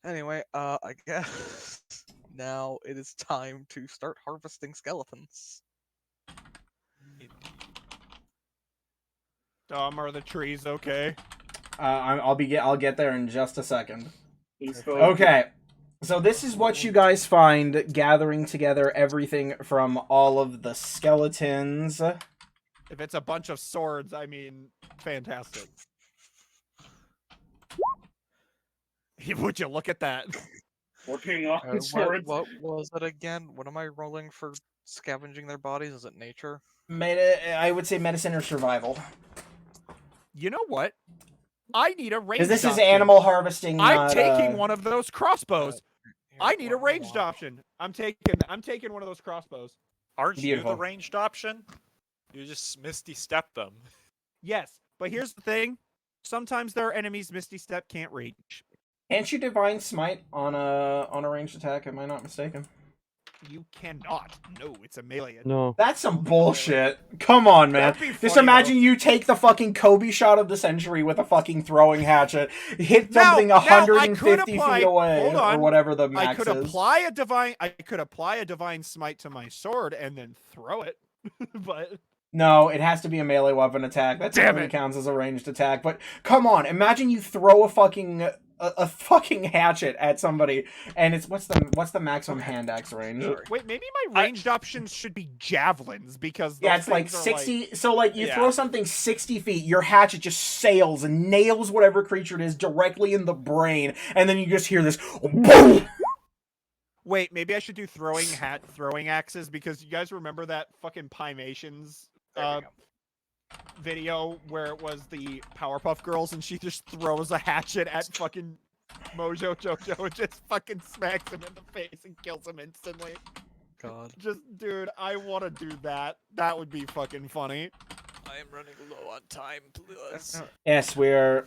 Anyway, I guess now it is time to start harvesting skeletons. Dom, are the trees okay? I'll get there in just a second. He's still Okay, so this is what you guys find gathering together everything from all of the skeletons. If it's a bunch of swords, I mean, fantastic. Would you look at that? working on What swords. was it again? What am I rolling for scavenging their bodies? Is it nature? I would say medicine or survival. You know what? I need a ranged Because this is option. animal harvesting, I'm not, taking one of those crossbows. Here, I need a what do I ranged want? option. I'm taking one of those crossbows. Aren't you Beautiful. the ranged option? You just Misty Step them. Yes, but here's the thing. Sometimes there are enemies Misty Step can't reach. Can't you divine smite on a ranged attack? Am I not mistaken? You cannot. No, it's a melee attack. No. That's some bullshit. Come on, man. That'd be Just funny, imagine though. you take the fucking Kobe shot of the century with a fucking throwing hatchet, hit Now- something now, I could 150 apply- feet away, hold or on. whatever the I max could is. apply a divine smite to my sword and then throw it. But No, it has to be a melee weapon attack. That Damn technically it. counts as a ranged attack. But come on, imagine you throw a fucking fucking hatchet at somebody, and it's what's the maximum hand axe range? wait, maybe my ranged options should be javelins because Yeah, those it's like things are 60. So like you Yeah. throw something 60 feet, your hatchet just sails and nails whatever creature it is directly in the brain, and then you just hear this boom. Wait, maybe I should do throwing axes because you guys remember that fucking Pymations video where it was the Powerpuff Girls and she just throws a hatchet at fucking Mojo Jojo and just fucking smacks him in the face and kills him instantly. God. Just, dude, I want to do that. That would be fucking funny. I am running low on time, please. Yes, we're.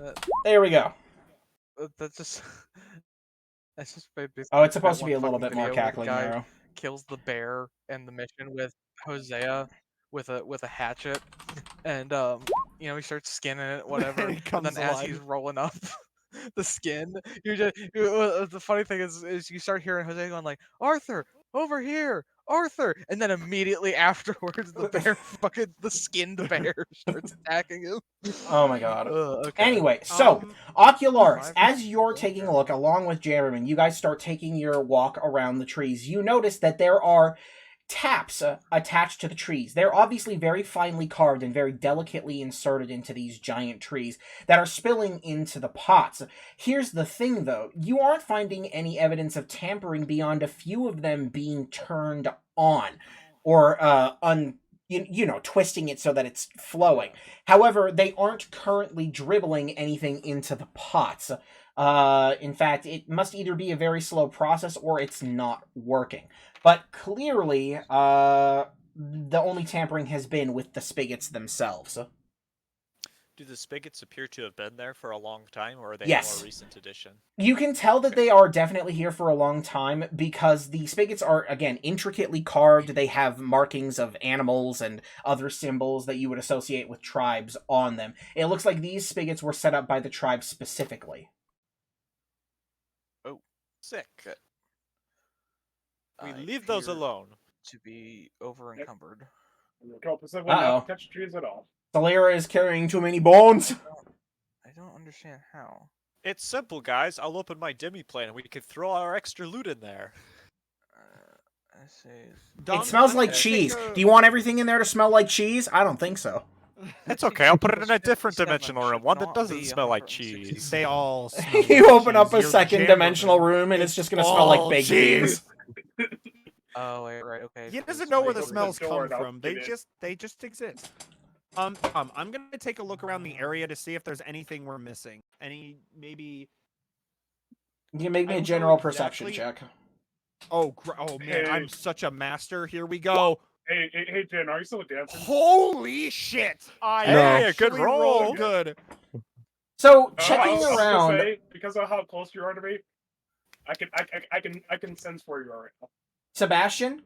Uh, There we go. That's just. That's just basically Oh, it's supposed that to be a one little fucking bit more video where the cackling guy narrow. kills the bear in the mission with Hosea with a hatchet, and you know, he starts skinning it, whatever, And it and comes then as alive. he's rolling up the skin, the funny thing is you start hearing Hosea going like, "Arthur, over here, Arthur," and then immediately afterwards the bear, fucking the skinned bear, starts attacking him. Oh my god. Okay. Anyway, so Um, Ocularis, Five. as you're taking a look, along with Jeremy, you guys start taking your walk around the trees. You notice that there are taps attached to the trees. They're obviously very finely carved and very delicately inserted into these giant trees that are spilling into the pots. Here's the thing, though. You aren't finding any evidence of tampering beyond a few of them being turned on or twisting it so that it's flowing. However, they aren't currently dribbling anything into the pots. In fact, it must either be a very slow process or it's not working. But clearly, the only tampering has been with the spigots themselves. Do the spigots appear to have been there for a long time, or are they a Yes. more recent addition? You can tell that they are definitely here for a long time because the spigots are, again, intricately carved. They have markings of animals and other symbols that you would associate with tribes on them. It looks like these spigots were set up by the tribe specifically. Sick. We I leave those appear alone. to be over encumbered. Opposite Uh-oh. not touch trees at all. Solera is carrying too many bones. I don't understand how. It's simple, guys. I'll open my demi plane and we can throw our extra loot in there. I see. Dom, It smells I'm like gonna cheese. take a- Do you want everything in there to smell like cheese? I don't think so. It's okay. I'll put it in a different Seven dimensional room, should one that not doesn't be smell like 160. cheese. They all. smell You like open up cheese. a You're second dimensional Jammerman. room and it's just gonna smell like all baked cheese. beans. Oh wait, right, okay. He so doesn't it's know where the like- open the smells door come and I'll from. get in. They just exist. I'm gonna take a look around the area to see if there's anything we're missing. Any maybe. You can make me I a don't know general perception exactly- check. Oh man, I'm Hey. such a master. Here we go. Hey, Jen, are you still dancing? Holy shit! I No. Hey, a good actually rolled roll. good. So I checking was gonna around, say, because of how close you are to me, I can sense where you are right now. Sebastian,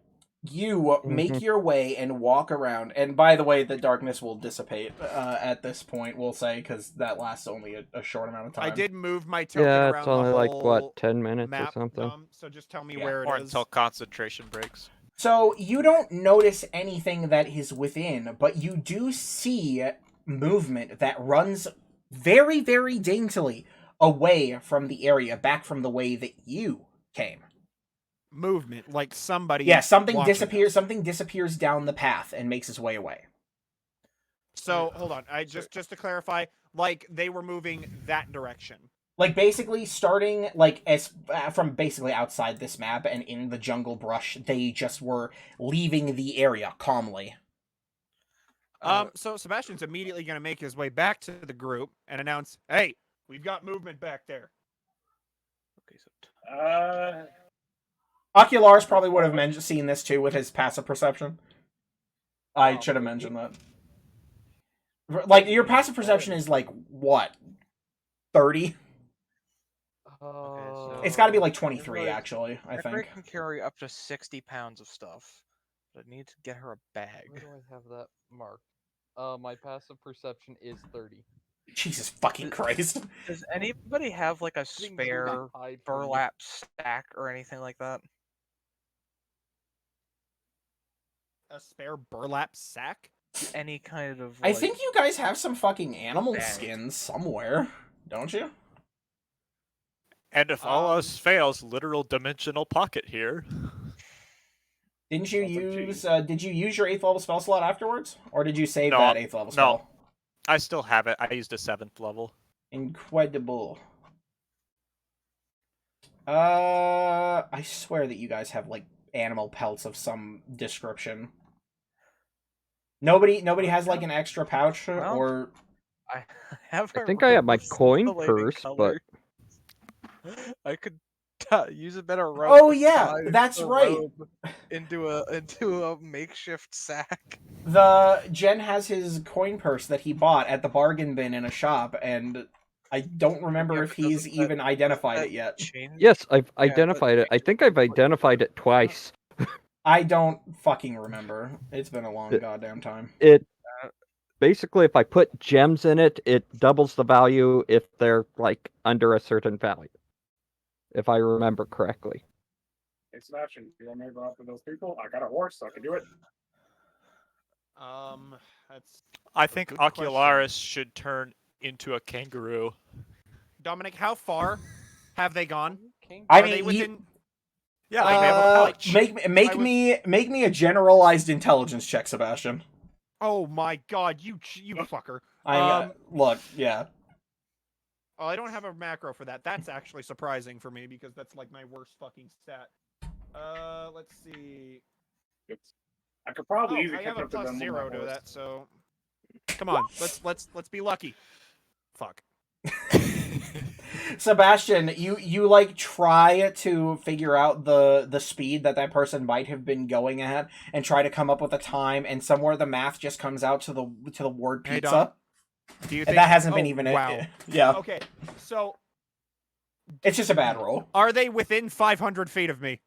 you make your way and walk around. And by the way, the darkness will dissipate at this point. We'll say because that lasts only a short amount of time. I did move my token Yeah, around it's only the like whole what 10 minutes map. or something. So just tell me Yeah, where Or it is. until concentration breaks. So you don't notice anything that is within, but you do see movement that runs very, very daintily away from the area, back from the way that you came. Movement, like somebody. Yeah, something watching disappears. us. Something disappears down the path and makes its way away. So hold on, I just to clarify, like they were moving that direction. Like basically starting like as from basically outside this map and in the jungle brush, they just were leaving the area calmly. So Sebastian's immediately going to make his way back to the group and announce, "Hey, we've got movement back there." Okay, so Ocularis probably would have seen this too with his passive perception. I should have mentioned that. Like your passive perception is like what, 30? okay, It's got to be So, like 23, Everybody- actually, I Everybody think. can carry up to 60 pounds of stuff. But I need to get her a Where bag. do I have that marked? My passive perception is 30. Jesus fucking Christ. Does anybody have like a Getting really spare high for me. burlap stack or anything like that? A spare burlap sack? Any kind of I like, think you guys have some fucking animal bag. skins somewhere, don't you? And if all Um, else fails, literal dimensional pocket here. Didn't you Sounds like use, cheating. did you use your 8th level spell slot afterwards? Or did you save No, that 8th level no. spell? I still have it. I used a 7th level. Incredible. I swear that you guys have, like, animal pelts of some description. Nobody has, like, an extra pouch, Well, or... I have. I a think I have my robe of coin scintillating purse, colors. I could use a better rope. Oh, to yeah, tie that's the right. robe into a makeshift sack. Jen has his coin purse that he bought at the bargain bin in a shop, and I don't remember Yeah, if but he's doesn't that- even identified that it yet. change- Yes, I've Yeah, but identified it. I think I've identified it twice. I don't fucking remember. It's been a long It- goddamn time. It basically, if I put gems in it, it doubles the value if they're like under a certain value. If I remember correctly. Hey, Sebastian, you want me to go after those people? I got a horse, so I can do it. That's I a think good question. Ocularis should turn into a kangaroo. Dominic. How far have they gone? I Are mean, they you- within? Yeah, Like, they have a like, pouch. make I was- me a generalized intelligence check, Sebastian. Oh my God, you fucker. I'm look, yeah. Oh, I don't have a macro for that. That's actually surprising for me because that's like my worst fucking stat. Let's see. I could probably Oh, easily I catch have a up to them plus with my 0 to horse. that, so come on, let's be lucky. Fuck. Sebastian, you like try to figure out the speed that person might have been going at and try to come up with a time, and somewhere the math just comes out to the word Hey, pizza. Dom. Do you And think that hasn't been oh, even wow? yeah. Okay, so It's just a bad roll. are they within 500 feet of me?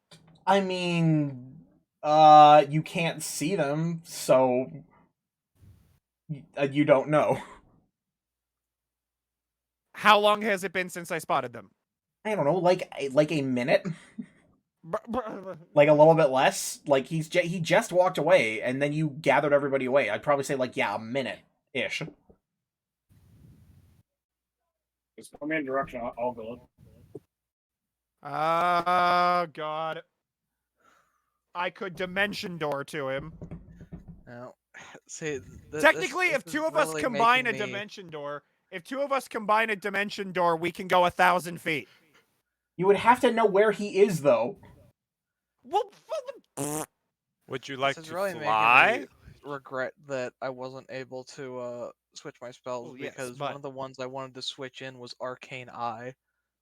I mean, you can't see them, so you don't know. How long has it been since I spotted them? I don't know, like a minute, like a little bit less. Like he just walked away, and then you gathered everybody away. I'd probably say like a minute ish. Just put me in direction. I'll go. Oh God. I could dimension door to him. Now, see, Technically, if two of us combine a dimension. dimension door, we can go 1,000 feet. You would have to know where he is, though. Well, Would you like This is to really making fly? me regret that I wasn't able to switch my spells Well, yes, because but- one of the ones I wanted to switch in was Arcane Eye,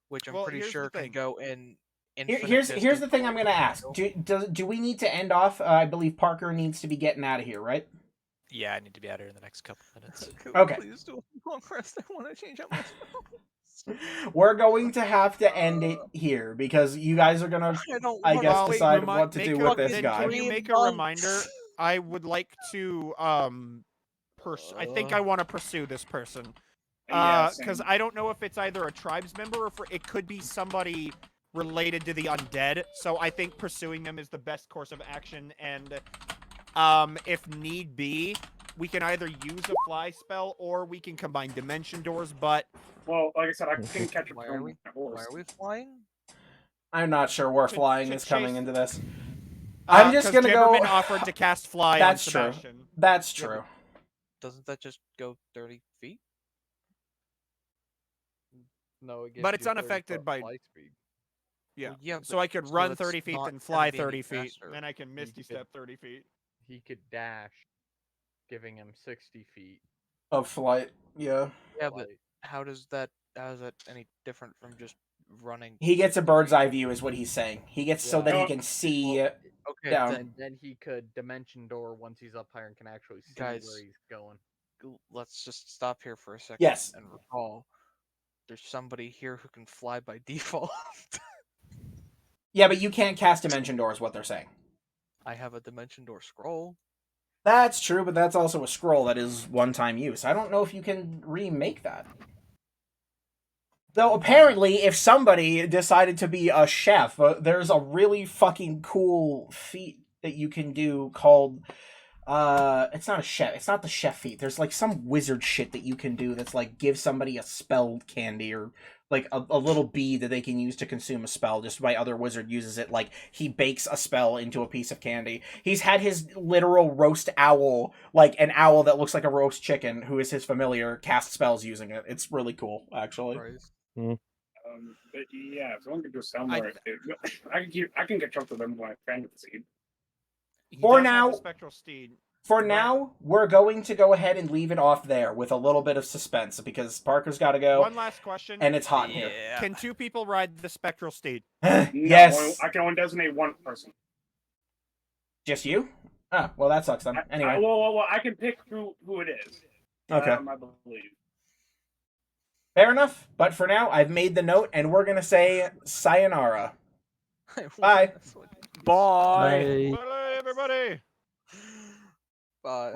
which I'm Well, pretty here's the sure can thing. go in. Here's the thing I'm gonna ask. Do we need to end off? I believe Parker needs to be getting out of here, right? Yeah, I need to be out here in the next couple minutes. Okay. Please do a long rest. I want to change out my spells. We're going to have to end it here because you guys are gonna, I don't I want guess, to decide what to do with this then guy. Can you make a reminder? I would like to I think I want to pursue this person. Yeah, Because same. I don't know if it's either a tribes member or it could be somebody related to the undead. So I think pursuing them is the best course of action. And if need be, we can either use a fly spell or we can combine dimension doors. But Well, like I said, I can catch up Why to are them we? with my Why horse. are we flying? I'm not sure where To- flying to is coming chase- into this. I'm just 'cause gonna go. Jimmerman offered to cast fly That's on true. Sebastian. That's Yeah, true. Doesn't that just go 30 feet? No, it gives But it's you 30 unaffected foot by- fly speed. Yeah. Well, yeah, So but- I could so run that's 30 feet, not then fly gonna be any 30 feet, faster. then I can misty could- step 30 feet. He could dash, giving him 60 feet. Of flight, yeah. Yeah, but flight. how is that any different from just running? He gets a bird's eye view, is what he's saying. He gets so Yeah. that he No, can see. well, Okay, down. Then he could dimension door once he's up higher and can actually see Guys. where he's going. let's just stop here for a second Yes. and recall. there's somebody here who can fly by default. Yeah, but you can't cast Dimension Door is what they're saying. I have a Dimension Door scroll. That's true, but that's also a scroll that is one-time use. I don't know if you can remake that. Though apparently, if somebody decided to be a chef, there's a really fucking cool feat that you can do called... it's not a chef. It's not the chef feat. There's like some wizard shit that you can do that's like give somebody a spell candy or like a little bead that they can use to consume a spell. Just my other wizard uses it. Like he bakes a spell into a piece of candy. He's had his literal roast owl, like an owl that looks like a roast chicken, who is his familiar, cast spells using it. It's really cool, actually. Christ. But yeah, if someone could do somewhere, I can get up to them with fantasy. He For does have now- the Spectral Steed. For now, we're going to go ahead and leave it off there with a little bit of suspense because Parker's got to go One last question. and it's hot in here. Yeah. Can two people ride the Spectral Steed? Yes. I can only designate one person. Just you? Ah, well, that sucks then. Anyway. Well, I can pick who it is. Okay. I believe. Fair enough. But for now, I've made the note, and we're going to say sayonara. Bye. Bye. Bye. Bye, everybody. Bye.